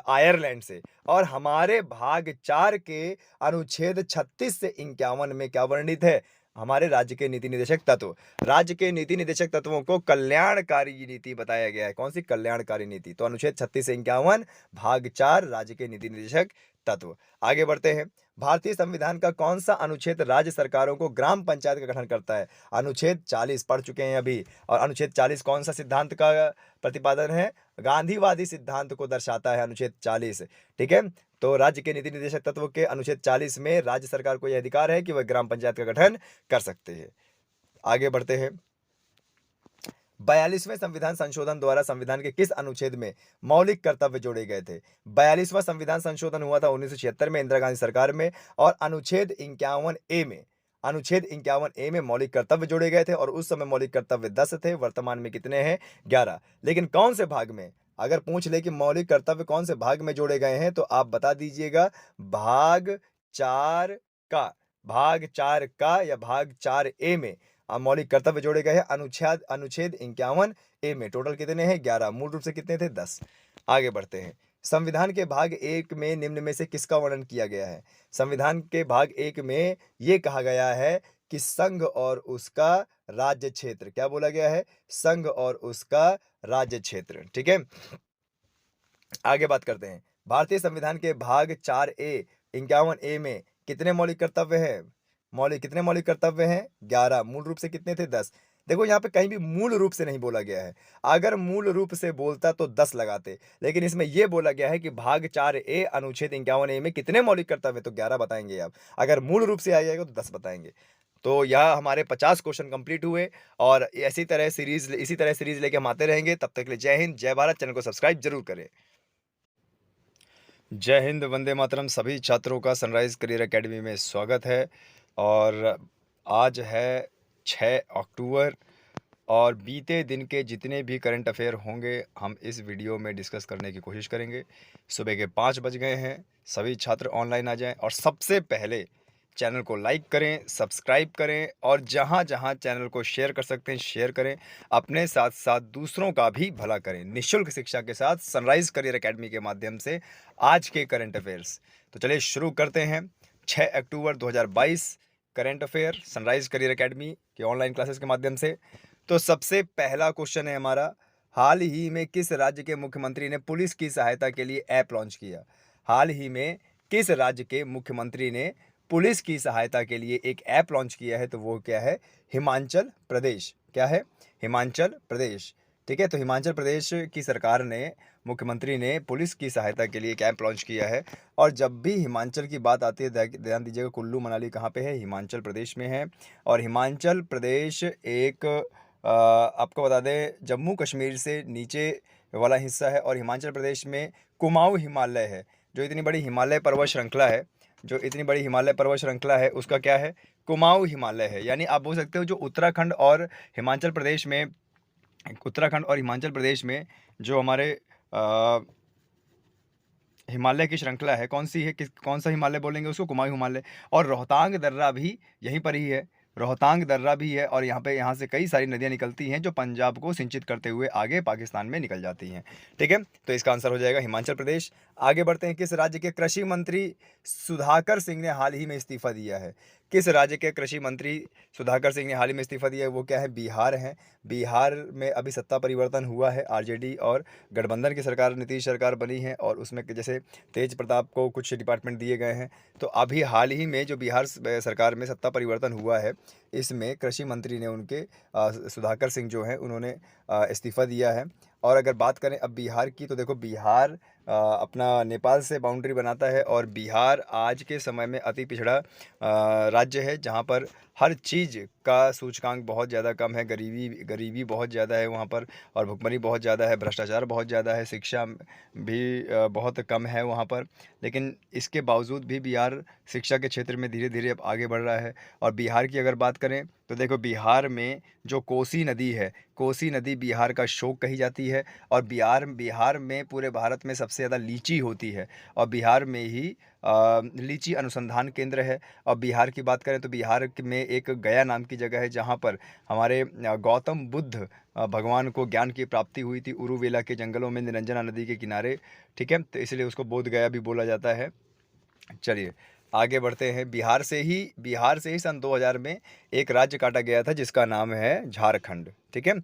आयरलैंड से। और हमारे भाग 4 के अनुच्छेद 36 से 51 में क्या वर्णित है? हमारे राज्य के नीति निर्देशक तत्व। राज्य के नीति निर्देशक तत्वों को कल्याणकारी नीति बताया गया है। कौन सी? कल्याणकारी नीति। तो अनुच्छेद 36 से 51 भाग 4 राज्य के नीति निर्देशक तत्व। आगे बढ़ते हैं। भारतीय संविधान का कौन सा अनुच्छेद राज्य सरकारों को ग्राम पंचायत का गठन करता है? अनुच्छेद 40 पढ़ चुके हैं अभी। और अनुच्छेद 40 कौन सा सिद्धांत का प्रतिपादन है? गांधीवादी सिद्धांत को दर्शाता है अनुच्छेद 40। ठीक है, तो राज्य के नीति निर्देशक तत्व के अनुच्छेद 40 में राज्य सरकार को यह अधिकार है कि वह ग्राम पंचायत का गठन कर सकते हैं। आगे बढ़ते हैं। 42वें संविधान संशोधन द्वारा संविधान के किस अनुच्छेद में मौलिक कर्तव्य जोड़े गए थे? 42वां संविधान संशोधन हुआ था 1976 में इंदिरा गांधी सरकार में, और अनुच्छेद 51A में मौलिक कर्तव्य जोड़े गए थे। और उस समय मौलिक कर्तव्य 10 थे, वर्तमान में कितने हैं? 11। लेकिन कौन से भाग में? अगर पूछ ले कि मौलिक कर्तव्य कौन से भाग में जोड़े गए हैं तो आप बता दीजिएगा भाग 4 का। भाग 4 का या भाग 4A में मौलिक कर्तव्य जोड़े गए हैं अनुच्छेद 51A में। टोटल कितने हैं? 11। मूल रूप से कितने थे? 10। आगे बढ़ते हैं। संविधान के भाग 1 में निम्न में से किसका वर्णन किया गया है? संविधान के भाग 1 में यह कहा गया है कि संघ और उसका राज्य क्षेत्र, क्या बोला गया है? संघ और उसका राज्य क्षेत्र। ठीक है, आगे बात करते हैं। भारतीय संविधान के भाग 51A में कितने मौलिक कर्तव्य हैं? कितने मौलिक कर्तव्य हैं? 11। मूल रूप से कितने थे? 10। देखो यहाँ पे कहीं भी मूल रूप से नहीं बोला गया है। अगर मूल रूप से बोलता तो 10 लगाते, लेकिन इसमें ये बोला गया है कि भाग 4A अनुच्छेद 51A में कितने मौलिक कर्तव्य हैं, तो 11 बताएँगे आप। अगर मूल रूप से आ जाएगा तो 10 बताएँगे। तो यह हमारे 50 क्वेश्चन कंप्लीट हुए और इसी तरह सीरीज़ लेके हम आते रहेंगे। तब तक के लिए जय हिंद, जय भारत। चैनल को सब्सक्राइब ज़रूर करें। जय हिंद, वंदे मातरम। सभी छात्रों का सनराइज़ करियर एकेडमी में स्वागत है और आज है 6 अक्टूबर और बीते दिन के जितने भी करंट अफेयर होंगे हम इस वीडियो में डिस्कस करने की कोशिश करेंगे। सुबह के 5 बज गए हैं, सभी छात्र ऑनलाइन आ जाएं और सबसे पहले चैनल को लाइक करें, सब्सक्राइब करें और जहां-जहां चैनल को शेयर कर सकते हैं शेयर करें। अपने साथ-साथ दूसरों का भी भला करें। निःशुल्क शिक्षा के साथ सनराइज़ करियर एकेडमी के माध्यम से आज के करंट अफेयर्स। तो चलिए शुरू करते हैं। 6 अक्टूबर 2022 current affair sunrise career academy के ऑनलाइन क्लासेस के माध्यम से। तो सबसे पहला क्वेश्चन है हमारा, हाल ही में किस राज्य के मुख्यमंत्री ने पुलिस की सहायता के लिए ऐप लॉन्च किया? हाल ही में किस राज्य के मुख्यमंत्री ने पुलिस की सहायता के लिए एक ऐप लॉन्च किया है? तो वो क्या है? हिमाचल प्रदेश। क्या है? हिमाचल प्रदेश। ठीक है, तो हिमाचल प्रदेश की सरकार ने, मुख्यमंत्री ने पुलिस की सहायता के लिए एक ऐप लॉन्च किया है। और जब भी हिमाचल की बात आती है ध्यान दीजिएगा, कुल्लू मनाली कहाँ पे है? हिमाचल प्रदेश में है। और हिमाचल प्रदेश एक आपको बता दें जम्मू कश्मीर से नीचे वाला हिस्सा है और हिमाचल प्रदेश में कुमाऊं हिमालय है। जो इतनी बड़ी हिमालय पर्वत श्रृंखला है उसका क्या है? कुमाऊं हिमालय है। यानी आप बोल सकते हो जो उत्तराखंड और हिमाचल प्रदेश में जो हमारे हिमालय की श्रृंखला है, कौन सी है, कौन सा हिमालय बोलेंगे उसको? कुमाऊं हिमालय। और रोहतांग दर्रा भी यहीं पर ही है। रोहतांग दर्रा भी है और यहाँ से कई सारी नदियाँ निकलती हैं जो पंजाब को सिंचित करते हुए आगे पाकिस्तान में निकल जाती हैं। ठीक है, तो इसका आंसर हो जाएगा हिमाचल प्रदेश। आगे बढ़ते हैं। किस राज्य के कृषि मंत्री सुधाकर सिंह ने हाल ही में इस्तीफा दिया है? किस राज्य के कृषि मंत्री सुधाकर सिंह ने हाल ही में इस्तीफा दिया है? वो क्या है? बिहार है। बिहार में अभी सत्ता परिवर्तन हुआ है। आरजेडी और गठबंधन की सरकार, नीतीश सरकार बनी है और उसमें जैसे तेज प्रताप को कुछ डिपार्टमेंट दिए गए हैं। तो अभी हाल ही में जो बिहार सरकार में सत्ता परिवर्तन हुआ है, इसमें कृषि मंत्री ने उनके सुधाकर सिंह जो हैं उन्होंने इस्तीफ़ा दिया है। और अगर बात करें अब बिहार की, तो देखो बिहार अपना नेपाल से बाउंड्री बनाता है और बिहार आज के समय में अति पिछड़ा राज्य है जहाँ पर हर चीज़ का सूचकांक बहुत ज़्यादा कम है। गरीबी बहुत ज़्यादा है वहाँ पर और भुखमरी बहुत ज़्यादा है, भ्रष्टाचार बहुत ज़्यादा है, शिक्षा भी बहुत कम है वहाँ पर। लेकिन इसके बावजूद भी बिहार शिक्षा के क्षेत्र में धीरे धीरे अब आगे बढ़ रहा है। और बिहार की अगर बात करें तो देखो बिहार में जो कोसी नदी है, कोसी नदी बिहार का शोक कही जाती है। और बिहार में पूरे भारत में सबसे ज़्यादा लीची होती है और बिहार में ही लीची अनुसंधान केंद्र है। और बिहार की बात करें तो बिहार में एक गया नाम की जगह है जहाँ पर हमारे गौतम बुद्ध भगवान को ज्ञान की प्राप्ति हुई थी उरुवेला के जंगलों में निरंजना नदी के किनारे। ठीक है, तो इसलिए उसको बोध गया भी बोला जाता है। चलिए आगे बढ़ते हैं। बिहार से ही सन 2000 में एक राज्य काटा गया था जिसका नाम है झारखंड। ठीक है,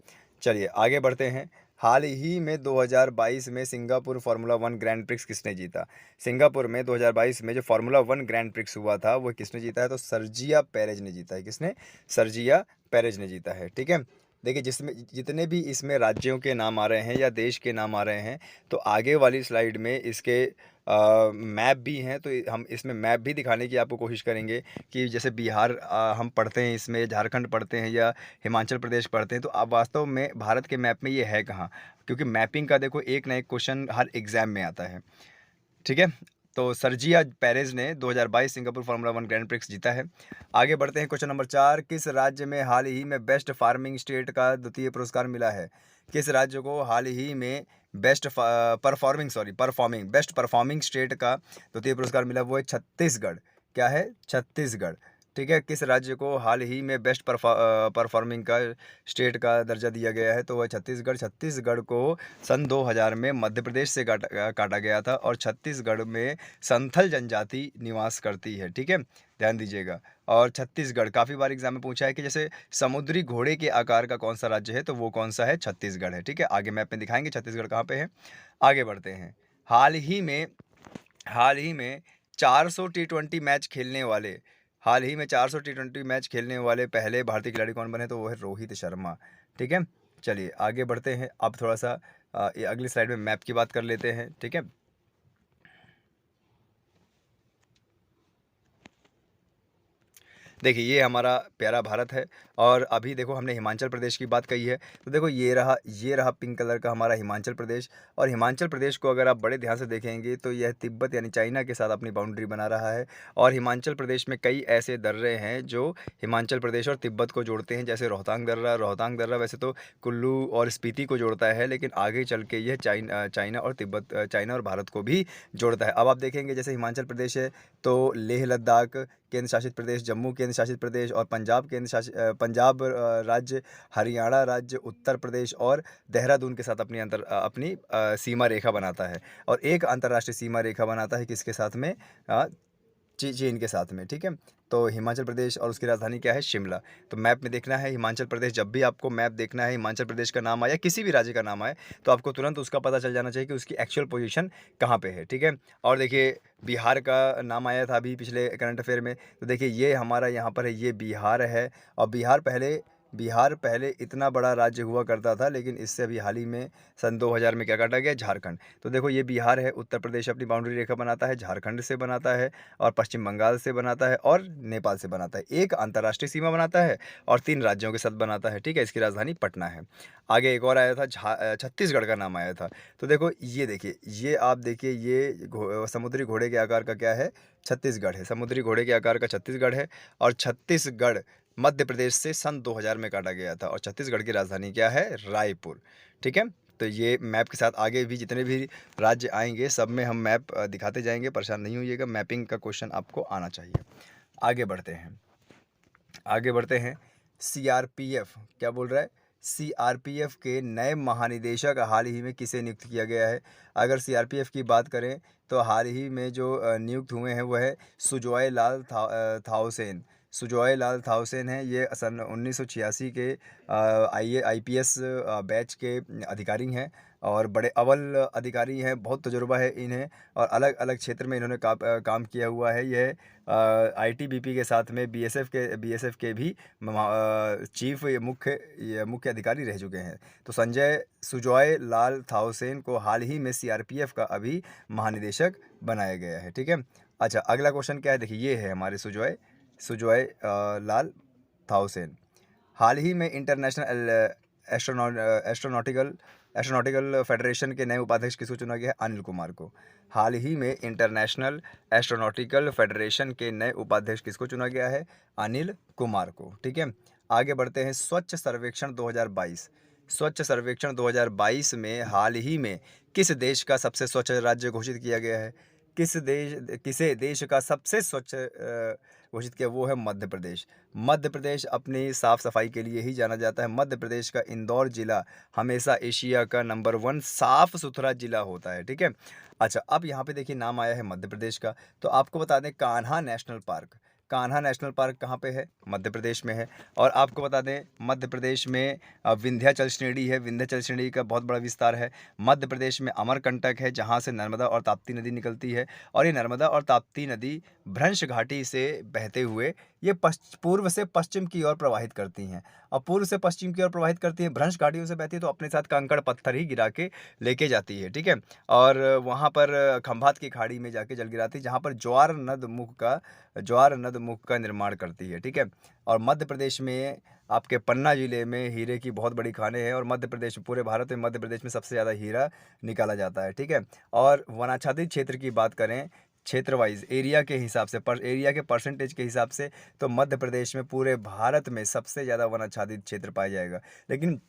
चलिए आगे बढ़ते हैं। हाल ही में 2022 में सिंगापुर फार्मूला 1 ग्रैंड प्रिक्स किसने जीता? सिंगापुर में 2022 में जो फार्मूला 1 ग्रैंड प्रिक्स हुआ था वो किसने जीता है? तो सर्जिया पेरेज ने जीता है। किसने? सर्जिया पेरेज ने जीता है। ठीक है, देखिए जिसमें जितने भी इसमें राज्यों के नाम आ रहे हैं या देश के नाम आ रहे हैं, तो आगे वाली स्लाइड में इसके मैप भी हैं। तो हम इसमें मैप भी दिखाने की आपको कोशिश करेंगे कि जैसे बिहार हम पढ़ते हैं, इसमें झारखंड पढ़ते हैं या हिमाचल प्रदेश पढ़ते हैं, तो आप वास्तव में भारत के मैप में ये है कहाँ? क्योंकि मैपिंग का देखो एक ना एक क्वेश्चन हर एग्ज़ाम में आता है। ठीक है, तो सर्जिया पेरेज ने 2022 सिंगापुर फार्मूला 1 ग्रैंड प्रिक्स जीता है। आगे बढ़ते हैं। क्वेश्चन नंबर 4, किस राज्य में हाल ही में बेस्ट फार्मिंग स्टेट का द्वितीय पुरस्कार मिला है? किस राज्य को हाल ही में बेस्ट परफॉर्मिंग स्टेट का द्वितीय पुरस्कार मिला? वो है छत्तीसगढ़। क्या है? छत्तीसगढ़। ठीक है, किस राज्य को हाल ही में बेस्ट परफॉर्मिंग का स्टेट का दर्जा दिया गया है? तो वह छत्तीसगढ़। छत्तीसगढ़ को सन 2000 में मध्य प्रदेश से काटा गया था और छत्तीसगढ़ में संथल जनजाति निवास करती है। ठीक है, ध्यान दीजिएगा। और छत्तीसगढ़ काफ़ी बार एग्जाम में पूछा है कि जैसे समुद्री घोड़े के आकार का कौन सा राज्य है, तो वो कौन सा है? छत्तीसगढ़ है। ठीक है, आगे मैप में दिखाएंगे छत्तीसगढ़ कहाँ पे है। आगे बढ़ते हैं। हाल ही में 400 T20 मैच खेलने वाले हाल ही में 400 टी20 मैच खेलने वाले पहले भारतीय खिलाड़ी कौन बने, तो वो है रोहित शर्मा। ठीक है, चलिए आगे बढ़ते हैं। अब थोड़ा सा ये अगली स्लाइड में मैप की बात कर लेते हैं। ठीक है, देखिए ये हमारा प्यारा भारत है और अभी देखो हमने हिमाचल प्रदेश की बात कही है, तो देखो ये रहा पिंक कलर का हमारा हिमाचल प्रदेश। और हिमाचल प्रदेश को अगर आप बड़े ध्यान से देखेंगे तो यह तिब्बत यानी चाइना के साथ अपनी बाउंड्री बना रहा है। और हिमाचल प्रदेश में कई ऐसे दर्रे हैं जो हिमाचल प्रदेश और तिब्बत को जोड़ते हैं, जैसे रोहतांग दर्रा वैसे तो कुल्लू और स्पीति को जोड़ता है, लेकिन आगे चल के यह चाइना और तिब्बत, चाइना और भारत को भी जोड़ता है। अब आप देखेंगे जैसे हिमाचल प्रदेश है तो लेह लद्दाख केंद्र शासित प्रदेश, जम्मू केंद्र शासित प्रदेश और पंजाब राज्य, हरियाणा राज्य, उत्तर प्रदेश और देहरादून के साथ अपनी सीमा रेखा बनाता है। और एक अंतर्राष्ट्रीय सीमा रेखा बनाता है किसके साथ में, चीन के साथ में। ठीक है, तो हिमाचल प्रदेश और उसकी राजधानी क्या है, शिमला। तो मैप में देखना है हिमाचल प्रदेश, जब भी आपको मैप देखना है हिमाचल प्रदेश का नाम आया, किसी भी राज्य का नाम आए, तो आपको तुरंत उसका पता चल जाना चाहिए कि उसकी एक्चुअल पोजीशन कहाँ पे है। ठीक है, और देखिए बिहार का नाम आया था अभी पिछले करंट अफेयर में, तो देखिए ये हमारा यहाँ पर है, ये बिहार है। और बिहार पहले इतना बड़ा राज्य हुआ करता था, लेकिन इससे अभी हाल ही में सन 2000 में क्या काटा गया, झारखंड। तो देखो ये बिहार है, उत्तर प्रदेश अपनी बाउंड्री रेखा बनाता है, झारखंड से बनाता है और पश्चिम बंगाल से बनाता है और नेपाल से बनाता है। एक अंतर्राष्ट्रीय सीमा बनाता है और 3 राज्यों के साथ बनाता है। ठीक है, इसकी राजधानी पटना है। आगे एक और आया था, छत्तीसगढ़ का नाम आया था। तो देखो ये देखिए, ये आप देखिए, ये समुद्री घोड़े के आकार का क्या है, छत्तीसगढ़ है। समुद्री घोड़े के आकार का छत्तीसगढ़ है। और छत्तीसगढ़ मध्य प्रदेश से सन 2000 में काटा गया था और छत्तीसगढ़ की राजधानी क्या है, रायपुर। ठीक है, तो ये मैप के साथ आगे भी जितने भी राज्य आएंगे सब में हम मैप दिखाते जाएंगे, परेशान नहीं होइएगा, मैपिंग का क्वेश्चन आपको आना चाहिए। आगे बढ़ते हैं। सीआरपीएफ क्या बोल रहा है, सीआरपीएफ के नए महानिदेशक हाल ही में किसे नियुक्त किया गया है। अगर सीआरपीएफ की बात करें तो हाल ही में जो नियुक्त हुए हैं वह है थाउसेन। सुजॉय लाल थाउसेन है। ये सन 1986 के आईपीएस बैच के अधिकारी हैं और बड़े अव्वल अधिकारी हैं, बहुत तजुर्बा है इन्हें और अलग अलग क्षेत्र में इन्होंने काम किया हुआ है। यह आईटीबीपी के साथ में बीएसएफ के भी चीफ मुख्य अधिकारी रह चुके हैं। तो संजय सुजॉय लाल थाउसेन को हाल ही में सीआरपीएफ का अभी महानिदेशक बनाया गया है। ठीक है, अच्छा अगला क्वेश्चन क्या है, देखिए ये है हमारे सुजॉय लाल थाउसेन। हाल ही में इंटरनेशनल एस्ट्रोनॉटिकल फेडरेशन के नए उपाध्यक्ष किसको चुना गया है, अनिल कुमार को। हाल ही में इंटरनेशनल एस्ट्रोनॉटिकल फेडरेशन के नए उपाध्यक्ष किसको चुना गया है, अनिल कुमार को। ठीक है, आगे बढ़ते हैं। स्वच्छ सर्वेक्षण 2022। स्वच्छ सर्वेक्षण 2022 में हाल ही में किस देश का सबसे स्वच्छ राज्य घोषित किया गया है, किसे देश का सबसे स्वच्छ घोषित किया, वो है मध्य प्रदेश। मध्य प्रदेश अपनी साफ़ सफाई के लिए ही जाना जाता है। मध्य प्रदेश का इंदौर जिला हमेशा एशिया का नंबर 1 साफ़ सुथरा जिला होता है। ठीक है, अच्छा अब यहाँ पे देखिए नाम आया है मध्य प्रदेश का, तो आपको बता दें Kanha national park. Kanha national park कहाँ पे है, मध्य प्रदेश में है। और आपको बता दें मध्य प्रदेश में विंध्याचल श्रेणी है, विंध्याचल श्रेणी का बहुत बड़ा विस्तार है। मध्य प्रदेश में अमरकंटक है जहाँ से नर्मदा और ताप्ती नदी निकलती है और ये नर्मदा और ताप्ती नदी भ्रंश घाटी से बहते हुए ये पूर्व से पश्चिम की ओर प्रवाहित करती हैं। और पूर्व से पश्चिम की ओर प्रवाहित करती हैं, भ्रंश घाटियों से बहती है तो अपने साथ कंकड़ पत्थर ही गिरा के लेके जाती है। ठीक है, और वहाँ पर खंभात की खाड़ी में जाके जल गिराती है जहाँ पर ज्वार नद मुख का निर्माण करती है। ठीक है, और मध्य प्रदेश में आपके पन्ना जिले में हीरे की बहुत बड़ी खानें हैं और मध्य प्रदेश पूरे भारत में मध्य प्रदेश में सबसे ज़्यादा हीरा निकाला जाता है। ठीक है, और वनाच्छादित क्षेत्र की बात करें क्षेत्र वाइज एरिया के हिसाब से, एरिया के परसेंटेज के हिसाब से, तो मध्य प्रदेश में पूरे भारत में सबसे ज़्यादा वनाच्छादित क्षेत्र पाया जाएगा। लेकिन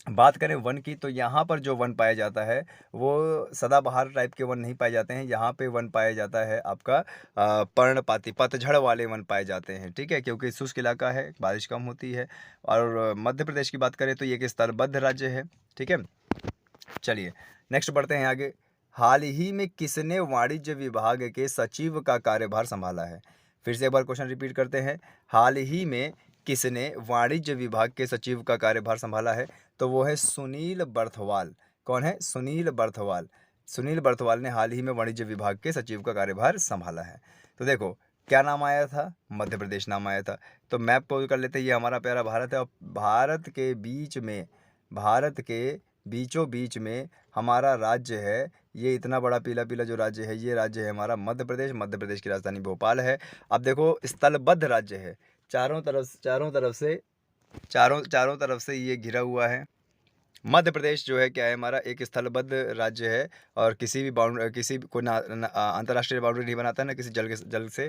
बात करें वन की तो यहाँ पर जो वन पाया जाता है वो सदाबहार टाइप के वन नहीं पाए जाते हैं। यहाँ पे वन पाया जाता है आपका पर्णपाती पतझड़ वाले वन पाए जाते हैं। ठीक है, क्योंकि शुष्क इलाका है, बारिश कम होती है। और मध्य प्रदेश की बात करें तो ये एक स्तरबद्ध राज्य है। ठीक है, चलिए नेक्स्ट बढ़ते हैं आगे। हाल ही में किसने वाणिज्य विभाग के सचिव का कार्यभार संभाला है, फिर से एक बार क्वेश्चन रिपीट करते हैं। हाल ही में किसने वाणिज्य विभाग के सचिव का कार्यभार संभाला है, तो वो है सुनील बर्थवाल। कौन है, सुनील बर्थवाल। सुनील बर्थवाल ने हाल ही में वाणिज्य विभाग के सचिव का कार्यभार संभाला है। तो देखो क्या नाम आया था? मध्य प्रदेश नाम आया था। तो मैप को कर लेते हैं, ये हमारा प्यारा भारत है और भारत के बीच में, भारत के बीचों बीच में हमारा राज्य है। ये इतना बड़ा पीला-पीला जो राज्य है, ये राज्य है हमारा मध्य प्रदेश। मध्य प्रदेश की राजधानी भोपाल है। अब देखो स्थलबद्ध राज्य है, चारों तरफ से ये घिरा हुआ है। मध्य प्रदेश जो है क्या है हमारा, एक स्थलबद्ध राज्य है और किसी भी कोई अंतर्राष्ट्रीय बाउंड्री नहीं बनाता है, ना किसी जल से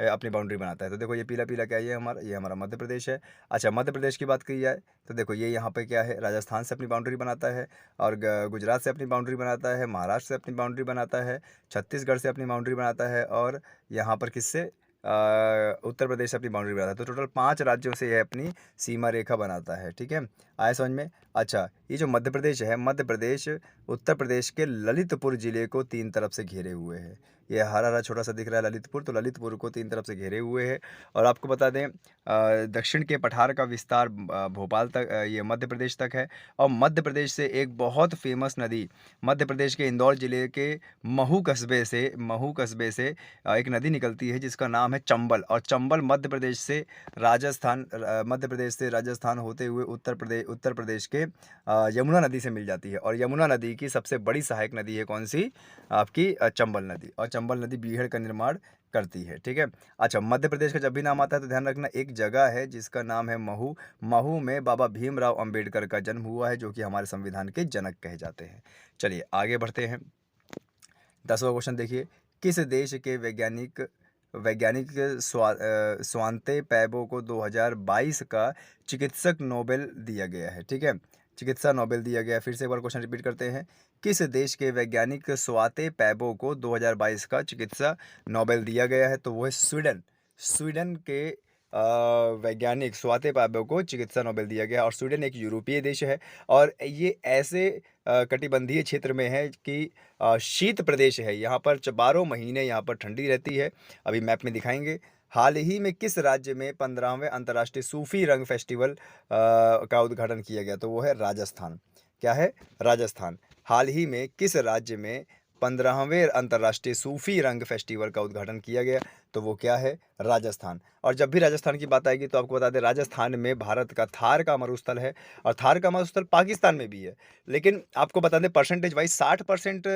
अपनी बाउंड्री बनाता है। तो देखो ये पीला पीला क्या है, ये हमारा मध्य प्रदेश है। अच्छा, मध्य प्रदेश की बात की जाए तो देखो ये यहाँ पे क्या है, राजस्थान से अपनी बाउंड्री बनाता है और गुजरात से अपनी बाउंड्री बनाता है, महाराष्ट्र से अपनी बाउंड्री बनाता है, छत्तीसगढ़ से अपनी बाउंड्री बनाता है और यहाँ पर किससे, उत्तर प्रदेश से अपनी बाउंड्री बनाता है। तो टोटल 5 राज्यों से यह अपनी सीमा रेखा बनाता है। ठीक है, आया समझ में? अच्छा, ये जो मध्य प्रदेश है, मध्य प्रदेश उत्तर प्रदेश के ललितपुर ज़िले को 3 तरफ से घेरे हुए है। ये हरा-हरा छोटा-सा दिख रहा है ललितपुर, तो ललितपुर को 3 तरफ से घेरे हुए है। और आपको बता दें दक्षिण के पठार का विस्तार भोपाल तक, ये मध्य प्रदेश तक है। और मध्य प्रदेश से एक बहुत फेमस नदी, मध्य प्रदेश के इंदौर ज़िले के महू कस्बे से एक नदी निकलती है जिसका नाम है चंबल। और चंबल मध्य प्रदेश से राजस्थान होते हुए उत्तर प्रदेश के यमुना नदी से मिल जाती है। और यमुना नदी की सबसे बड़ी सहायक नदी है कौन सी? आपकी चंबल नदी। और चंबल नदी बीहड़ का निर्माण करती है। ठीक है, अच्छा, मध्य प्रदेश का जब भी नाम आता है तो ध्यान रखना, एक जगह है जिसका नाम है महू। महू में बाबा भीमराव अंबेडकर का जन्म हुआ है, जो कि हमारे संविधान के जनक कहे जाते हैं। चलिए आगे बढ़ते हैं। 10वां क्वेश्चन देखिए, किस देश के वैज्ञानिक स्वांते पैबो को 2022 का चिकित्सक नोबेल दिया गया है? ठीक है, चिकित्सा नोबेल दिया गया है। फिर से एक बार क्वेश्चन रिपीट करते हैं, किस देश के वैज्ञानिक स्वाते पैबो को 2022 का चिकित्सा नोबेल दिया गया है? तो वो है स्वीडन। स्वीडन के वैज्ञानिक स्वाते पैबो को चिकित्सा नोबेल दिया गया। और स्वीडन एक यूरोपीय देश है और ये ऐसे कटिबंधीय क्षेत्र में है कि शीत प्रदेश है। यहाँ पर 12 महीने यहाँ पर ठंडी रहती है। अभी मैप में दिखाएंगे। हाल ही में किस राज्य में 15वें अंतर्राष्ट्रीय सूफी रंग फेस्टिवल का उद्घाटन किया गया? तो वो है राजस्थान। क्या है? राजस्थान। हाल ही में किस राज्य में 15वें अंतर्राष्ट्रीय सूफी रंग फेस्टिवल का उद्घाटन किया गया? तो वो क्या है? राजस्थान। और जब भी राजस्थान की बात आएगी तो आपको बता दें, राजस्थान में भारत का थार का मरुस्थल है और थार का मरुस्थल पाकिस्तान में भी है। लेकिन आपको बता दें परसेंटेज वाइज 60%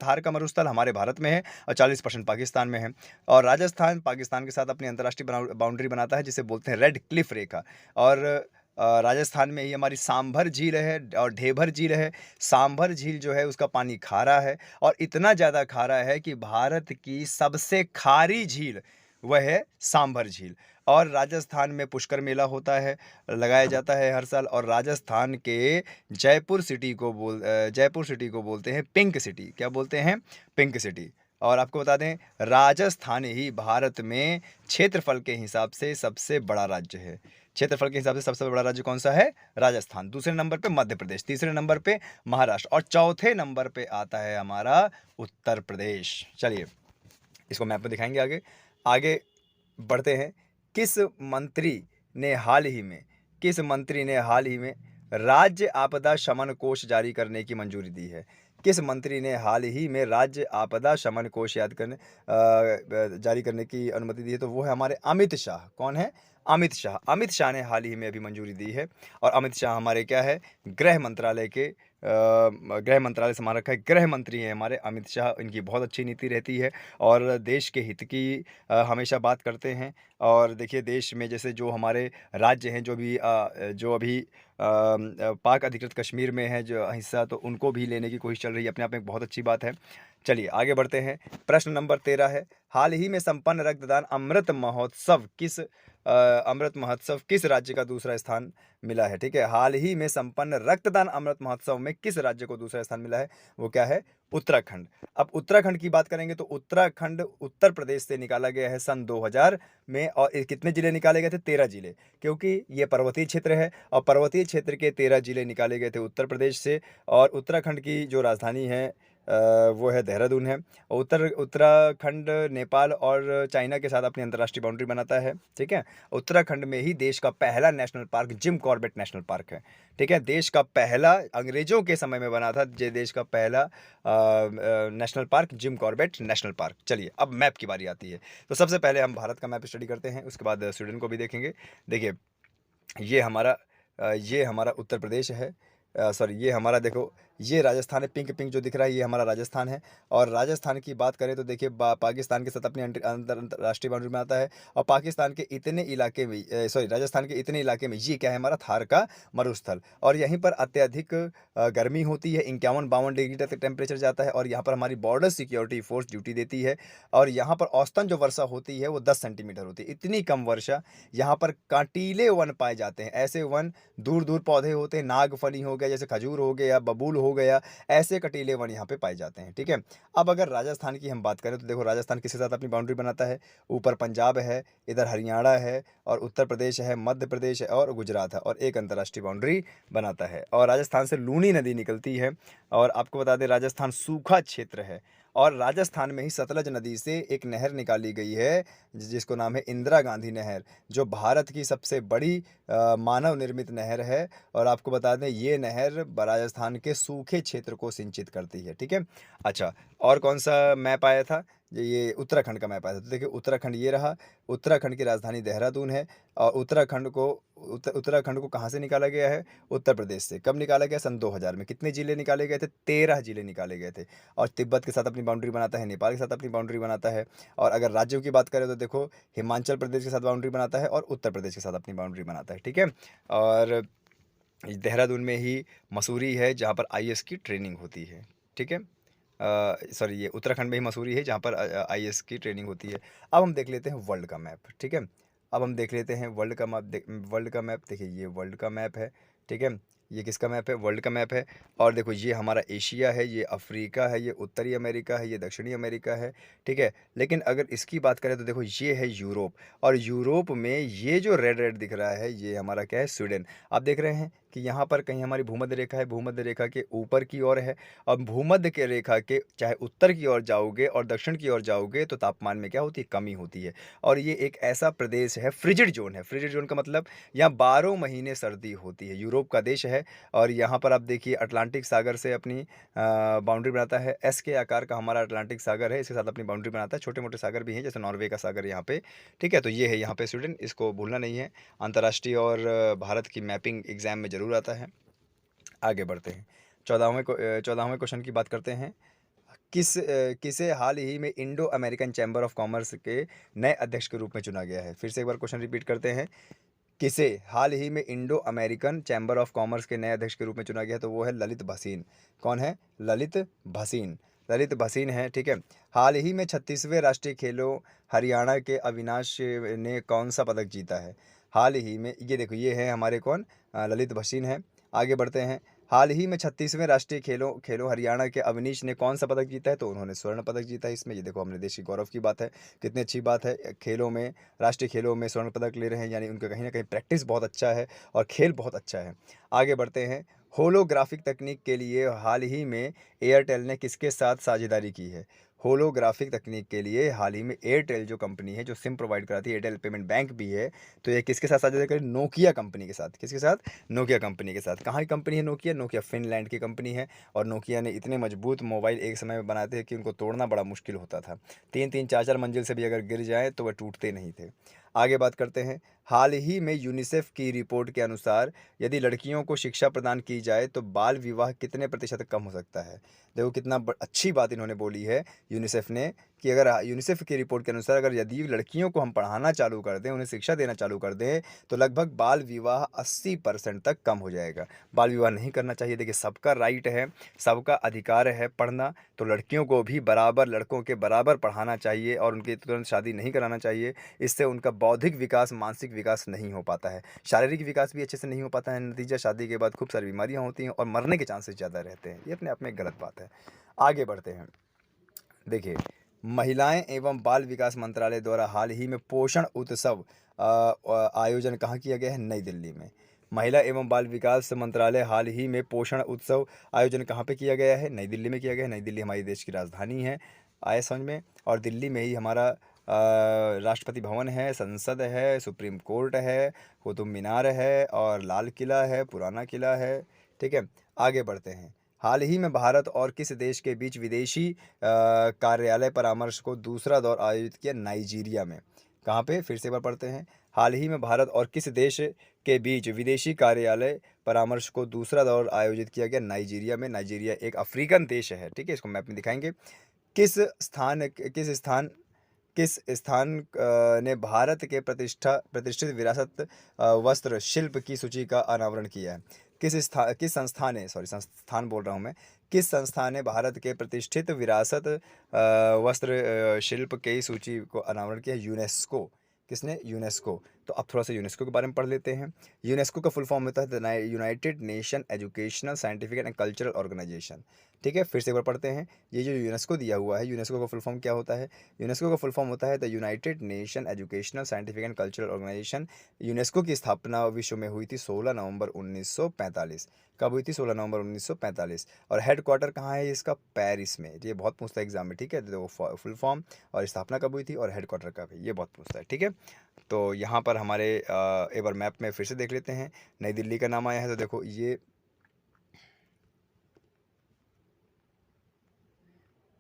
थार का मरुस्थल हमारे भारत में है और 40% पाकिस्तान में है। और राजस्थान पाकिस्तान के साथ अपनी अंतर्राष्ट्रीय बाउंड्री बनाता है जिसे बोलते हैं रेड क्लिफ रेखा। और राजस्थान में ही हमारी सांभर झील है और ढेभर झील है। सांभर झील जो है उसका पानी खारा है और इतना ज़्यादा खारा है कि भारत की सबसे खारी झील वह है सांभर झील। और राजस्थान में पुष्कर मेला होता है, लगाया जाता है हर साल। और राजस्थान के जयपुर सिटी को बोलते हैं पिंक सिटी। क्या बोलते हैं? Pink city. और आपको बता दें, राजस्थान ही भारत में क्षेत्रफल के हिसाब से सबसे बड़ा राज्य है। क्षेत्रफल के हिसाब से सबसे बड़ा राज्य कौन सा है? राजस्थान। दूसरे नंबर पे मध्य प्रदेश, तीसरे नंबर पे महाराष्ट्र और चौथे नंबर पे आता है हमारा उत्तर प्रदेश। चलिए इसको मैप में दिखाएंगे आगे। आगे बढ़ते हैं। किस मंत्री ने हाल ही में राज्य आपदा शमन कोष जारी करने की मंजूरी दी है? किस मंत्री ने हाल ही में राज्य आपदा शमन कोष जारी करने की अनुमति दी है? तो वो है हमारे अमित शाह। कौन है? अमित शाह। अमित शाह ने हाल ही में अभी मंजूरी दी है। और अमित शाह हमारे क्या है? गृह मंत्रालय संभाल रखा है, गृह मंत्री हैं हमारे अमित शाह। इनकी बहुत अच्छी नीति रहती है और देश के हित की हमेशा बात करते हैं। और देखिए देश में जैसे जो हमारे राज्य हैं, जो अभी पाक अधिकृत कश्मीर में है जो हिस्सा, तो उनको भी लेने की कोशिश चल रही है, अपने आप में एक बहुत अच्छी बात है। चलिए आगे बढ़ते हैं। प्रश्न नंबर 13 है, हाल ही में संपन्न रक्तदान अमृत महोत्सव किस राज्य का दूसरा स्थान मिला है? ठीक है, हाल ही में संपन्न रक्तदान अमृत महोत्सव में किस राज्य को दूसरा स्थान मिला है? वो क्या है? उत्तराखंड। अब उत्तराखंड की बात करेंगे तो उत्तराखंड उत्तर प्रदेश से निकाला गया है सन 2000 में। और कितने जिले निकाले गए थे? 13 जिले, क्योंकि ये पर्वतीय क्षेत्र है और पर्वतीय क्षेत्र के 13 जिले निकाले गए थे उत्तर प्रदेश से। और उत्तराखंड की जो राजधानी है वो है देहरादून है। उत्तराखंड नेपाल और चाइना के साथ अपनी अंतर्राष्ट्रीय बाउंड्री बनाता है, ठीक है। उत्तराखंड में ही देश का पहला national park Jim Corbett national park है, ठीक है। देश का पहला, अंग्रेजों के समय में बना था ये देश का पहला national park Jim Corbett national park. चलिए अब मैप की बारी आती है। तो सबसे पहले हम भारत का मैप स्टडी करते हैं, उसके बाद स्वीडन को भी देखेंगे। देखिए ये हमारा उत्तर प्रदेश है, सॉरी ये हमारा, देखो ये राजस्थान है, पिंक पिंक जो दिख रहा है ये हमारा राजस्थान है। और राजस्थान की बात करें तो देखिए पाकिस्तान के साथ अपनी अंतर्राष्ट्रीय बाउंड्री बनाता है। और पाकिस्तान के इतने इलाके में, सॉरी राजस्थान के इतने इलाके में ये क्या है, हमारा थार का मरुस्थल। और यहीं पर अत्यधिक गर्मी होती है, 51-52 डिग्री तक टेम्परेचर जाता है। और यहाँ पर हमारी बॉर्डर सिक्योरिटी फोर्स ड्यूटी देती है। और यहाँ पर औसतन जो वर्षा होती है वो 10 सेंटीमीटर होती है, इतनी कम वर्षा। यहाँ पर कांटीले वन पाए जाते हैं, ऐसे वन दूर दूर पौधे होते हैं, नागफनी हो गया, जैसे खजूर हो गया, बबूल हो गया, ऐसे कटीले वन यहाँ पे पाए जाते हैं, ठीक है। अब अगर राजस्थान की हम बात करें तो देखो राजस्थान किसके साथ अपनी बाउंड्री बनाता है, ऊपर पंजाब है, इधर हरियाणा है, और उत्तर प्रदेश है, मध्य प्रदेश है, और गुजरात है, और एक अंतर्राष्ट्रीय बाउंड्री बनाता है। और राजस्थान से लूनी नदी निकलती है। और आपको बता दें राजस्थान सूखा क्षेत्र है। और राजस्थान में ही सतलज नदी से एक नहर निकाली गई है जिसको नाम है इंदिरा गांधी नहर, जो भारत की सबसे बड़ी मानव निर्मित नहर है। और आपको बता दें ये नहर राजस्थान के सूखे क्षेत्र को सिंचित करती है, ठीक है। अच्छा, और कौन सा मैप आया था, ये उत्तराखंड का मैप आया था। तो देखिए उत्तराखंड ये रहा, उत्तराखंड की राजधानी देहरादून है। और उत्तराखंड को कहाँ से निकाला गया है, उत्तर प्रदेश से। कब निकाला गया, सन 2000 में। कितने जिले निकाले गए थे, 13 जिले निकाले गए थे। और तिब्बत के साथ अपनी बाउंड्री बनाता है, नेपाल के साथ अपनी बाउंड्री बनाता है। और अगर राज्यों की बात करें तो देखो हिमाचल प्रदेश के साथ बाउंड्री बनाता है और उत्तर प्रदेश के साथ अपनी बाउंड्री बनाता है, ठीक है। और देहरादून में ही मसूरी है जहाँ पर आईएएस की ट्रेनिंग होती है, ठीक है। सॉरी ये उत्तराखंड में ही मसूरी है जहाँ पर आईएएस की ट्रेनिंग होती है। अब हम देख लेते हैं वर्ल्ड का मैप, ठीक है। अब हम देख लेते हैं वर्ल्ड का मैप। वर्ल्ड का मैप देखिए, ये वर्ल्ड का मैप है, ठीक है। ये किसका मैप है, वर्ल्ड का मैप है। और देखो ये हमारा एशिया है, ये अफ्रीका है, ये उत्तरी अमेरिका है, ये दक्षिणी अमेरिका है, ठीक है। लेकिन अगर इसकी बात करें तो देखो ये है यूरोप। और यूरोप में ये जो रेड रेड दिख रहा है ये हमारा क्या है, स्वीडन। आप देख रहे हैं कि यहाँ पर कहीं हमारी भूमध्य रेखा है, भूमध्य रेखा के ऊपर की ओर है। और भूमध्य के रेखा के चाहे उत्तर की ओर जाओगे और दक्षिण की ओर जाओगे तो तापमान में क्या होती है, कमी होती है। और ये एक ऐसा प्रदेश है, फ्रिजिड जोन है। फ्रिजिड जोन का मतलब यहाँ 12 महीने सर्दी होती है, यूरोप का देश है। और यहाँ पर आप देखिए अटलांटिक सागर से अपनी बाउंड्री बनाता है। एस के आकार का हमारा अटलांटिक सागर है, इसके साथ अपनी बाउंड्री बनाता है। छोटे मोटे सागर भी हैं जैसे नॉर्वे का सागर यहाँ पे, ठीक है। तो ये है यहाँ पे स्वीडन, इसको भूलना नहीं है। अंतर्राष्ट्रीय और भारत की मैपिंग एग्जाम में ज़रूर आता है। आगे बढ़ते हैं, 14वें क्वेश्चन की बात करते हैं। किसे हाल ही में Indo American chamber of commerce के नए अध्यक्ष के रूप में चुना गया है। फिर से एक बार क्वेश्चन रिपीट करते हैं, किसे हाल ही में Indo American chamber of commerce के नए अध्यक्ष के रूप में चुना गया है, तो वो है ललित भसीन। कौन है, ललित भसीन। ललित भसीन है, ठीक है। हाल ही में 36वें राष्ट्रीय खेलों हरियाणा के अविनाश ने कौन सा पदक जीता है। हाल ही में, ये देखो ये है हमारे कौन, ललित भसीन है। आगे बढ़ते हैं, हाल ही में 36वें राष्ट्रीय खेलों खेलों हरियाणा के अवनीश ने कौन सा पदक जीता है, तो उन्होंने स्वर्ण पदक जीता है इसमें। ये देखो हमने देश की गौरव की बात है, कितनी अच्छी बात है। खेलों में, राष्ट्रीय खेलों में स्वर्ण पदक ले रहे हैं, यानी उनका कहीं ना कहीं प्रैक्टिस बहुत अच्छा है और खेल बहुत अच्छा है। आगे बढ़ते हैं, होलोग्राफिक तकनीक के लिए हाल ही में एयरटेल ने किसके साथ साझेदारी की है। होलोग्राफिक तकनीक के लिए हाल ही में एयरटेल जो कंपनी है, जो सिम प्रोवाइड कराती है, एयरटेल पेमेंट बैंक भी है, तो ये किसके साथ साझेदारी करें, नोकिया कंपनी के साथ। किसके साथ, नोकिया कंपनी के साथ। कहाँ की कंपनी है नोकिया, नोकिया फिनलैंड की कंपनी है। और नोकिया ने इतने मजबूत मोबाइल एक समय में बनाए थे कि उनको तोड़ना बड़ा मुश्किल होता था। 3-3, 4-4 मंजिल से भी अगर गिर जाए तो वह टूटते नहीं थे। आगे बात करते हैं, हाल ही में यूनिसेफ की रिपोर्ट के अनुसार यदि लड़कियों को शिक्षा प्रदान की जाए तो बाल विवाह कितने प्रतिशत कम हो सकता है। देखो कितना अच्छी बात इन्होंने बोली है यूनिसेफ ने, कि अगर यूनिसेफ की रिपोर्ट के अनुसार अगर यदि लड़कियों को हम पढ़ाना चालू कर दें, उन्हें शिक्षा देना चालू कर दें, तो लगभग बाल विवाह 80% तक कम हो जाएगा। बाल विवाह नहीं करना चाहिए। देखिए सबका राइट है, सबका अधिकार है पढ़ना, तो लड़कियों को भी बराबर लड़कों के बराबर पढ़ाना चाहिए और उनकी तुरंत शादी नहीं कराना चाहिए। इससे उनका बौद्धिक विकास, मानसिक विकास नहीं हो पाता है, शारीरिक विकास भी अच्छे से नहीं हो पाता है। नतीजा शादी के बाद खूब सारी बीमारियां होती हैं और मरने के चांसेस ज़्यादा रहते हैं। ये अपने आप में एक गलत बात है। आगे बढ़ते हैं, देखिए महिलाएं एवं बाल विकास मंत्रालय द्वारा हाल ही में पोषण उत्सव आयोजन कहाँ किया गया है, नई दिल्ली में। महिला एवं बाल विकास मंत्रालय हाल ही में पोषण उत्सव आयोजन कहाँ पे किया गया है? नई दिल्ली में किया गया है। नई दिल्ली हमारे देश की राजधानी है, आए समझ में। और दिल्ली में ही हमारा राष्ट्रपति भवन है, संसद है, सुप्रीम कोर्ट है, कुतुब मीनार है और लाल किला है, पुराना किला है। ठीक है, आगे बढ़ते हैं। हाल ही में भारत और किस देश के बीच विदेशी कार्यालय परामर्श को दूसरा दौर आयोजित किया? नाइजीरिया में। कहाँ पे? फिर से एक बार पढ़ते हैं। हाल ही में भारत और किस देश के बीच विदेशी कार्यालय परामर्श को दूसरा दौर आयोजित किया गया? नाइजीरिया में। नाइजीरिया एक अफ्रीकन देश है, ठीक है, इसको मैप में दिखाएंगे। किस स्थान ने भारत के प्रतिष्ठित विरासत वस्त्र शिल्प की सूची का अनावरण किया है? किस संस्थान ने, सॉरी संस्थान बोल रहा हूँ मैं, किस संस्थान ने भारत के प्रतिष्ठित विरासत वस्त्र शिल्प की सूची को अनावरण किया? यूनेस्को। किसने? यूनेस्को। तो अब थोड़ा सा यूनेस्को के बारे में पढ़ लेते हैं। यूनेस्को का फुल फॉर्म होता है United Nation Educational Scientific and Cultural Organisation. ठीक है, फिर से एक बार पढ़ते हैं। ये जो यूनेस्को दिया हुआ है, यूनेस्को का फुल फॉर्म क्या होता है? यूनेस्को का फुल फॉर्म होता है the United Nation Educational Scientific and Cultural Organisation. UNESCO की स्थापना विश्व में हुई थी 16 नवंबर 1945। कब हुई थी? 16 नवंबर 1945। और हेडक्वार्टर कहाँ है इसका? पेरिस में। ये बहुत पूछता है एग्जाम में, ठीक है, तो फुल फॉर्म और स्थापना कब हुई थी और हेडक्वार्टर कब है, ये बहुत पूछता है, ठीक है। तो यहाँ पर हमारे एक बार मैप में फिर से देख लेते हैं। नई दिल्ली का नाम आया है, तो देखो ये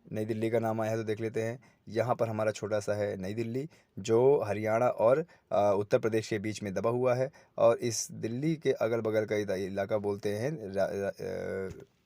नई दिल्ली का नाम आया है, तो देख लेते हैं। यहाँ पर हमारा छोटा सा है नई दिल्ली, जो हरियाणा और उत्तर प्रदेश के बीच में दबा हुआ है। और इस दिल्ली के अगल बगल का इलाका बोलते हैं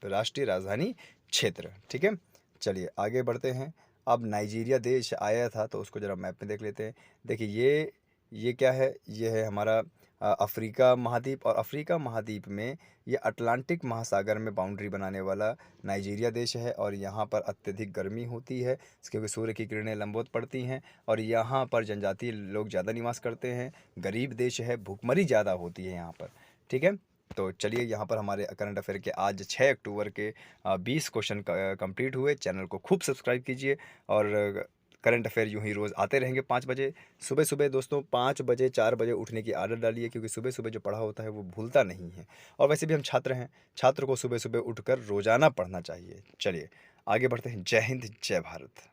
राष्ट्रीय राजधानी क्षेत्र। ठीक है, चलिए आगे बढ़ते हैं। अब नाइजीरिया देश आया था, तो उसको ज़रा मैप में देख लेते हैं। देखिए ये क्या है? ये है हमारा अफ्रीका महाद्वीप। और अफ्रीका महाद्वीप में ये अटलांटिक महासागर में बाउंड्री बनाने वाला नाइजीरिया देश है। और यहाँ पर अत्यधिक गर्मी होती है, क्योंकि सूर्य की किरणें लंबवत पड़ती हैं। और यहाँ पर जनजातीय लोग ज़्यादा निवास करते हैं। गरीब देश है, भूखमरी ज़्यादा होती है यहाँ पर। ठीक है, तो चलिए यहाँ पर हमारे करंट अफेयर के आज 6 अक्टूबर के 20 क्वेश्चन कंप्लीट हुए। चैनल को खूब सब्सक्राइब कीजिए और करंट अफेयर यूँ ही रोज़ आते रहेंगे 5 बजे। सुबह सुबह दोस्तों 5 बजे 4 बजे उठने की आदत डालिए, क्योंकि सुबह सुबह जो पढ़ा होता है वो भूलता नहीं है। और वैसे भी हम छात्र हैं, छात्र को सुबह सुबह उठकर रोज़ाना पढ़ना चाहिए। चलिए आगे बढ़ते हैं। जय हिंद, जय भारत।